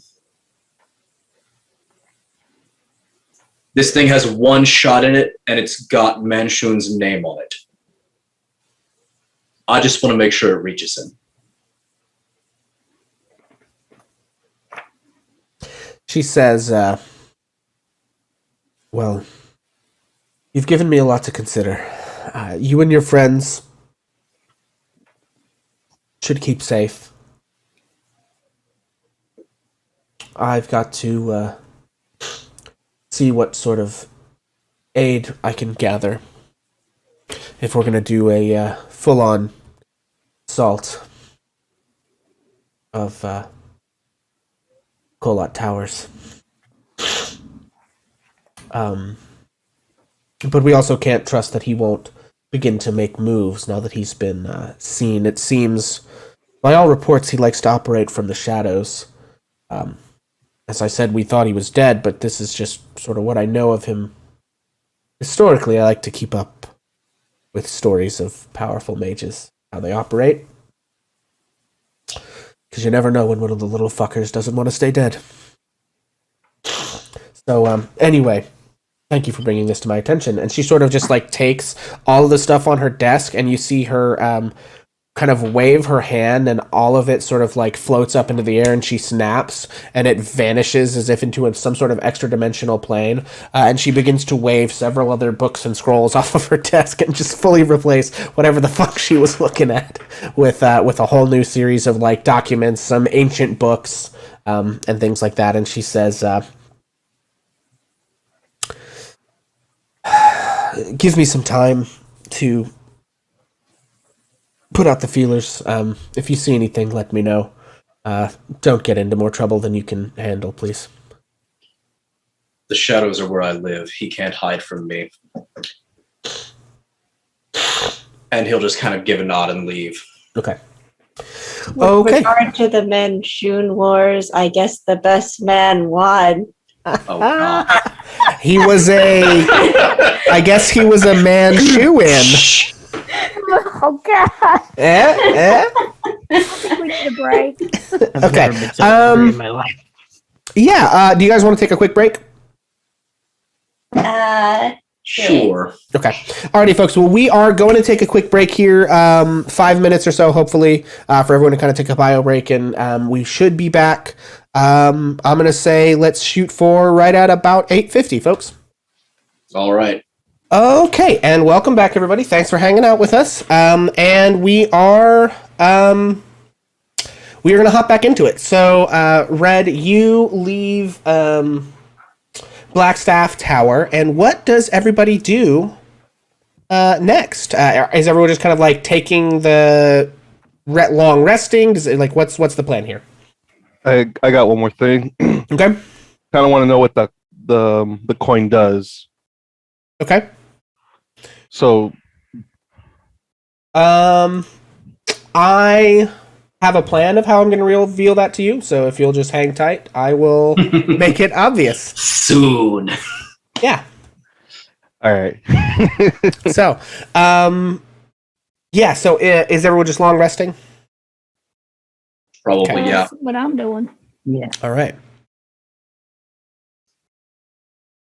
This thing has one shot in it, and it's got Manshun's name on it. I just want to make sure it reaches him. She says, well, you've given me a lot to consider. You and your friends should keep safe. I've got to see what sort of aid I can gather if we're going to do a full-on assault of Kolot Towers. But we also can't trust that he won't begin to make moves now that he's been seen. It seems, by all reports, he likes to operate from the shadows. As I said, we thought he was dead, but this is just sort of what I know of him. Historically, I like to keep up with stories of powerful mages, how they operate. Because you never know when one of the little fuckers doesn't want to stay dead. So, anyway, thank you for bringing this to my attention. And she sort of just, like, takes all of the stuff on her desk, and you see her kind of wave her hand, and all of it sort of, like, floats up into the air, and she snaps, and it vanishes as if into some sort of extra-dimensional plane. And she begins to wave several other books and scrolls off of her desk and just fully replace whatever the fuck she was looking at with a whole new series of, like, documents, some ancient books, and things like that. And she says, give me some time to put out the feelers. If you see anything, let me know. Don't get into more trouble than you can handle, please. The shadows are where I live. He can't hide from me. And he'll just kind of give a nod and leave. Okay. With regard to the Manchun Wars, I guess the best man won. Oh, God. He was I guess he was a Manchuan. Oh God! We need a break. I've never been so hungry in my life. Yeah. Do you guys want to take a quick break? Sure. Okay. Alrighty, folks. Well, we are going to take a quick break here, 5 minutes or so, hopefully, for everyone to kind of take a bio break, and we should be back. I'm going to say let's shoot for right at about 8:50, folks. All right. Okay, and welcome back, everybody. Thanks for hanging out with us. And we are going to hop back into it. So, Red, you leave Blackstaff Tower, and what does everybody do next? Is everyone just kind of like taking the long resting? Does it, like what's the plan here? I got one more thing. Okay. Kind of want to know what the coin does. Okay. So, I have a plan of how I'm going to reveal that to you. So if you'll just hang tight, I will make it obvious soon. Yeah. All right. So, yeah. So is everyone just long resting? Probably, Okay. yeah. That's what I'm doing. Yeah. All right.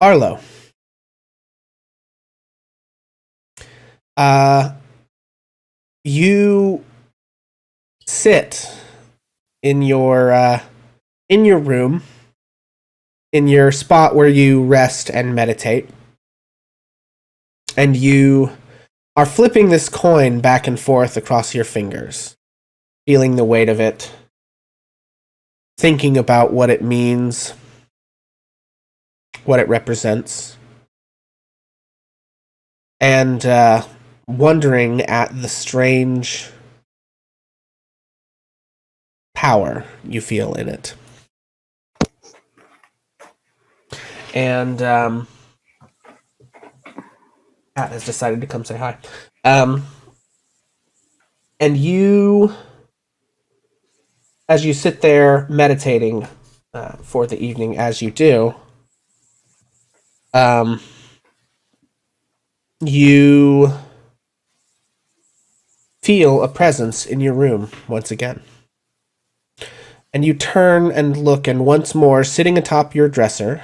Arlo. You sit in your room, in your spot where you rest and meditate, and you are flipping this coin back and forth across your fingers, feeling the weight of it, thinking about what it means, what it represents, and wondering at the strange power you feel in it. And Pat has decided to come say hi. And you, as you sit there meditating for the evening, as you do, you feel a presence in your room once again. And you turn and look, and once more, sitting atop your dresser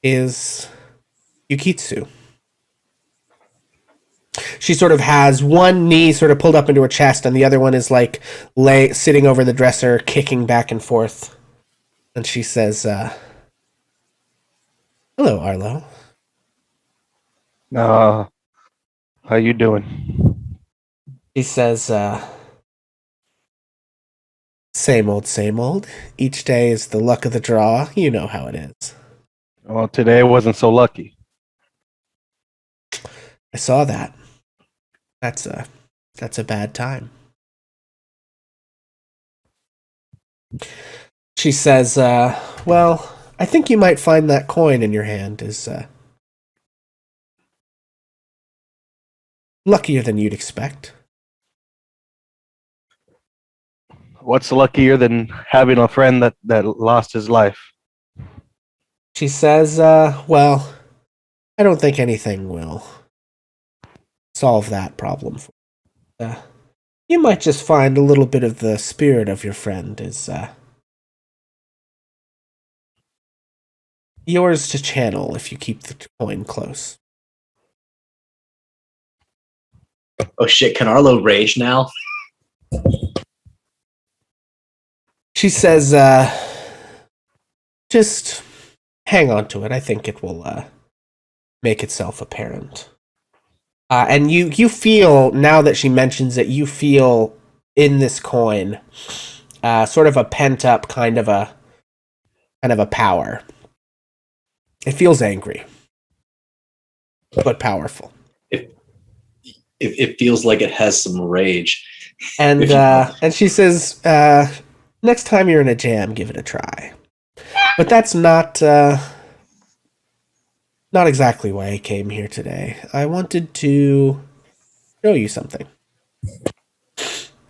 is Yukitsu. She sort of has one knee sort of pulled up into her chest, and the other one is like sitting over the dresser, kicking back and forth. And she says, "Hello, Arlo." How you doing? She says, same old, same old. Each day is the luck of the draw. You know how it is. Well, today wasn't so lucky. I saw that. That's a bad time. She says, well, I think you might find that coin in your hand is luckier than you'd expect. What's luckier than having a friend that lost his life? She says, well, I don't think anything will solve that problem. You might just find a little bit of the spirit of your friend is yours to channel if you keep the coin close. Oh shit, can Arlo rage now? She says, just hang on to it. I think it will make itself apparent. And you feel, now that she mentions it, you feel in this coin sort of a pent-up kind of a power. It feels angry, but powerful. It feels like it has some rage. And she says, next time you're in a jam, give it a try. But that's not exactly why I came here today. I wanted to show you something.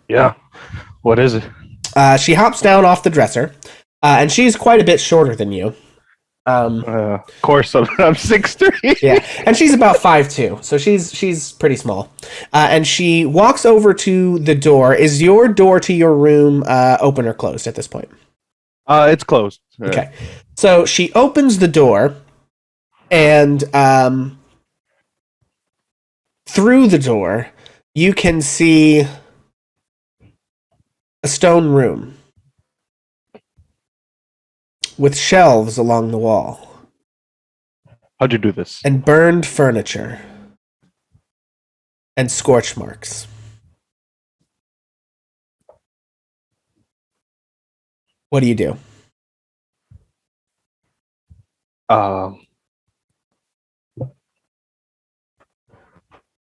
Yeah. What is it? She hops down off the dresser, and she's quite a bit shorter than you. Of course, I'm 6'3". Yeah, and she's about 5'2", so she's pretty small. And she walks over to the door. Is your door to your room open or closed at this point? It's closed. Okay. So she opens the door, and through the door, you can see a stone room with shelves along the wall. How'd you do this? And burned furniture. And scorch marks. What do you do? Oh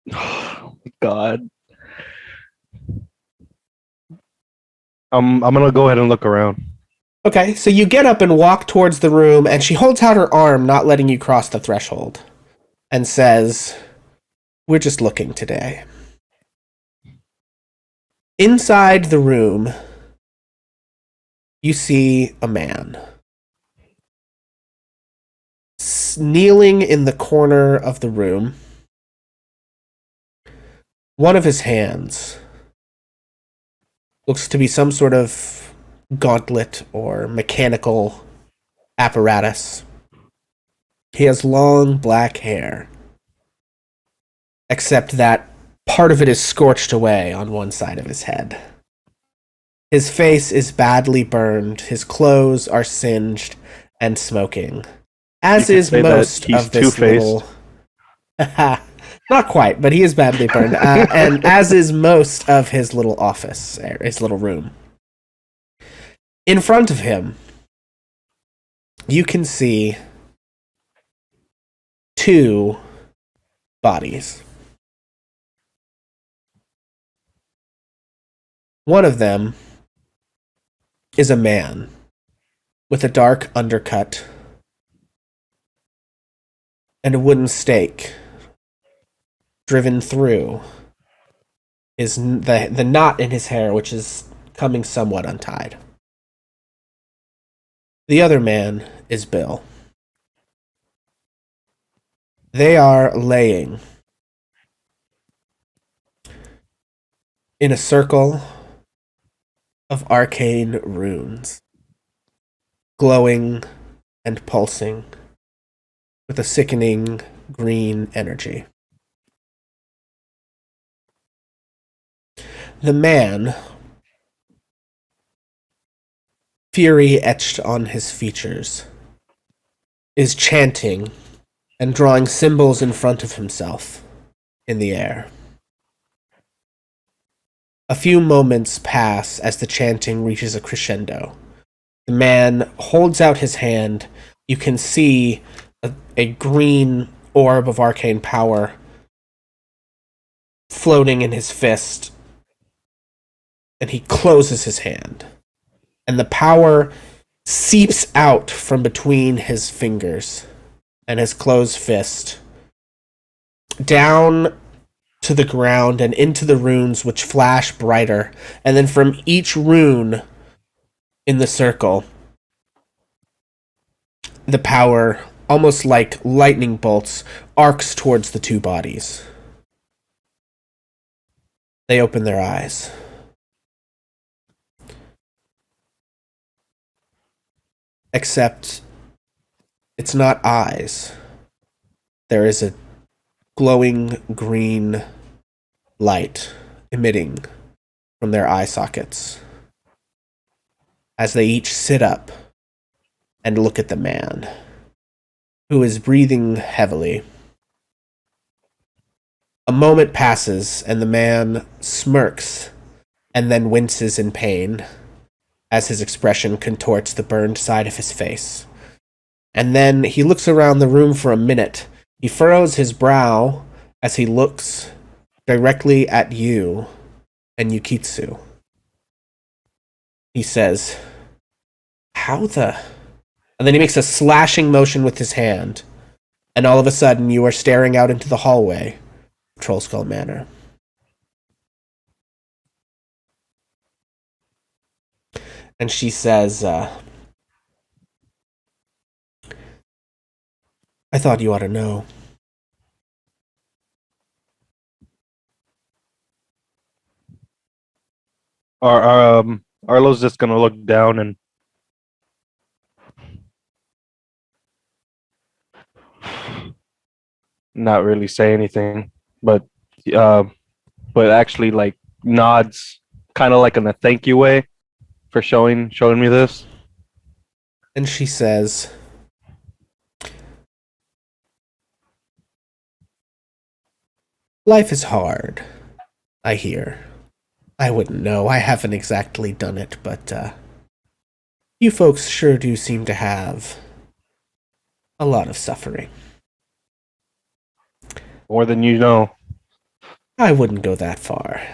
my God. I'm gonna go ahead and look around. Okay, so you get up and walk towards the room, and she holds out her arm, not letting you cross the threshold, and says, "We're just looking today." Inside the room, you see a man kneeling in the corner of the room. One of his hands looks to be some sort of gauntlet or mechanical apparatus. He has long black hair, except that part of it is scorched away on one side of his head. His face is badly burned, his clothes are singed and smoking, as is most of this little... Not quite, but he is badly burned, and as is most of his little office, his little room. In front of him, you can see two bodies. One of them is a man with a dark undercut and a wooden stake driven through the knot in his hair, which is coming somewhat untied. The other man is Bill. They are laying in a circle of arcane runes, glowing and pulsing with a sickening green energy. The man, fury etched on his features, is chanting and drawing symbols in front of himself in the air. A few moments pass as the chanting reaches a crescendo. The man holds out his hand. You can see a green orb of arcane power floating in his fist, and he closes his hand. And the power seeps out from between his fingers and his closed fist down to the ground and into the runes, which flash brighter. And then from each rune in the circle, the power, almost like lightning bolts, arcs towards the two bodies. They open their eyes. Except it's not eyes. There is a glowing green light emitting from their eye sockets as they each sit up and look at the man, who is breathing heavily. A moment passes, and the man smirks and then winces in pain as his expression contorts the burned side of his face. And then he looks around the room for a minute. He furrows his brow as he looks directly at you and Yukitsu. He says, "How the..." And then he makes a slashing motion with his hand, and all of a sudden you are staring out into the hallway of Trollskull Manor. And she says, "I thought you ought to know." Arlo's just gonna look down and not really say anything, but actually like nods, kind of like in a thank you way for showing me this. And she says, "Life is hard, I hear. I wouldn't know. I haven't exactly done it, but you folks sure do seem to have a lot of suffering." More than you know. I wouldn't go that far.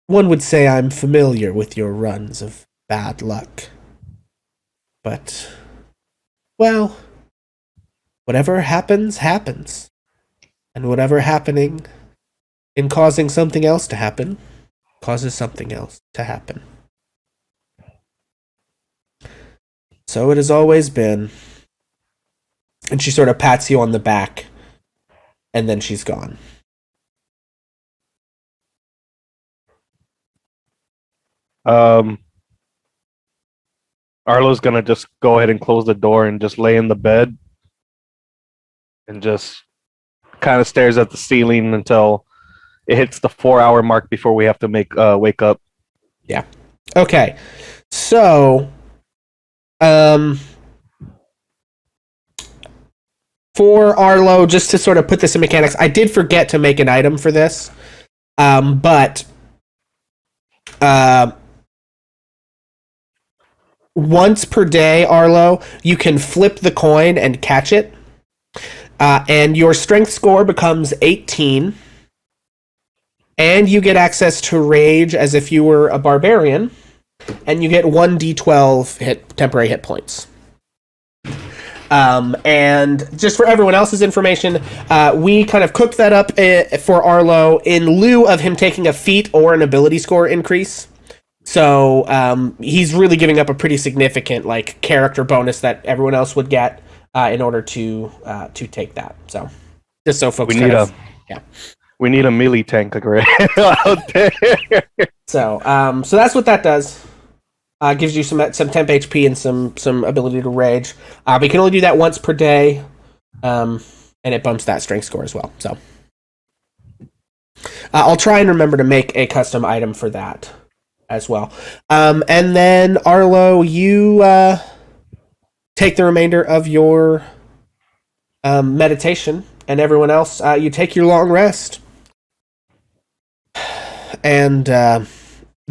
One would say I'm familiar with your runs of bad luck. But, well, whatever happens, happens. And whatever happening in causing something else to happen, causes something else to happen. So it has always been. And she sort of pats you on the back, and then she's gone. Arlo's gonna just go ahead and close the door and just lay in the bed and just kind of stares at the ceiling until it hits the 4-hour mark before we have to wake up. Yeah. Okay. So, for Arlo, just to sort of put this in mechanics, I did forget to make an item for this, but once per day, Arlo, you can flip the coin and catch it, and your strength score becomes 18, and you get access to rage as if you were a barbarian, and you get 1d12 temporary hit points. And just for everyone else's information, we kind of cooked that up for Arlo in lieu of him taking a feat or an ability score increase. So he's really giving up a pretty significant like character bonus that everyone else would get in order to take that. So just so folks We need yeah. We need a melee tank out there. So that's what that does. Gives you some temp HP and some ability to rage. But you can only do that once per day, and it bumps that strength score as well. So I'll try and remember to make a custom item for that as well. And then Arlo, you take the remainder of your meditation, and everyone else, you take your long rest. And the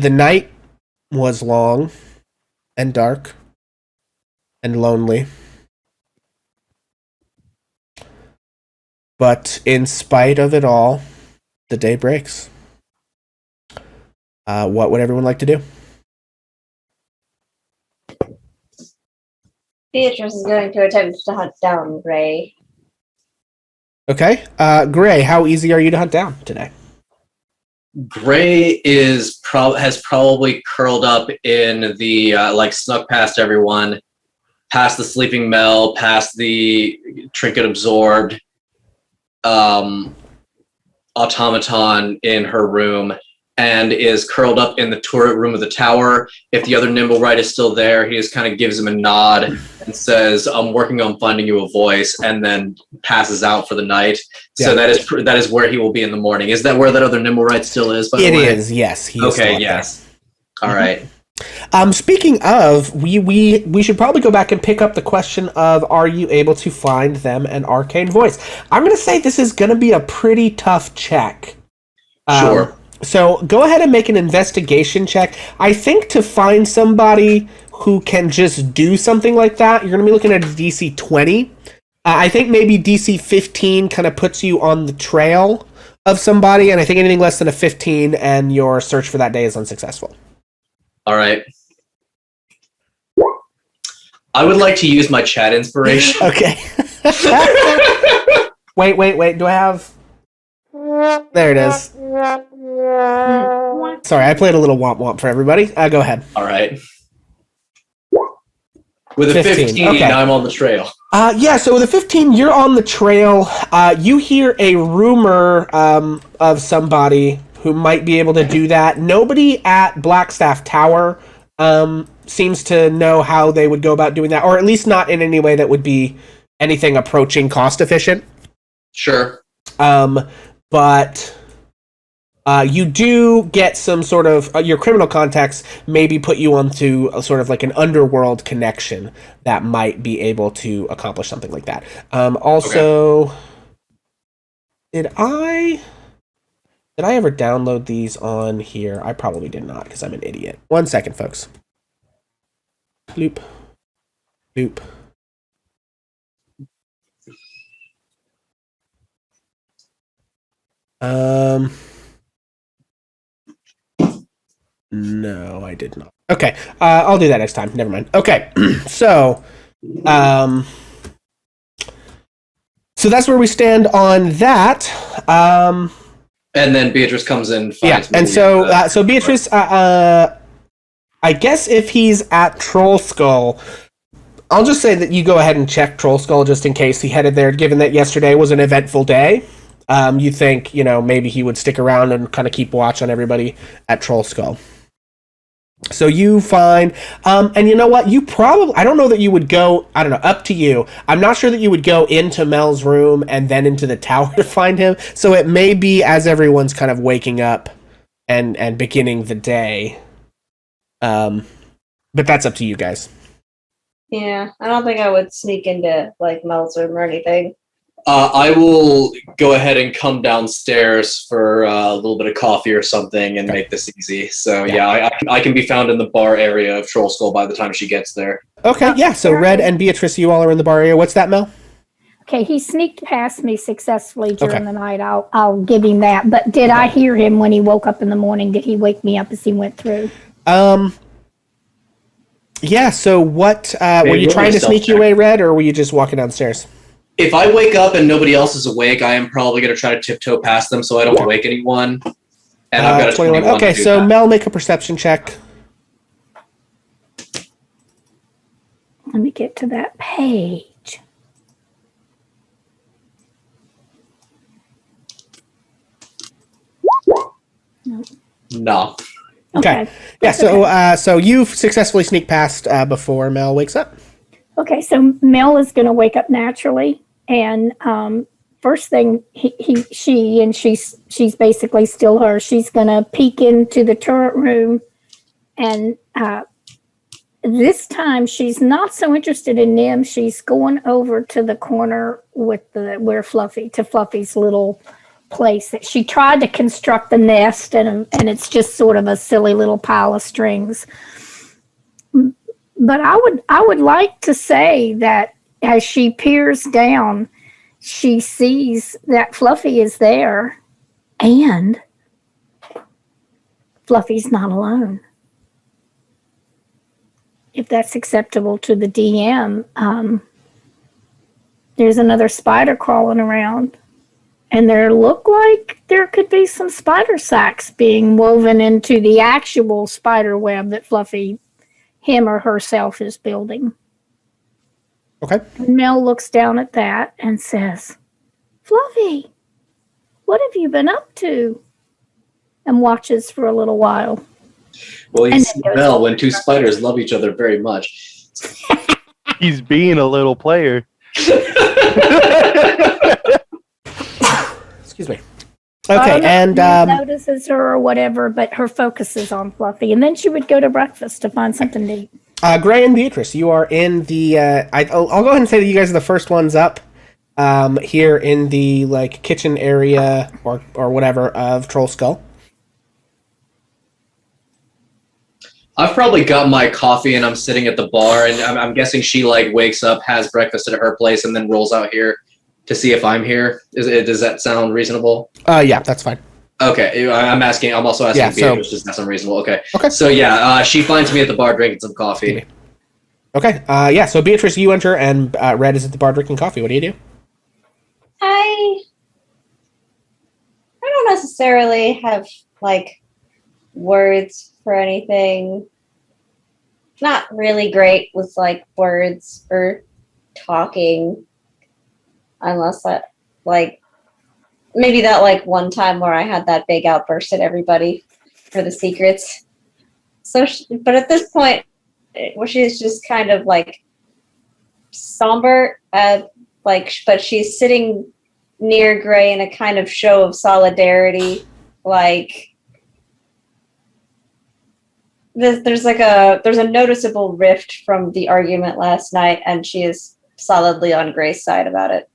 night was long and dark and lonely. But in spite of it all, the day breaks. What would everyone like to do? Beatrice is going to attempt to hunt down Ray. Okay. Gray, how easy are you to hunt down today? Gray has probably curled up in the snuck past everyone, past the sleeping Mel, past the trinket absorbed automaton in her room, and is curled up in the turret room of the tower. If the other Nimblewright is still there, he just kind of gives him a nod and says, "I'm working on finding you a voice," and then passes out for the night. Yeah. So that is where he will be in the morning. Is that where that other Nimblewright still is, by the way? It is, yes. He is okay, yes. There. All right. Speaking of, we should probably go back and pick up the question of, are you able to find them an arcane voice? I'm going to say this is going to be a pretty tough check. Sure. So go ahead and make an investigation check. I think to find somebody who can just do something like that, you're going to be looking at a DC 20. I think maybe DC 15 kind of puts you on the trail of somebody, and I think anything less than a 15 and your search for that day is unsuccessful. All right. I would like to use my chat inspiration. Okay. Wait. Do I have... There it is. Sorry, I played a little womp womp for everybody. Go ahead. All right. With a 15 okay. I'm on the trail. So with a 15, you're on the trail. You hear a rumor of somebody who might be able to do that. Nobody at Blackstaff Tower seems to know how they would go about doing that, or at least not in any way that would be anything approaching cost efficient. Sure. But you do get some sort of... your criminal contacts maybe put you onto a sort of like an underworld connection that might be able to accomplish something like that. Also, Did I ever download these on here? I probably did not, because I'm an idiot. 1 second, folks. Bloop. Bloop. No, I did not. Okay, I'll do that next time. Never mind. Okay, so that's where we stand on that. And then Beatrice comes in. Yeah, and so Beatrice, I guess if he's at Troll Skull, I'll just say that you go ahead and check Troll Skull just in case he headed there, given that yesterday was an eventful day. You think, maybe he would stick around and kind of keep watch on everybody at Troll Skull. So you find, and you know what? You probably, I don't know that you would go, I don't know, up to you. I'm not sure that you would go into Mel's room and then into the tower to find him. So it may be as everyone's kind of waking up and beginning the day. But that's up to you guys. Yeah, I don't think I would sneak into Mel's room or anything. I will go ahead and come downstairs for a little bit of coffee or something and make this easy. So I can be found in the bar area of Troll Skull by the time she gets there. Okay, yeah. So Red and Beatrice, you all are in the bar area. What's that, Mel? Okay, he sneaked past me successfully during the night. I'll give him that. But did I hear him when he woke up in the morning? Did he wake me up as he went through? Yeah. So what? Were you trying to sneak your way, Red, or were you just walking downstairs? If I wake up and nobody else is awake, I am probably going to try to tiptoe past them so I don't wake anyone. And I've got a 21. Okay, so that. Mel, make a perception check. Let me get to that page. No. Okay. Yeah. So you've successfully sneaked past before Mel wakes up. Okay, so Mel is going to wake up naturally, and first thing she's basically still her. She's going to peek into the turret room, and this time she's not so interested in Nim. She's going over to the corner with Fluffy's little place that she tried to construct the nest, and it's just sort of a silly little pile of strings. But I would like to say that as she peers down, she sees that Fluffy is there, and Fluffy's not alone. If that's acceptable to the DM, there's another spider crawling around, and there could be some spider sacks being woven into the actual spider web that Fluffy, him or herself, is building. Okay. And Mel looks down at that and says, Fluffy, what have you been up to? And watches for a little while. Well, you see Mel when two spiders love each other very much. He's being a little player. Excuse me. Okay, and notices her or whatever, but her focus is on Fluffy, and then she would go to breakfast to find something to eat. Gray and Beatrice, you are in the. I'll go ahead and say that you guys are the first ones up. Here in the kitchen area or whatever of Troll Skull. I've probably got my coffee and I'm sitting at the bar, and I'm guessing she wakes up, has breakfast at her place, and then rolls out here to see if I'm here. Does that sound reasonable? Yeah, that's fine. Okay, I'm also asking Beatrice, does that sound reasonable? Okay. So yeah, she finds me at the bar drinking some coffee. Okay. So Beatrice, you enter, and Red is at the bar drinking coffee. What do you do? I don't necessarily have words for anything. Not really great with words or talking, unless maybe that one time where I had that big outburst at everybody for the secrets. So, but at this point, where she's just kind of somber, but she's sitting near Gray in a kind of show of solidarity, there's a noticeable rift from the argument last night, and she is solidly on Gray's side about it.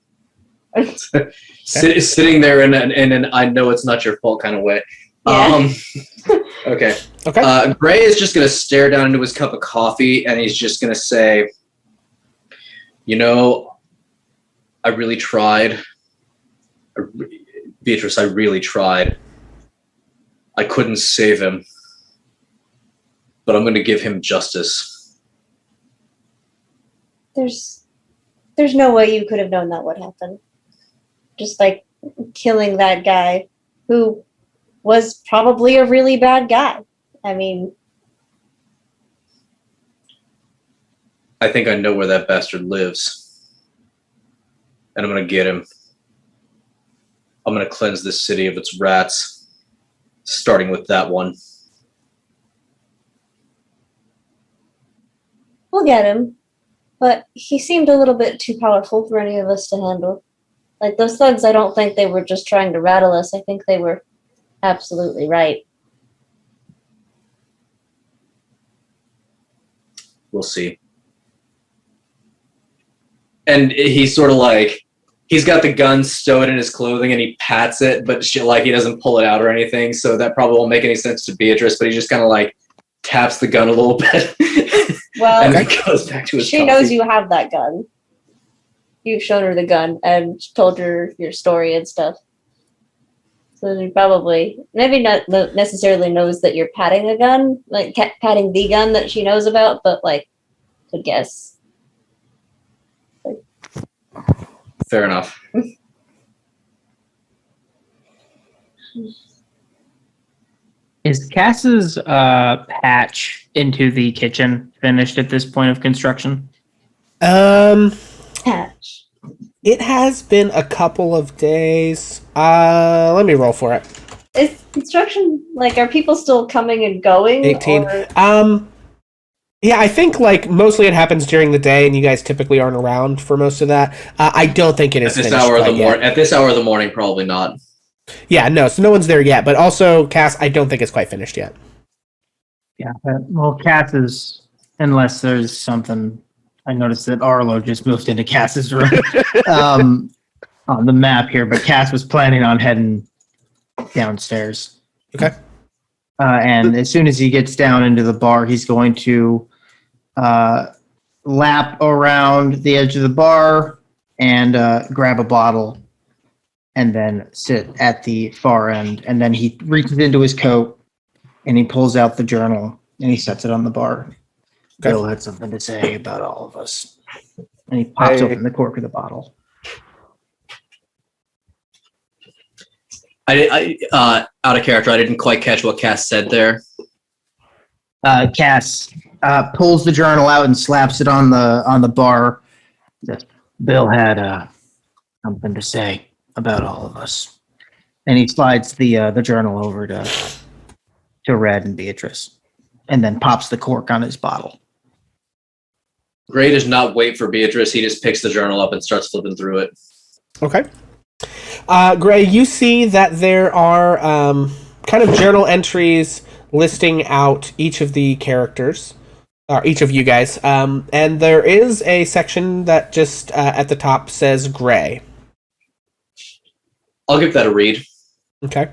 Sitting there in an I know it's not your fault kind of way. Yeah. Okay. Gray is just gonna stare down into his cup of coffee, and he's just gonna say, I really tried. Beatrice, I really tried. I couldn't save him. But I'm going to give him justice. There's no way you could have known that would happen. Just killing that guy who was probably a really bad guy. I mean, I think I know where that bastard lives. And I'm going to get him. I'm going to cleanse this city of its rats, starting with that one. We'll get him, but he seemed a little bit too powerful for any of us to handle. Those thugs, I don't think they were just trying to rattle us. I think they were absolutely right. We'll see. And he's sort of he's got the gun stowed in his clothing and he pats it, but he doesn't pull it out or anything, so that probably won't make any sense to Beatrice, but he just kind of taps the gun a little bit. Well, and then goes back to his she coffee. knows you have that gun. You've shown her the gun and told her your story and stuff. So she probably, maybe not necessarily knows that you're patting a gun, patting the gun that she knows about, but could guess. Fair enough. Is Cass's patch into the kitchen finished at this point of construction? Patch. It has been a couple of days. Let me roll for it. Is construction like? Are people still coming and going? 18. Or... Yeah, I think like mostly it happens during the day, and you guys typically aren't around for most of that. I don't think it is At this finished hour of the quite yet. morning. At this hour of the morning, probably not. Yeah, no, so no one's there yet. But also, Cass, I don't think it's quite finished yet. Yeah. Well, Cass is, unless there's something. I noticed that Arlo just moved into Cass's room on the map here, but Cass was planning on heading downstairs. Okay. And as soon as he gets down into the bar, he's going to lap around the edge of the bar and grab a bottle and then sit at the far end. And then he reaches into his coat and he pulls out the journal and he sets it on the bar. Okay. Bill had something to say about all of us. And he pops open the cork of the bottle. I out of character, I didn't quite catch what Cass said there. Cass pulls the journal out and slaps it on the bar. Bill had something to say about all of us, and he slides the journal over to Red and Beatrice, and then pops the cork on his bottle. Gray does not wait for Beatrice. He just picks the journal up and starts flipping through it. Okay. Gray, you see that there are kind of journal entries listing out each of the characters, or each of you guys, and there is a section that just at the top says Gray. I'll give that a read. Okay.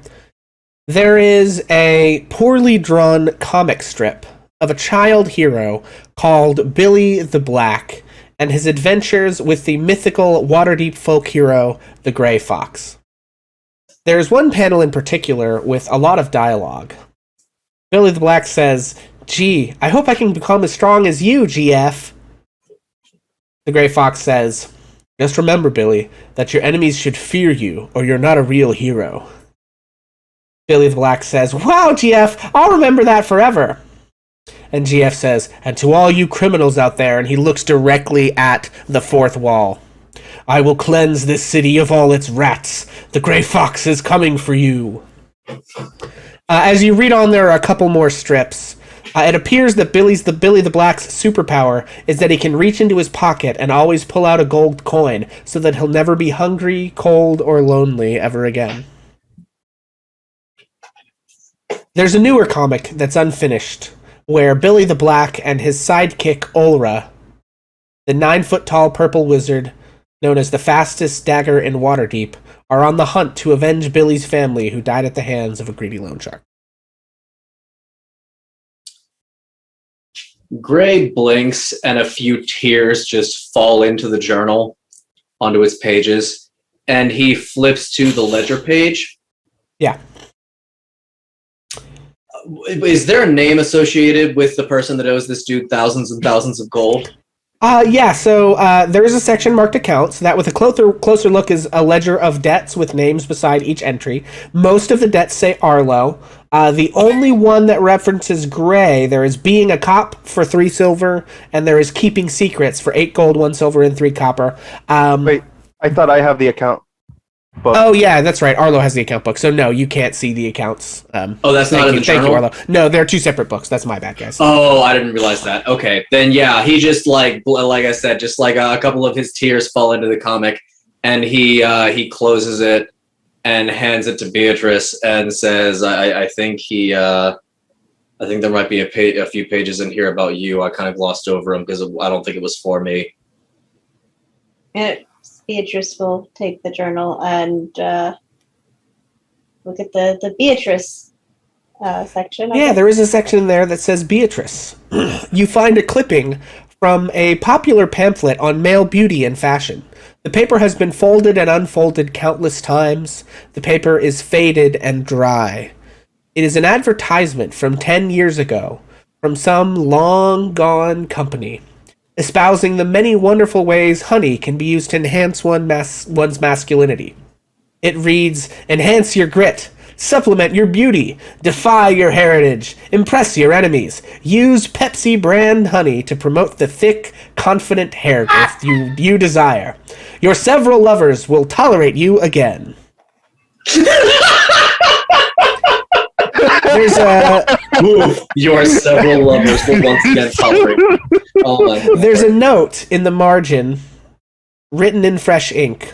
There is a poorly drawn comic strip of a child hero called Billy the Black and his adventures with the mythical Waterdeep folk hero, the Grey Fox. There's one panel in particular with a lot of dialogue. Billy the Black says, "Gee, I hope I can become as strong as you, GF." The Grey Fox says, "Just remember, Billy, that your enemies should fear you, or you're not a real hero." Billy the Black says, "Wow, GF, I'll remember that forever." And GF says, "And to all you criminals out there," and he looks directly at the fourth wall, "I will cleanse this city of all its rats. The Grey Fox is coming for you." As you read on, there are a couple more strips. It appears that Billy the Black's superpower is that he can reach into his pocket and always pull out a gold coin so that he'll never be hungry, cold, or lonely ever again. There's a newer comic that's unfinished, where Billy the Black and his sidekick Olra, the 9-foot-tall purple wizard known as the fastest dagger in Waterdeep, are on the hunt to avenge Billy's family who died at the hands of a greedy loan shark. Gray blinks and a few tears just fall into the journal onto his pages, and he flips to the ledger page. Yeah. Is there a name associated with the person that owes this dude thousands and thousands of gold? Yeah, so there is a section marked accounts. That with a closer look is a ledger of debts with names beside each entry. Most of the debts say Arlo. The only one that references Gray, there is being a cop for 3 silver, and there is keeping secrets for 8 gold, 1 silver, and 3 copper. Wait, I thought I have the account book. Oh, yeah, that's right. Arlo has the account book, so no, you can't see the accounts. Oh, that's not in the journal? Thank you, Arlo. No, they're 2 separate books. That's my bad, guys. Oh, I didn't realize that. Okay, then yeah, he just like I said, just like a couple of his tears fall into the comic, and he closes it and hands it to Beatrice and says, "I think I think there might be a few pages in here about you. I kind of glossed over them because I don't think it was for me." Beatrice will take the journal and look at the Beatrice section. Yeah, there is a section there that says Beatrice. You find a clipping from a popular pamphlet on male beauty and fashion. The paper has been folded and unfolded countless times. The paper is faded and dry. It is an advertisement from 10 years ago from some long-gone company, espousing the many wonderful ways honey can be used to enhance one's masculinity. It reads, "Enhance your grit, supplement your beauty, defy your heritage, impress your enemies. Use Pepsi brand honey to promote the thick, confident hair growth you desire. Your several lovers will tolerate you again." There's a Move. Your several lovers will once again tolerate. Oh my God. there's a note in the margin, written in fresh ink.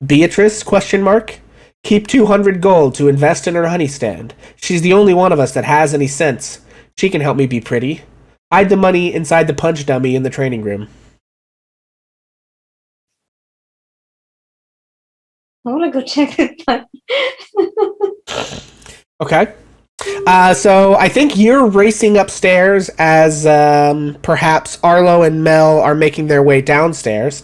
Beatrice? Question mark. Keep 200 gold to invest in her honey stand. She's the only one of us that has any sense. She can help me be pretty. Hide the money inside the punch dummy in the training room. I want to go check it out. Okay. So I think you're racing upstairs as perhaps Arlo and Mel are making their way downstairs.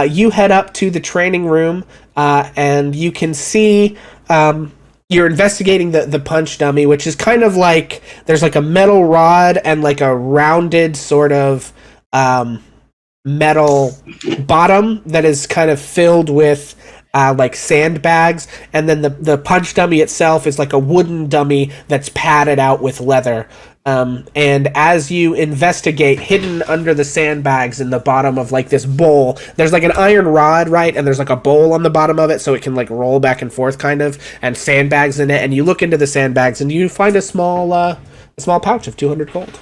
You head up to the training room, and you can see you're investigating the punch dummy, which is kind of like there's like a metal rod and like a rounded sort of metal bottom that is kind of filled with like sandbags, and then the punch dummy itself is like a wooden dummy that's padded out with leather. And as you investigate, hidden under the sandbags in the bottom of like this bowl, there's like an iron rod, right? And there's like a bowl on the bottom of it, so it can like roll back and forth, kind of, and sandbags in it. And you look into the sandbags, and you find a small pouch of 200 gold.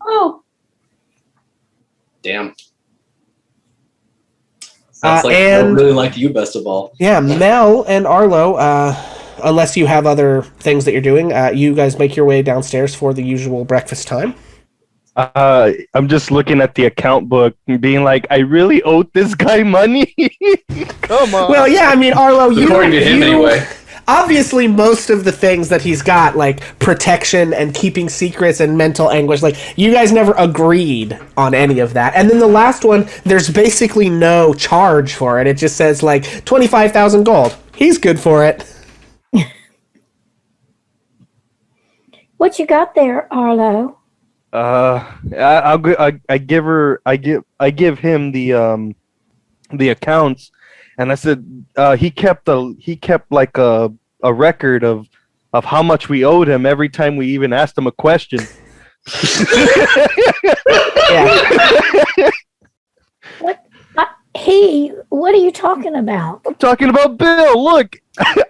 Oh, Damn. Sounds like and- I really like you best of all. Yeah, Mel and Arlo, unless you have other things that you're doing, you guys make your way downstairs for the usual breakfast time. I'm just looking at the account book and being like, I really owed this guy money. Come on. Well, yeah, I mean, Arlo, According to him, anyway. Obviously, most of the things that he's got, like protection and keeping secrets and mental anguish, like, you guys never agreed on any of that. And then the last one, there's basically no charge for it. It just says, like, 25,000 gold. He's good for it. What you got there, Arlo? I give him the accounts, and I said he kept like a record of how much we owed him every time we even asked him a question. Yeah. What are you talking about? I'm talking about Bill. Look,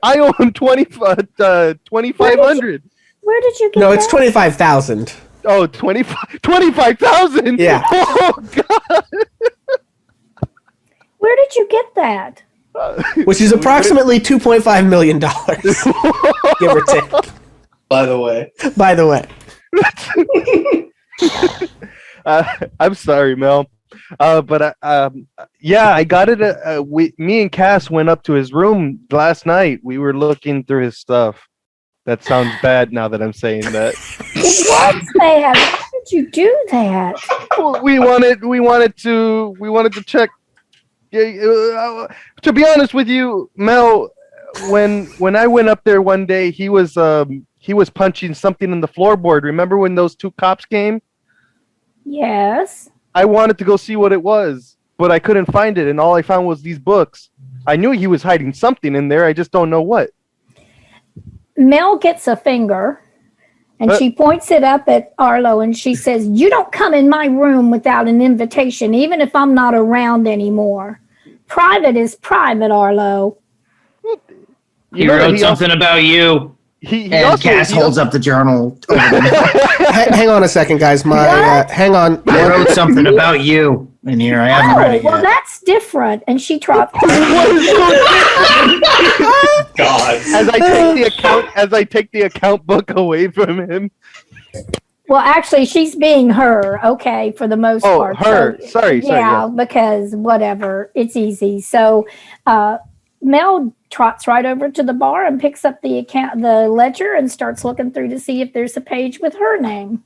I owe him 2,500. Where did you get No, that? it's 25,000. Oh, 25,000? Yeah. Oh, God. Where did you get that? Which is approximately $2.5 million. Give or take. By the way. By the way. I'm sorry, Mel. But I got it. Me and Cass went up to his room last night. We were looking through his stuff. That sounds bad now that I'm saying that. It was bad. Why did you do that? We wanted to check. To be honest with you, Mel, when I went up there one day, he was punching something in the floorboard. Remember when those two cops came? Yes. I wanted to go see what it was, but I couldn't find it, and all I found was these books. I knew he was hiding something in there. I just don't know what. Mel gets a finger, and she points it up at Arlo, and she says, "You don't come in my room without an invitation, even if I'm not around anymore. Private is private, Arlo." He wrote something about you. He And also Cass holds up the journal. Over them. Hang on a second, guys. Hang on. I wrote something about you in here. I haven't read it Well, yet. that's different. And she dropped. God. As I take the account book away from him. Well, actually, she's being her, okay, for the most part. Her. So, Sorry. yeah, because whatever, it's easy. So, Mel trots right over to the bar and picks up the ledger, and starts looking through to see if there's a page with her name.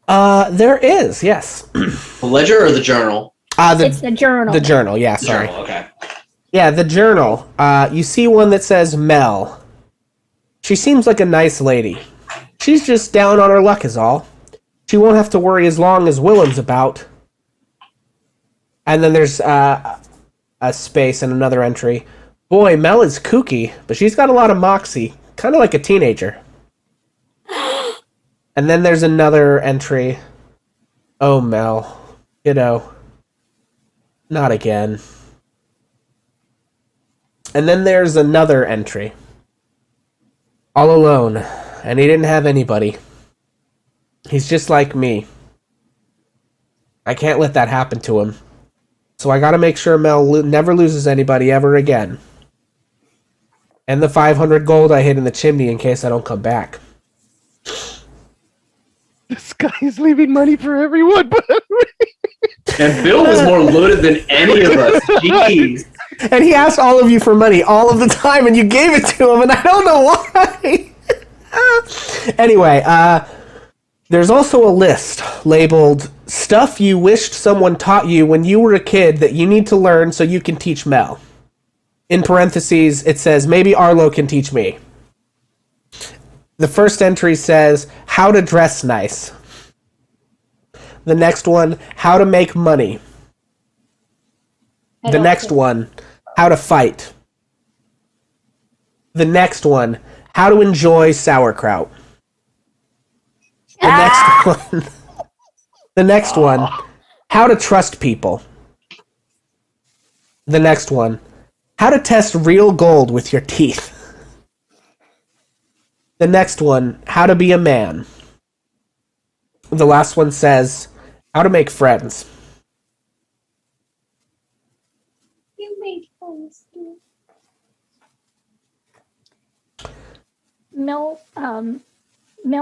There is, yes. The ledger or the journal? It's the journal. The journal, yeah, The sorry. journal, okay. Yeah, the journal. You see one that says Mel. She seems like a nice lady. She's just down on her luck is all. She won't have to worry as long as Willem's about. And then there's a space and another entry. Boy, Mel is kooky, but she's got a lot of moxie. Kind of like a teenager. And then there's another entry. Oh, Mel. Kiddo. Not again. And then there's another entry. All alone. and he didn't have anybody. He's just like me. I can't let that happen to him. So I gotta make sure Mel never loses anybody ever again. And the 500 gold I hid in the chimney in case I don't come back. This guy is leaving money for everyone but And Bill was more loaded than any of us. Jeez. And he asked all of you for money all of the time, and you gave it to him, and I don't know why. Anyway, there's also a list labeled Stuff You Wished Someone Taught You When You Were a Kid That You Need to Learn So You Can Teach Mel. In parentheses, it says, maybe Arlo can teach me. The first entry says, how to dress nice. The next one, how to make money. The next one, how to fight. The next one, how to enjoy sauerkraut. The next one, how to trust people. The next one, how to test real gold with your teeth. The next one, how to be a man. The last one says, how to make friends. You make friends. Mel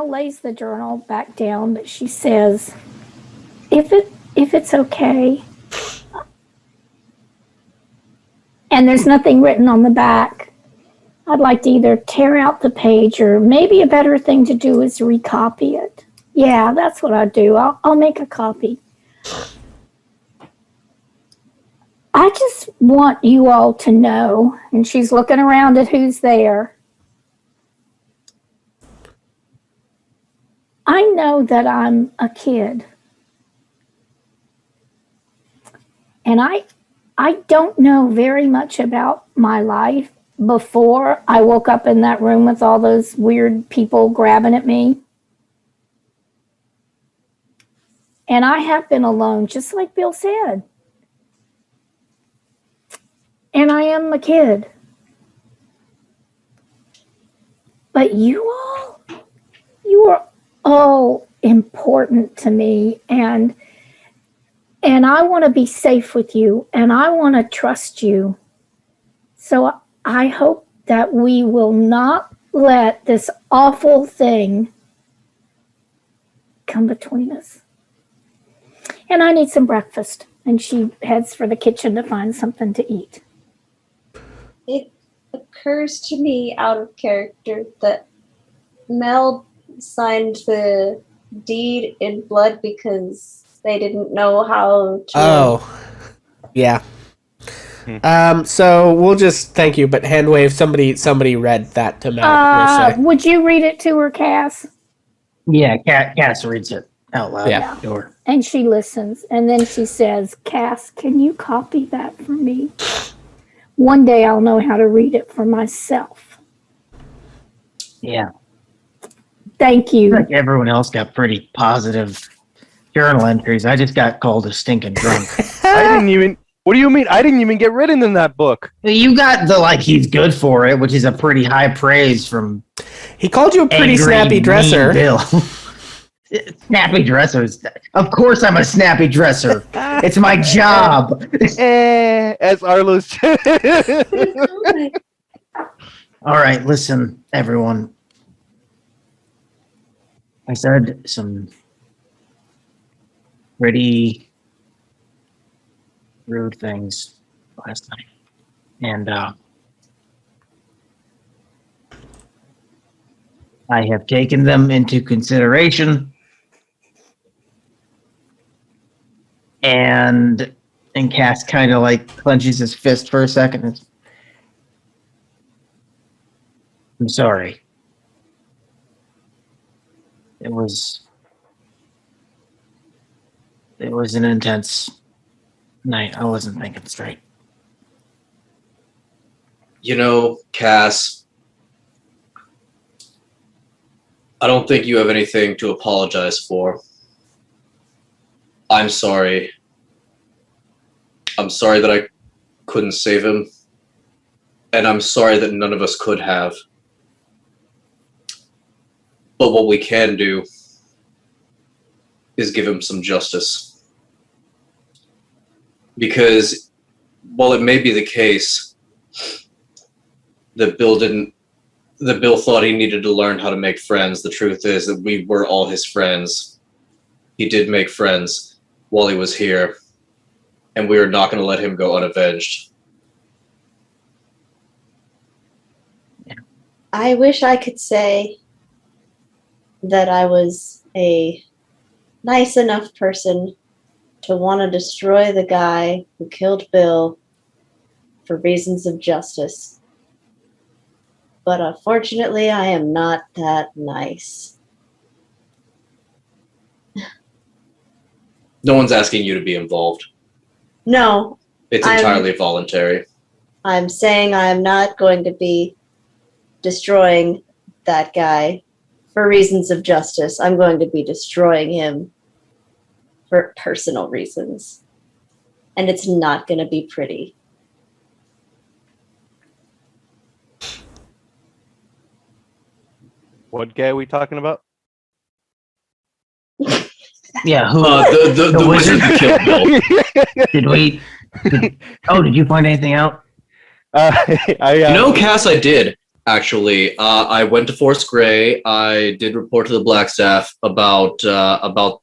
lays the journal back down, but she says, if it's okay, and there's nothing written on the back, I'd like to either tear out the page or maybe a better thing to do is recopy it. Yeah, that's what I'd do. I'll make a copy. I just want you all to know, and she's looking around at who's there. I know that I'm a kid. And I don't know very much about my life before I woke up in that room with all those weird people grabbing at me. And I have been alone, just like Bill said. And I am a kid. But you are all important to me. And I want to be safe with you. And I want to trust you. So I hope that we will not let this awful thing come between us. And I need some breakfast. And she heads for the kitchen to find something to eat. It occurs to me out of character that Mel signed the deed in blood because they didn't know how to. Oh, yeah. So we'll just thank you, but hand wave. Somebody read that to Mel. Would you read it to her, Cass? Yeah, Cass reads it out loud. Yeah. Sure. And she listens. And then she says, Cass, can you copy that for me? One day I'll know how to read it for myself. Yeah. Thank you. Like everyone else got pretty positive journal entries. I just got called a stinking drunk. What do you mean? I didn't even get written in that book. You got the he's good for it, which is a pretty high praise from. He called you a pretty angry, snappy dresser. mean Bill. Snappy dressers. Of course I'm a snappy dresser. It's my job. As Arlo's. All right, listen, everyone. I said some pretty rude things last night. And I have taken them into consideration. And Cass kind of clenches his fist for a second. I'm sorry. It was an intense night. I wasn't thinking straight. You know, Cass, I don't think you have anything to apologize for. I'm sorry. I'm sorry that I couldn't save him. And I'm sorry that none of us could have. But what we can do is give him some justice. Because while it may be the case that Bill thought he needed to learn how to make friends, the truth is that we were all his friends. He did make friends while he was here, and we are not going to let him go unavenged. I wish I could say that I was a nice enough person to want to destroy the guy who killed Bill for reasons of justice. But unfortunately, I am not that nice. No one's asking you to be involved. No, It's entirely voluntary. I'm saying I'm not going to be destroying that guy for reasons of justice. I'm going to be destroying him for personal reasons. And it's not going to be pretty. What guy are we talking about? Yeah, who The wizard who killed Bill. did we? Did you find anything out? Cass, I did, actually. I went to Forest Grey. I did report to the Blackstaff about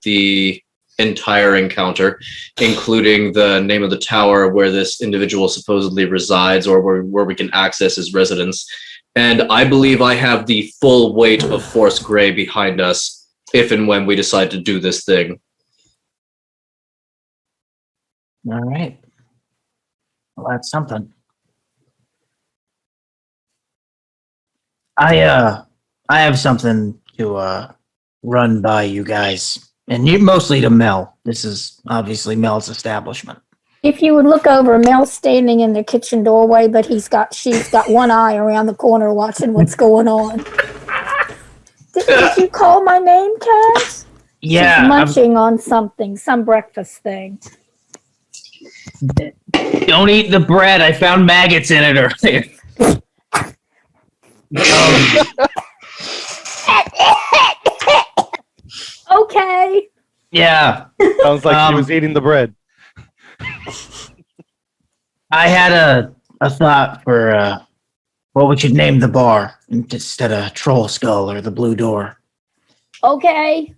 the entire encounter, including the name of the tower where this individual supposedly resides, or where we can access his residence. And I believe I have the full weight of Forest Grey behind us if and when we decide to do this thing. All right. Well, that's something. I have something to run by you guys, and mostly to Mel. This is obviously Mel's establishment. If you would look over, Mel's standing in the kitchen doorway, but she's got one eye around the corner watching what's going on. Did you call my name, Cass? Yeah. She's munching on something, some breakfast thing. Don't eat the bread. I found maggots in it earlier. Okay. Yeah. Sounds like she was eating the bread. I had a thought for what we should name the bar instead of Troll Skull or the Blue Door. Okay.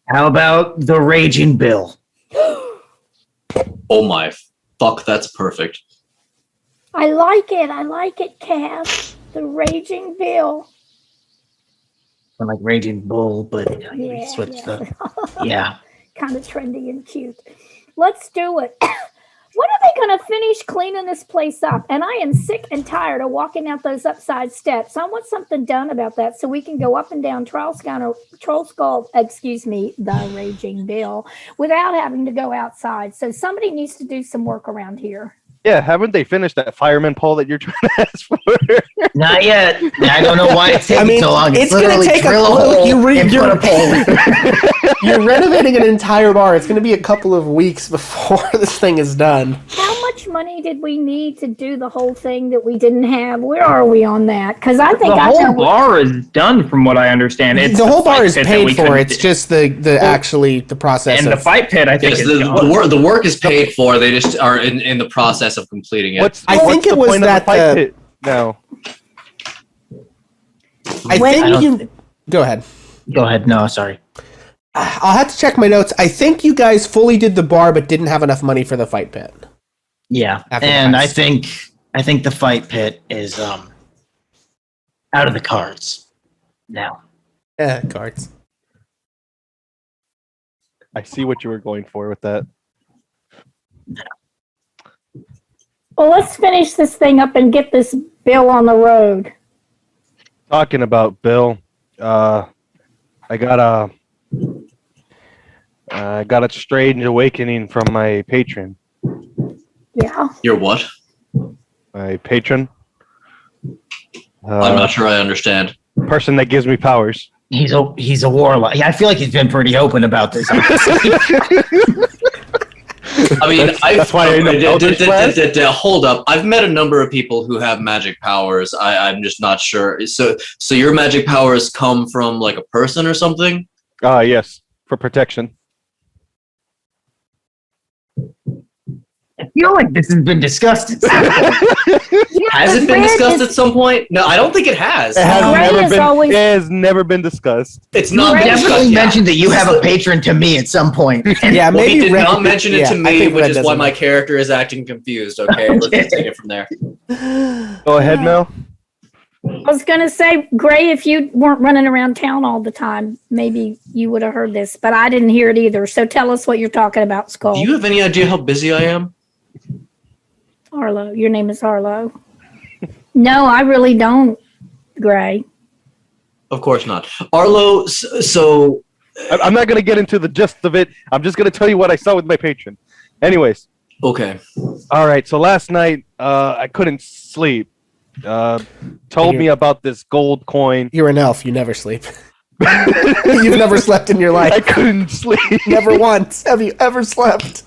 How about the Raging Bill? Oh my fuck, that's perfect. I like it, Cass. The Raging Bill. Or like Raging Bull, but Yeah, switch yeah. the. Yeah. Kind of trendy and cute. Let's do it. When are they going to finish cleaning this place up? And I am sick and tired of walking out those upside steps. I want something done about that so we can go up and down Troll Skull, the Raging Bill, without having to go outside. So somebody needs to do some work around here. Yeah, haven't they finished that fireman pole that you're trying to ask for? Not yet. I don't know why it's taking so long. It's going to literally take drill a hole and put a pole. You're renovating an entire bar. It's going to be a couple of weeks before this thing is done. How much money did we need to do the whole thing that we didn't have? Where are we on that? Because I think The I whole know. bar is done, from what I understand. It's The whole bar fight is pit that we paid for. couldn't It's do. just the process And of... the fight pit, I think, Yes, is done. the work is paid for. They just are in the process of completing it. I think it was that the- pit now. I think you... Go ahead. Go ahead. No, sorry. I'll have to check my notes. I think you guys fully did the bar, but didn't have enough money for the fight pit. Yeah, After the and I heist. think the fight pit is out of the cards now. Cards. I see what you were going for with that. Well, let's finish this thing up and get this bill on the road. Talking about Bill, I got a strange awakening from my patron. Yeah. Your what? My patron. I'm not sure I understand. Person that gives me powers. He's a warlock. Yeah, I feel like he's been pretty open about this. The I mean, That's why I know Eldritch Blast. Hold up. I've met a number of people who have magic powers. I'm just not sure. So your magic powers come from like a person or something? Yes, for protection. I feel like this has been discussed. Has it been discussed at some point? No, I don't think it has. It Gray has never been discussed. It's You not been definitely discussed yet. mentioned that you have a patron to me at some point. Yeah, Well, maybe he did Red- not mention it yeah, to I me, think which Red is why doesn't my know. character is acting confused. Okay, let's just take it from there. Go ahead, Mel. I was going to say, Gray, if you weren't running around town all the time, maybe you would have heard this, but I didn't hear it either. So tell us what you're talking about, Skull. Do you have any idea how busy I am? Arlo. Your name is Arlo. No, I really don't, Gray. Of course not. Arlo, so I'm not going to get into the gist of it. I'm just going to tell you what I saw with my patron. Anyways. Okay. All right. So last night, I couldn't sleep. Told me about this gold coin. You're an elf. You never sleep. You've never slept in your life. I couldn't sleep. Never once. Have you ever slept?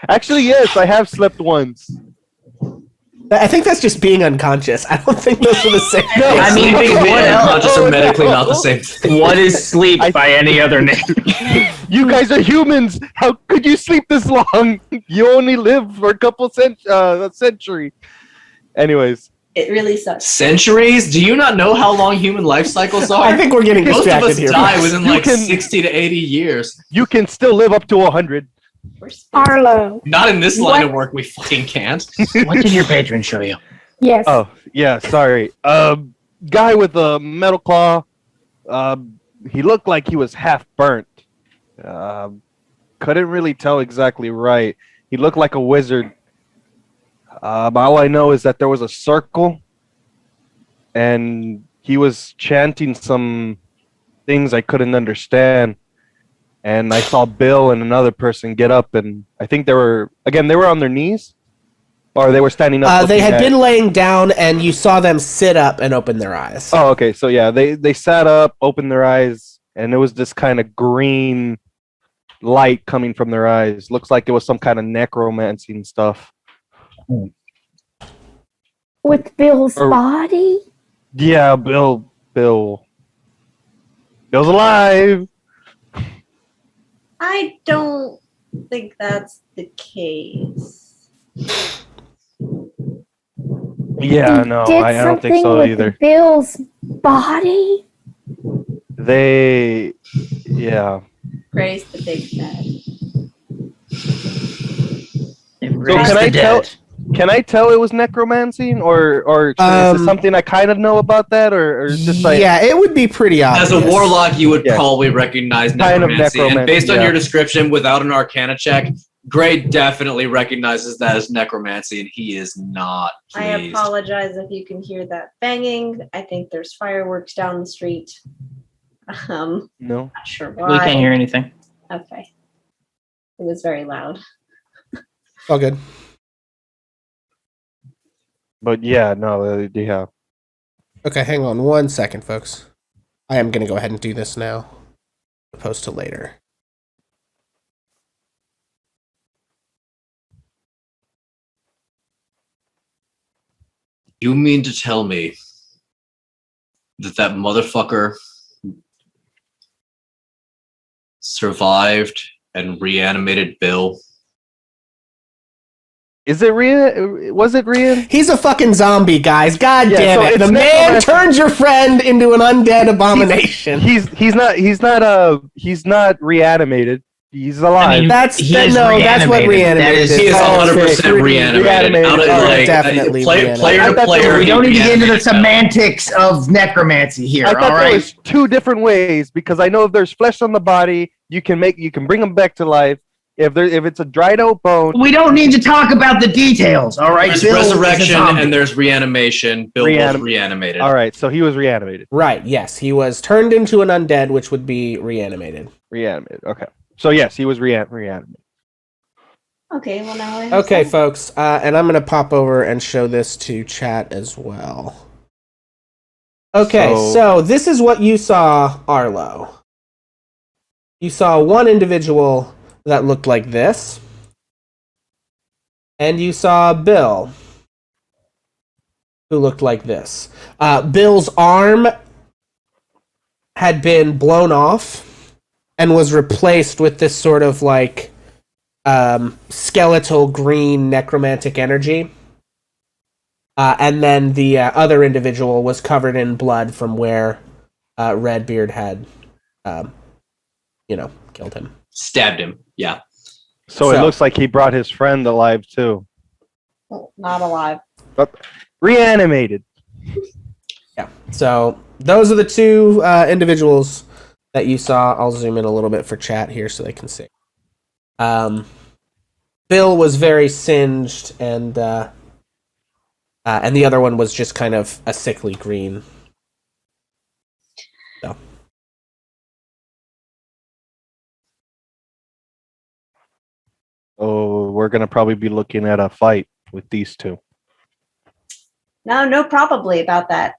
Actually, yes, I have slept once. I think that's just being unconscious. I don't think those are the same. No, I mean, sleeping and what unconscious else? are medically not the same thing. What is sleep by any other name? You guys are humans. How could you sleep this long? You only live for a couple a century. Anyways. It really sucks. Centuries? Do you not know how long human life cycles are? I think we're getting Most of distracted us here. die within like can- 60 to 80 years. You can still live up to 100. Arlo. Not in this line What? of work, we fucking can't. What did your patron show you? Yes. Oh, yeah, sorry. Guy with a metal claw. He looked like he was half burnt. Couldn't really tell exactly right. He looked like a wizard. All I know is that there was a circle, and he was chanting some things I couldn't understand. And I saw Bill and another person get up, and I think they were on their knees, or they were standing up. They had looking at- been laying down, and you saw them sit up and open their eyes. Oh, okay. So yeah, they sat up, opened their eyes, and it was this kind of green light coming from their eyes. Looks like it was some kind of necromancy stuff. With Bill's Or- body? Yeah, Bill's alive. I don't think that's the case. Yeah, no, Did I don't think something so with either. Bill's body? Yeah. Grace the big bad. Embrace can the I tell- dead. Can I tell it was necromancy, or is it something I kind of know about that, or just like yeah, it would be pretty obvious. As a warlock, you would Yeah. probably recognize Kind of necromancy. And necromancy, based on yeah. your description, without an arcana check, Gray definitely recognizes that as necromancy, and he is not I pleased. apologize if you can hear that banging. I think there's fireworks down the street. no? Not sure why. We can't hear anything. Okay. It was very loud. All good. But yeah, no, yeah. Okay, hang on 1 second, folks. I am going to go ahead and do this now, opposed to later. You mean to tell me that motherfucker survived and reanimated Bill? Is it Rian? Was it Rian? He's a fucking zombie, guys. God Yeah, damn so it. it's The man necromancy. turns your friend into an undead abomination. He's not reanimated. He's alive. I mean, That's He that, is no, that's what reanimated. That reanimated is- is. He is Oh, 100% okay. reanimated. Out of, like, Definitely player reanimated. to player. We don't need to get into the reanimated Bill. semantics of necromancy here. I thought All there right. was two different ways, because I know if there's flesh on the body, you can bring them back to life. If it's a dried out bone, We don't need to talk about the details. All right. There's Bill is a resurrection zombie. and there's reanimation. Bill was reanimated. all right. So he was reanimated. Right, yes. He was turned into an undead, which would be reanimated. Reanimated. Okay. So yes, he was reanimated. Okay, well now I Okay, folks, and I'm going to pop over and show this to chat as well. Okay, so this is what you saw, Arlo. You saw one individual that looked like this. and you saw Bill, who looked like this. Bill's arm had been blown off and was replaced with this sort of like skeletal green necromantic energy. And then the other individual was covered in blood from where Redbeard had, killed him. Stabbed him. Yeah. So it looks like he brought his friend alive too. Well, not alive. But reanimated. Yeah. So those are the two individuals that you saw. I'll zoom in a little bit for chat here so they can see. Bill was very singed, and the other one was just kind of a sickly green. So. Oh, we're gonna probably be looking at a fight with these two. No, probably about that.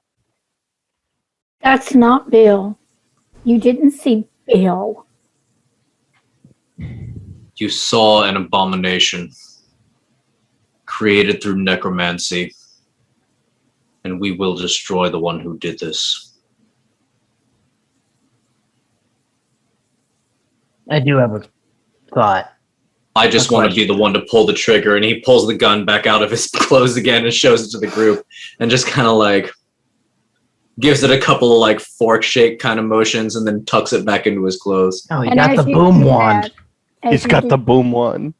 That's not Bill. You didn't see Bill. You saw an abomination created through necromancy, and we will destroy the one who did this. I do have a thought. I just want to be the one to pull the trigger, and he pulls the gun back out of his clothes again and shows it to the group, and just kind of like gives it a couple of like fork shake kind of motions, and then tucks it back into his clothes. Oh, he And got as the you boom do wand. that, He's got the boom one.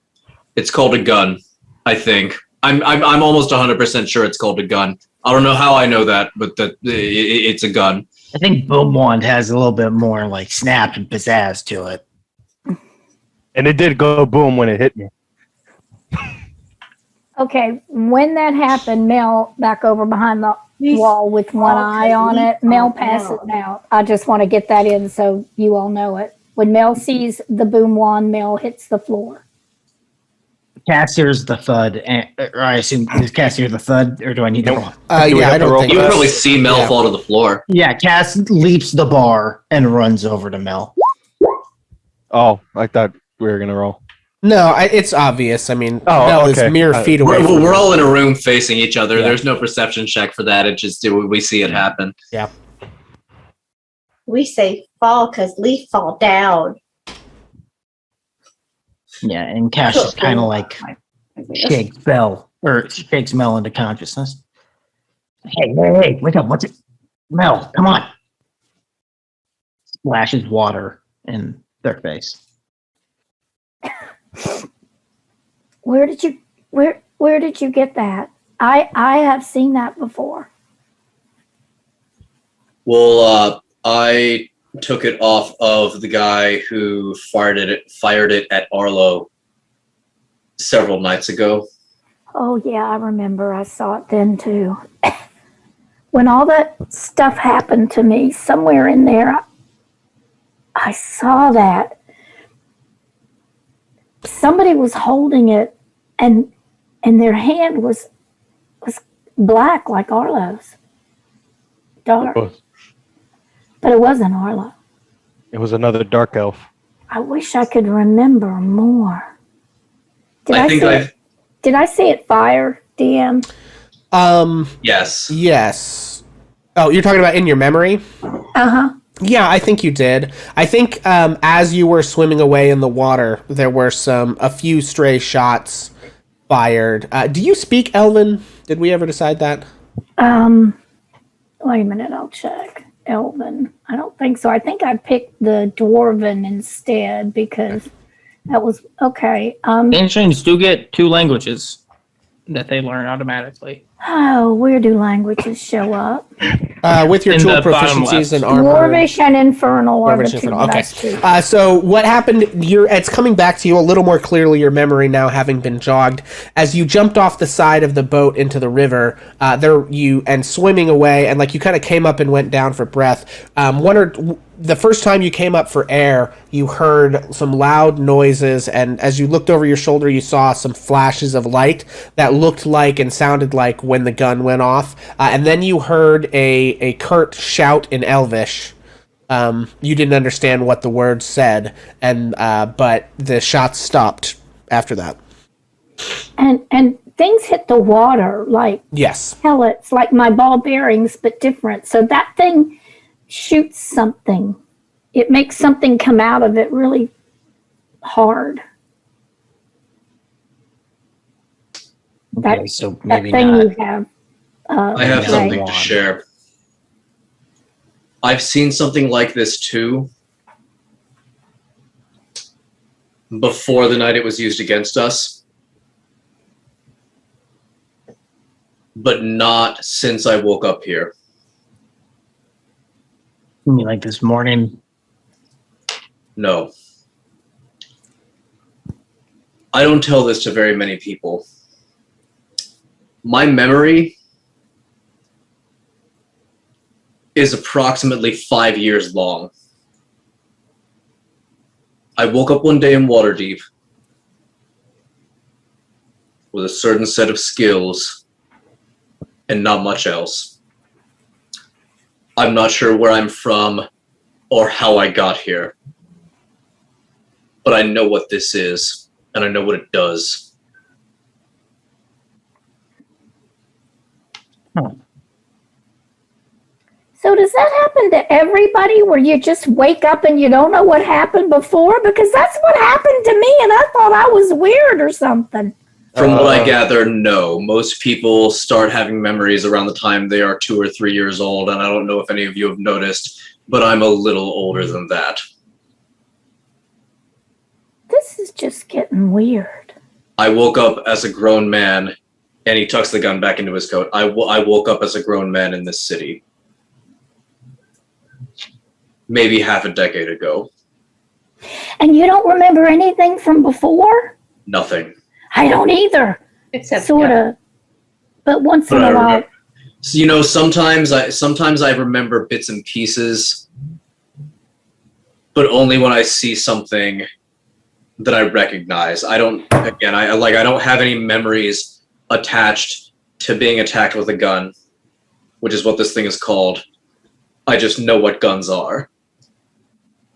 It's called a gun, I think. I'm almost 100% sure it's called a gun. I don't know how I know that, but it's a gun. I think boom wand has a little bit more like snap and pizzazz to it. And it did go boom when it hit me. Okay, when that happened, Mel back over behind the wall with one eye on it. Mel passes out. I just want to get that in so you all know it. When Mel sees the boom wand, Mel hits the floor. Cass hears the thud, or I assume, does Cass hear the thud, or do I need to roll? Do we Yeah, have I to don't roll think You for can that? probably see Mel Yeah. fall to the floor. Yeah, Cass leaps the bar and runs over to Mel. Oh, I thought we were gonna roll. No, it's obvious. I mean, Oh, Mel okay. is mere feet away. We're, from we're you. all in a room facing each other. Yeah. There's no perception check for that. It just we see it happen. We say fall because leaf fall down. Yeah, and Cass just kind of like shakes Mel into consciousness. Hey, wake up! What's it? Mel, come on! Splashes water in their face. Where did you get that? I have seen that before. Well, I took it off of the guy who fired it at Arlo several nights ago. Oh yeah, I remember. I saw it then too. When all that stuff happened to me, somewhere in there, I saw that. Somebody was holding it, and their hand was black like Arlo's, dark. But it wasn't Arlo. It was another dark elf. I wish I could remember more. Did I think Did I see it fire, DM? Yes. Yes. Oh, you're talking about in your memory? Uh-huh. Yeah, I think you did. I think as you were swimming away in the water, there were a few stray shots fired. Do you speak Elven? Did we ever decide that? Wait a minute, I'll check. Elven. I don't think so. I think I picked the Dwarven instead because that was okay. Ancients do get 2 languages that they learn automatically. Oh, where do languages show up? With your In tool the bottom proficiencies left. and armor. Dwarvish and Infernal are the Dwarvish, two Infernal. that I Okay. see. So what happened? It's coming back to you a little more clearly. Your memory now having been jogged as you jumped off the side of the boat into the river. And swimming away, and like you kind of came up and went down for breath. The first time you came up for air, you heard some loud noises, and as you looked over your shoulder, you saw some flashes of light that looked like and sounded like when the gun went off. And then you heard a curt shout in Elvish. You didn't understand what the words said, but the shots stopped after that. And things hit the water like Yes. pellets, like my ball bearings, but different. So that thing shoots something. It makes something come out of it really hard. Okay, so That maybe thing not. you have. I have Ray. something to share. I've seen something like this too before the night it was used against us, but not since I woke up here. You mean like this morning? No. I don't tell this to very many people. My memory is approximately 5 years long. I woke up one day in Waterdeep with a certain set of skills and not much else. I'm not sure where I'm from or how I got here, but I know what this is and I know what it does. So does that happen to everybody where you just wake up and you don't know what happened before? Because that's what happened to me and I thought I was weird or something. From what I gather, no. Most people start having memories around the time they are 2 or 3 years old, and I don't know if any of you have noticed, but I'm a little older than that. This is just getting weird. I woke up as a grown man, and he tucks the gun back into his coat. I woke up as a grown man in this city. Maybe half a decade ago. And you don't remember anything from before? Nothing. I don't either. Except Sort of. But once in a while. So, you know, sometimes I remember bits and pieces, but only when I see something that I recognize. I don't have any memories attached to being attacked with a gun, which is what this thing is called. I just know what guns are.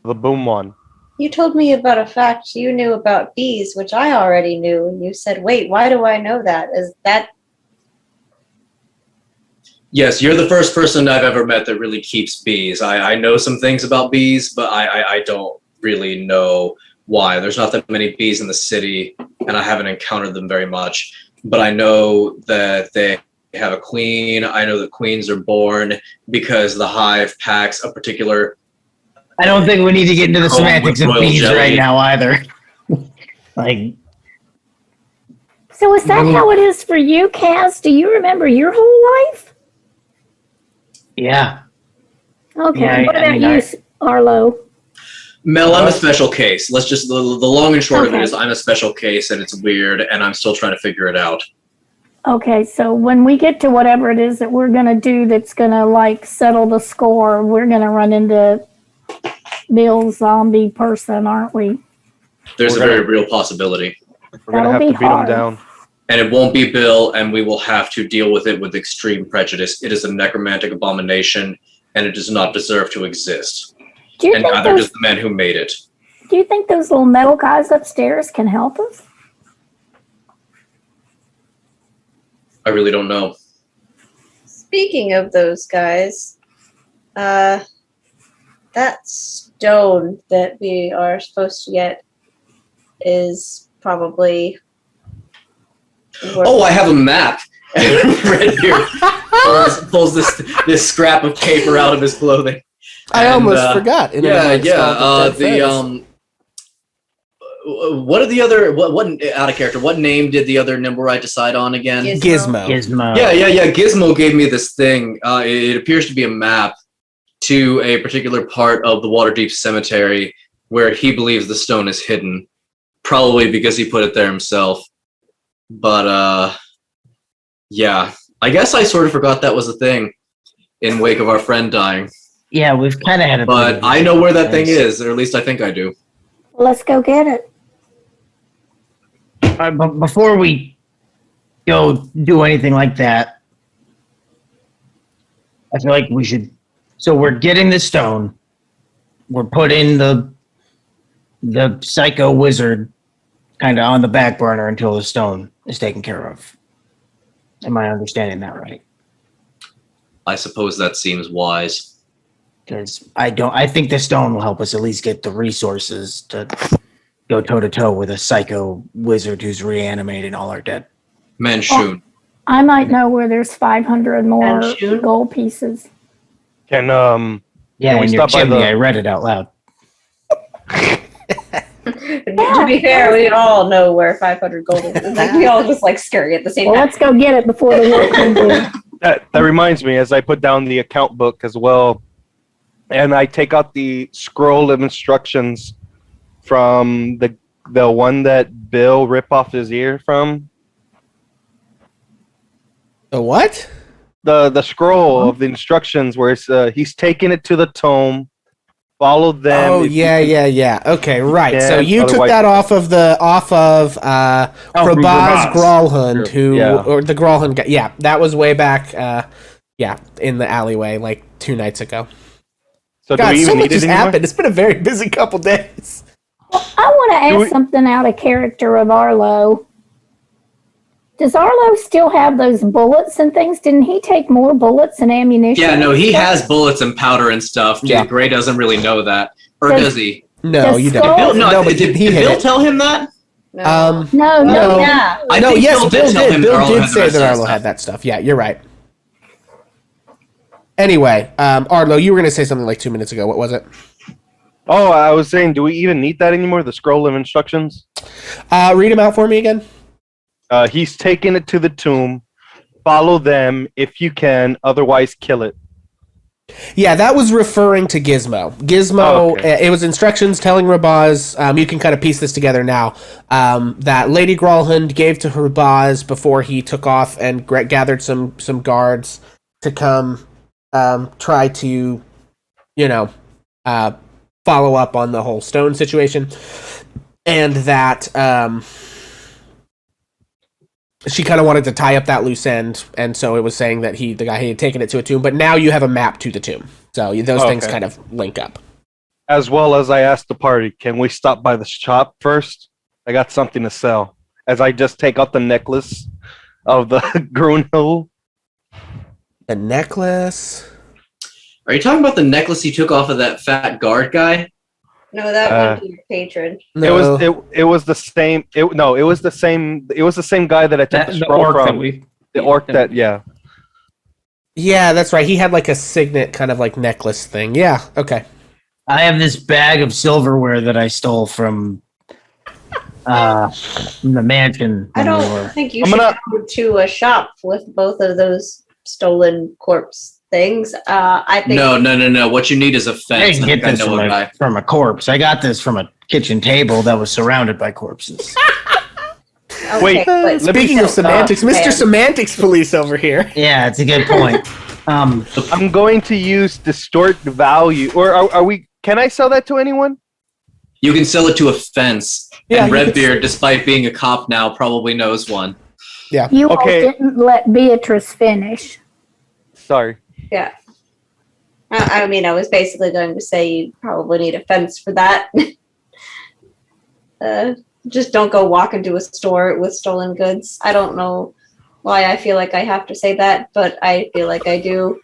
The boom one. You told me about a fact you knew about bees, which I already knew, and you said, wait, why do I know that? Is that... Yes, you're the first person I've ever met that really keeps bees. I know some things about bees, but I don't really know why. There's not that many bees in the city, and I haven't encountered them very much. But I know that they have a queen. I know that queens are born because the hive packs a particular... I don't think we need to get into the Comb semantics with of royal bees jelly. right now either. Like, So is that how it is for you, Cass? Do you remember your whole life? yeah. Okay. Yeah, What I about mean, you, Arlo? Mel, I'm a special case. Let's just, the long and short of it Okay. is I'm a special case and it's weird and I'm still trying to figure it out. Okay, so when we get to whatever it is that we're going to do that's going to like settle the score, we're going to run into Bill's zombie person, aren't we? There's We're a very gonna- real possibility. We're going to That'll have be to beat hard. him down. And it won't be Bill, and we will have to deal with it with extreme prejudice. It is a necromantic abomination, and it does not deserve to exist. Do you And think neither those, does the man who made it. do you think those little metal guys upstairs can help us? I really don't know. Speaking of those guys, that stone that we are supposed to get is probably... Oh, I have a map. Redbeard pulls this scrap of paper out of his clothing. I And, almost forgot. In amongst all the dead friends. What are the other? What out of character? What name did the other Nimblewright decide on again? Gizmo. Gizmo. Yeah. Gizmo gave me this thing. It appears to be a map to a particular part of the Waterdeep cemetery where he believes the stone is hidden. Probably because he put it there himself. But yeah, I guess I sort of forgot that was a thing in wake of our friend dying. Yeah, we've kind of had a. But I know where that thing is, or at least I think I do. Let's go get it. But before we go do anything like that, I feel like we should. So we're getting the stone. We're putting the psycho wizard kind of on the back burner until the stone is taken care of. Am I understanding that right? I suppose that seems wise. Because I think the stone will help us at least get the resources to go toe to toe with a psycho wizard who's reanimating all our dead. Manchun. I might know where there's 500 more And shoot. gold pieces. Can Yeah, Can we in your stop by chimney, the- I read it out loud. To be fair, we all know where 500 gold is. Like, we all just like scurry at the same Well, time. let's go get it before the workmen do. that reminds me, as I put down the account book as well, and I take out the scroll of instructions from the one that Bill ripped off his ear from. The what? The scroll of the instructions where it's he's taking it to the tome. Follow them. Oh if you yeah. Okay, right. Yeah, so you took otherwise- that off of from Grabaz Grabaz. Gralhund, who Yeah. or the Gralhund guy. Yeah, that was way back. In the alleyway like 2 nights ago. So do God, we so even much need has it anymore? happened. It's been a very busy couple days. I want to Do ask we- something out of character of Arlo. Does Arlo still have those bullets and things? Didn't he take more bullets and ammunition? Yeah, no, he has bullets and powder and stuff. Yeah. Gray doesn't really know that. Or Does- does he? No, Does you Skull- don't. Bill, no, but did he hit Bill it. tell him that? No. No, No. Yeah. I No, think yes, Bill Bill did tell did. him Bill Arlo did had the say rest that of Arlo stuff. had that stuff. Yeah, you're right. Anyway, Arlo, you were going to say something like 2 minutes ago. What was it? Oh, I was saying, do we even need that anymore? The scroll of instructions. Read them out for me again. He's taking it to the tomb. Follow them if you can. Otherwise, kill it. Yeah, that was referring to Gizmo. Gizmo, Oh, okay. it was instructions telling Rabaz, you can kind of piece this together now, that Lady Gralhund gave to Rabaz before he took off and gathered some guards to come try to, follow up on the whole stone situation. And that she kind of wanted to tie up that loose end, and so it was saying that the guy had taken it to a tomb, but now you have a map to the tomb. So those things Okay. kind of link up. As well as I asked the party, can we stop by the shop first? I got something to sell. As I just take out the necklace of the Grunhill. The necklace. Are you talking about the necklace he took off of that fat guard guy? No, that went to your patron. No. It was the same. It was the same guy that I took the The scroll orc that from. we. The orc that yeah. Yeah, that's right. He had like a signet kind of like necklace thing. Yeah, okay. I have this bag of silverware that I stole from the mansion. I when we don't were- think you I'm should gonna- go to a shop with both of those stolen corpse things. I think No. What you need is a I fence. didn't I get think I this know from a a, guy. from a corpse. I got this from a kitchen table that was surrounded by corpses. okay, Wait, but Speaking of semantics, Mr. Semantics Police over here. Yeah, it's a good point. I'm going to use distort value. Or are we? Can I sell that to anyone? You can sell it to a fence. Yeah, And you can Redbeard, despite being a cop now, probably knows one. You all Okay. didn't let Beatrice finish. Sorry. Yeah. I mean, I was basically going to say you probably need a fence for that. Just don't go walk into a store with stolen goods. I don't know why I feel like I have to say that, but I feel like I do.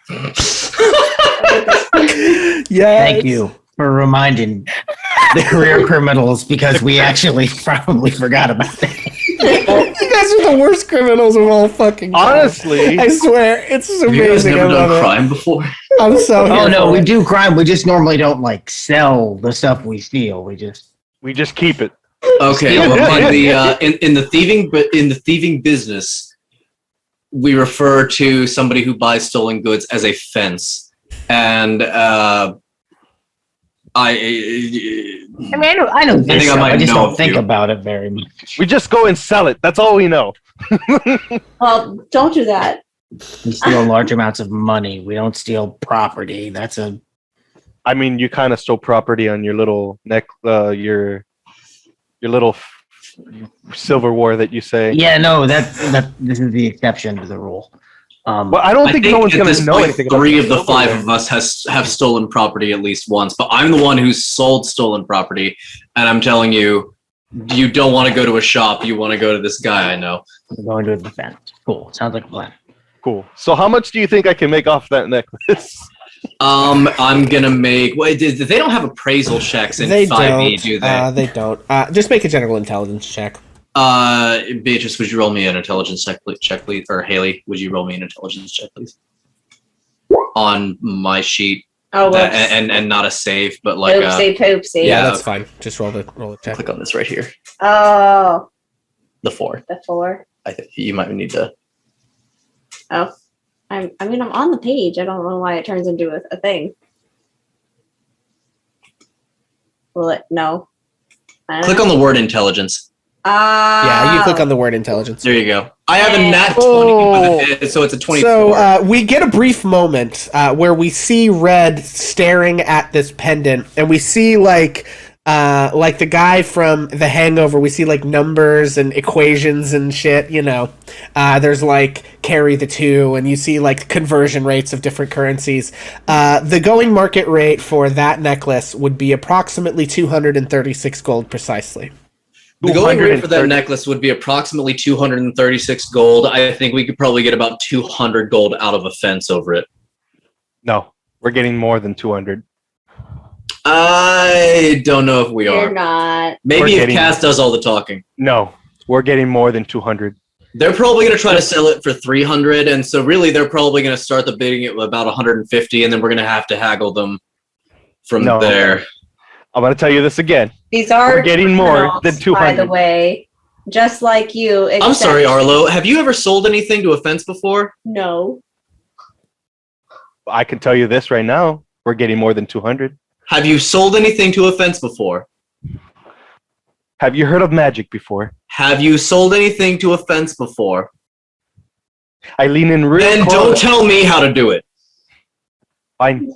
Yeah. Thank you for reminding the career criminals because we actually probably forgot about that. You guys are the worst criminals of all fucking time. Honestly, I swear, it's Have you guys amazing. I never love done it. crime before? I'm so Oh here no, for we it. do crime. We just normally don't like sell the stuff we steal. We just keep it. Okay, well, in the thieving business, we refer to somebody who buys stolen goods as a fence, and I mean, I know I this think I stuff. might I just know don't a think few. about it very much. We just go and sell it. That's all we know. Well, don't do that. We steal large amounts of money. We don't steal property. That's a I mean, you kind of stole property on your little your little silverware that you say. yeah. No, that this is the exception to the rule. Well, I don't I think think no one's at going this to know point, anything. about 3 the of the 5 silverware. of us have stolen property at least once. But I'm the one who's sold stolen property, and I'm telling you, You don't want to go to a shop. You want to go to this guy I know. I'm going to the fence. Cool. Sounds like a plan. Cool. So how much do you think I can make off that necklace? I'm gonna make. Wait, they don't have appraisal checks in They 5e, don't. do they? They don't. Just make a general intelligence check. Beatrice, would you roll me an intelligence check, please? Or Haley, would you roll me an intelligence check, please? On my sheet. Oh, whoops. And not a save, but like Poopsie, poopsie. Yeah, Yeah. that's fine. Just roll the check. click on this right here. Oh, The 4. the 4. I think you might need to. Oh, I'm on the page. I don't know why it turns into a thing. Will it? No. Click on the word intelligence. Yeah, you click on the word intelligence. There you go. I have a nat 20, so it's a 24. So we get a brief moment where we see Red staring at this pendant, and we see like the guy from The Hangover. We see like numbers and equations and shit. You know, there's like carry the 2, and you see like conversion rates of different currencies. The going market rate for that necklace would be approximately 236 gold precisely. The going rate for that necklace would be approximately 236 gold. I think we could probably get about 200 gold out of a fence over it. No, we're getting more than 200. I don't know if we You're are. not. Maybe We're if getting- Cass does all the talking. No, we're getting more than 200. They're probably going to try to sell it for 300, and so really they're probably going to start the bidding at about 150, and then we're going to have to haggle them from No. there. I'm going to tell you this again. These are We're getting more criminals, than by 200. the way. Just like you. I'm except- sorry, Arlo. Have you ever sold anything to a fence before? No. I can tell you this right now. We're getting more than 200. Have you sold anything to a fence before? Have you heard of magic before? Have you sold anything to a fence before? I lean in real Then close. don't tell me how to do it. Fine.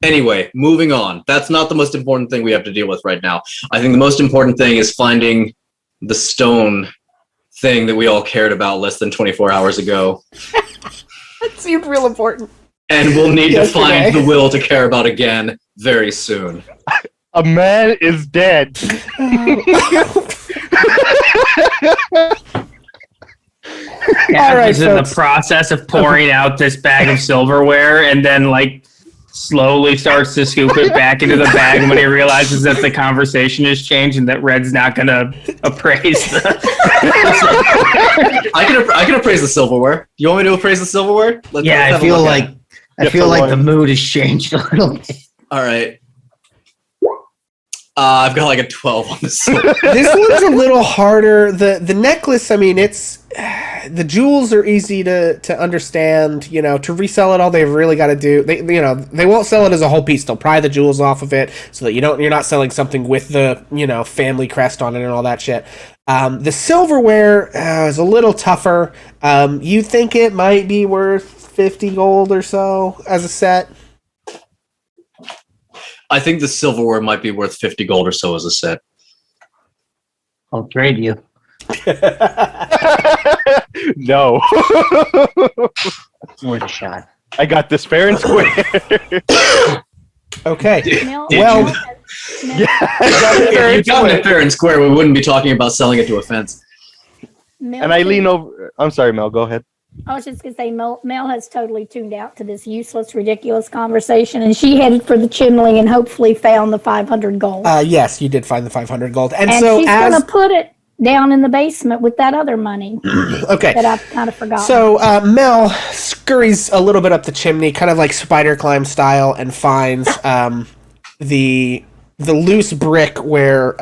Anyway, moving on. That's not the most important thing we have to deal with right now. I think the most important thing is finding the stone thing that we all cared about less than 24 hours ago. That seemed real important. And we'll need to Yesterday. find the will to care about again very soon. A man is dead. All right, He's in the folks. process of pouring out this bag of silverware, and then like slowly starts to scoop it back into the bag when he realizes that the conversation has changed and that Red's not gonna appraise the. I can appraise the silverware. You want me to appraise the silverware? Let's Yeah, have I a feel look at like it. I feel like the mood has changed a little bit. All right. I've got like a 12 on the silver. This one's a little harder. The necklace, I mean, it's the jewels are easy to understand. You know, to resell it, all they've really got to do, they won't sell it as a whole piece. They'll pry the jewels off of it so that you're not selling something with the family crest on it and all that shit. The silverware is a little tougher. You think it might be worth 50 gold or so as a set? I think the silverware might be worth 50 gold or so as a set. I'll trade you. No. It's worth a shot. I got this fair and square. Okay. Mel, Well- Mel has- Mel- Yeah, I got it fair If you and got square. it fair and square, we wouldn't be talking about selling it to a fence. Mel And I has- lean over. I'm sorry, Mel. Go ahead. I was just going to say, Mel has totally tuned out to this useless, ridiculous conversation, and she headed for the chimney and hopefully found the 500 gold. Yes, you did find the 500 gold. And and so she's as going to put it down in the basement with that other money okay. that I've kind of forgotten. So Mel scurries a little bit up the chimney, kind of like spider climb style, and finds the loose brick where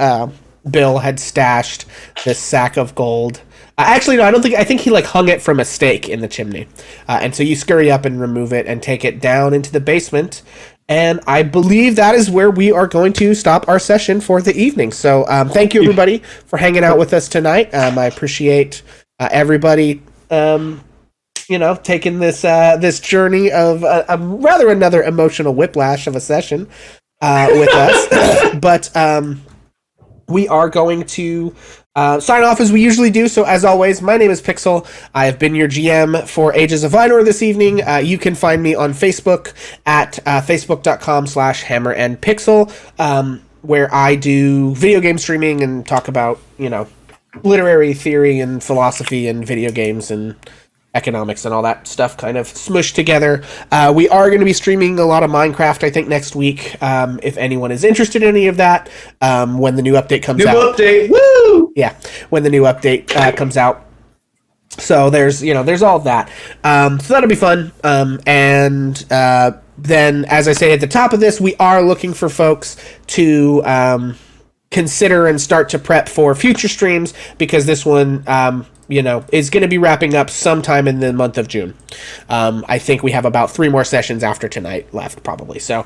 Bill had stashed this sack of gold. Actually, no, I think he like hung it from a stake in the chimney, and so you scurry up and remove it and take it down into the basement. And I believe that is where we are going to stop our session for the evening. So thank you, everybody, for hanging out with us tonight. I appreciate everybody, taking this journey of rather another emotional whiplash of a session with us. But we are going to sign off as we usually do. So as always, my name is Pixel. I have been your GM for Ages of Einor this evening. You can find me on Facebook at facebook.com/hammerandpixel. where I do video game streaming and talk about, literary theory and philosophy and video games and economics and all that stuff kind of smushed together. We are going to be streaming a lot of Minecraft, I think, next week. If anyone is interested in any of that, when the new update comes out. New update, woo! Yeah, when the new update comes out. So there's all of that. So that'll be fun. And then, as I say at the top of this, we are looking for folks to consider and start to prep for future streams, because this one, is going to be wrapping up sometime in the month of June. I think we have about 3 more sessions after tonight left, probably. So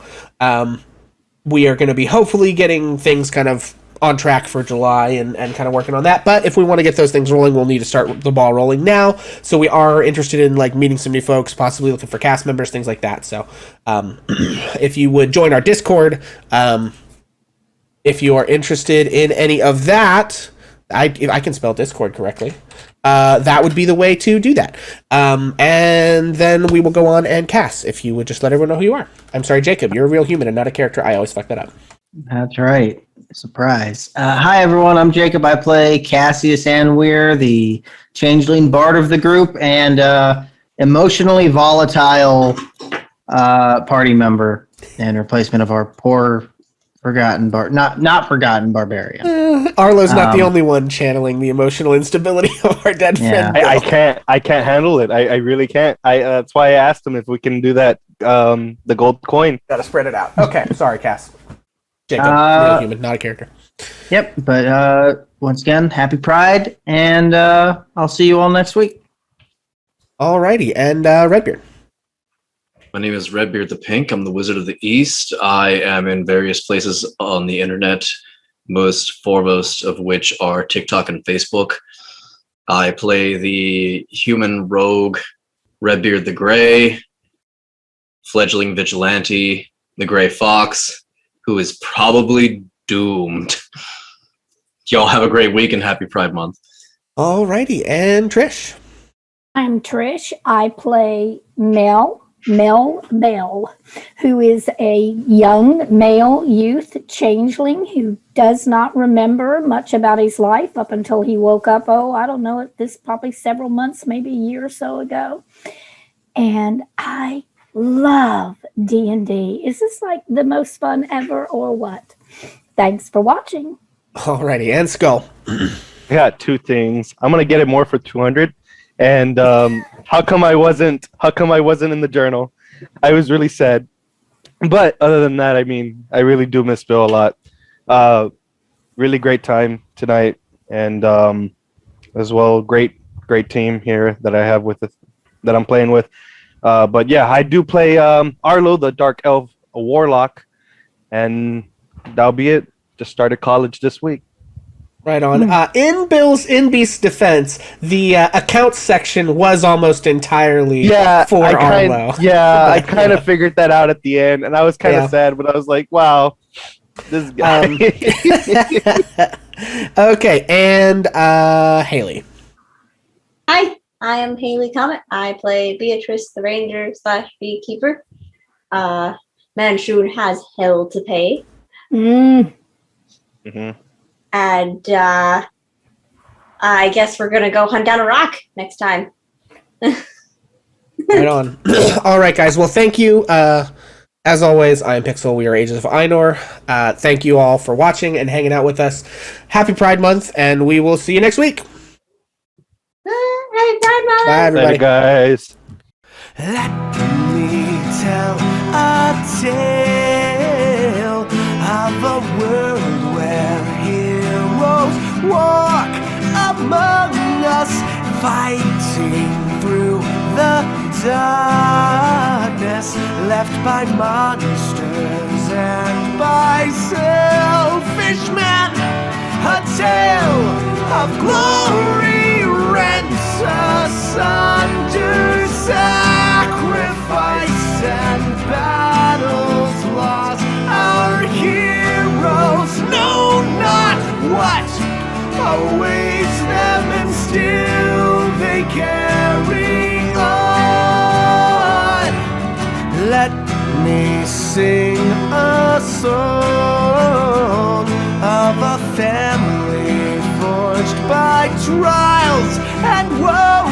we are going to be hopefully getting things kind of on track for July and kind of working on that. But if we want to get those things rolling, we'll need to start the ball rolling now. So we are interested in meeting some new folks, possibly looking for cast members, things like that. So if you would join our Discord, if you are interested in any of that, if I can spell Discord correctly, that would be the way to do that. And then we will go on and cast, if you would just let everyone know who you are. I'm sorry, Jacob, you're a real human and not a character. I always fuck that up. That's right. Surprise. Hi, everyone. I'm Jacob. I play Cassius Anweir, the changeling bard of the group and emotionally volatile party member and replacement of our poor forgotten not forgotten barbarian. Arlo's not the only one channeling the emotional instability of our dead friend. I can't handle it. I really can't. That's why I asked him if we can do that. The gold coin. Gotta spread it out. Okay, sorry, Cass. Jacob, real human, not a character. Yep, but once again, happy Pride, and I'll see you all next week. Alrighty, and Redbeard. My name is Redbeard the Pink. I'm the Wizard of the East. I am in various places on the internet, most foremost of which are TikTok and Facebook. I play the human rogue Redbeard the Grey, fledgling vigilante, the Grey Fox, who is probably doomed. Y'all have a great week and happy Pride Month. Alrighty, and Trish. I'm Trish. I play Mel Bell, who is a young male youth changeling who does not remember much about his life up until he woke up, I don't know, this probably several months, maybe a year or so ago. And I love D&D. Is this the most fun ever or what? Thanks for watching. Alrighty, and Skull. I got 2 things. I'm gonna get it more for 200. And how come I wasn't in the journal? I was really sad. But other than that, I really do miss Bill a lot. Really great time tonight, and as well, great team here that I have that I'm playing with. But yeah, I do play Arlo, the Dark Elf, a warlock, and that'll be it. Just started college this week. Right on. In Beast's defense, the accounts section was almost entirely for Arlo. I kind of figured that out at the end, and I was kind of sad, but I was like, wow, this guy. Okay, and Haley. Hi, I am Haley Comet. I play Beatrice, the ranger / beekeeper. Manchun has hell to pay. Mm-hmm. And I guess we're going to go hunt down a rock next time. Right on. All right, guys. Well, thank you. As always, I am Pixel. We are Ages of Ainur. Thank you all for watching and hanging out with us. Happy Pride Month, and we will see you next week. Happy Pride Month! Bye, everybody. Hey, guys. Let me tell a tale of a world where heroes walk among us, fighting through the darkness, left by monsters and by selfish men. A tale of glory rents asunder, sacrifice and battles lost. Our heroes know not what awaits them, and still they carry on. Let me sing a song of a family forged by trials and woe.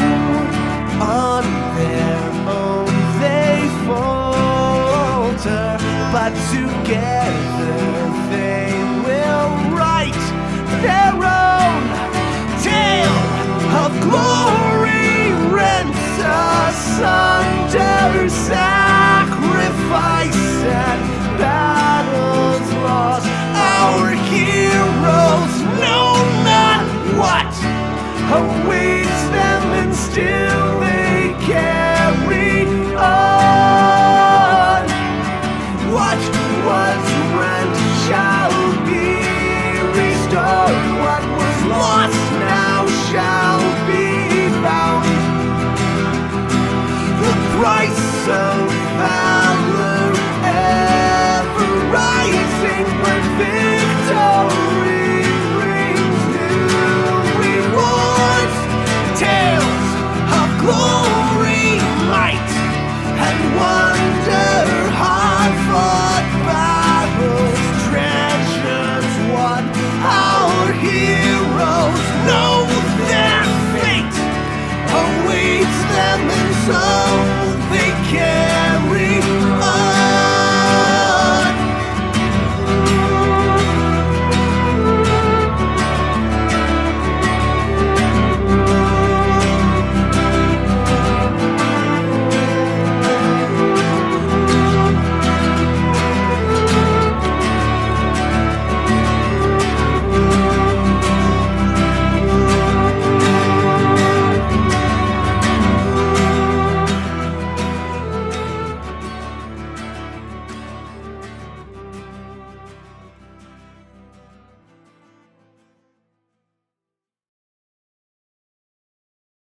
On their own they falter, but together they will write their own tale of glory, rent asunder, sacrifice and battles lost. Our heroes know not what awaits them, and still they carry on. What was rent shall be restored. What was lost now shall be found. The price of valor ever rising, when victory brings new rewards. Tales of glory, might, and wonder, hard-fought battles, treasures won. Our heroes know their fate awaits them, and so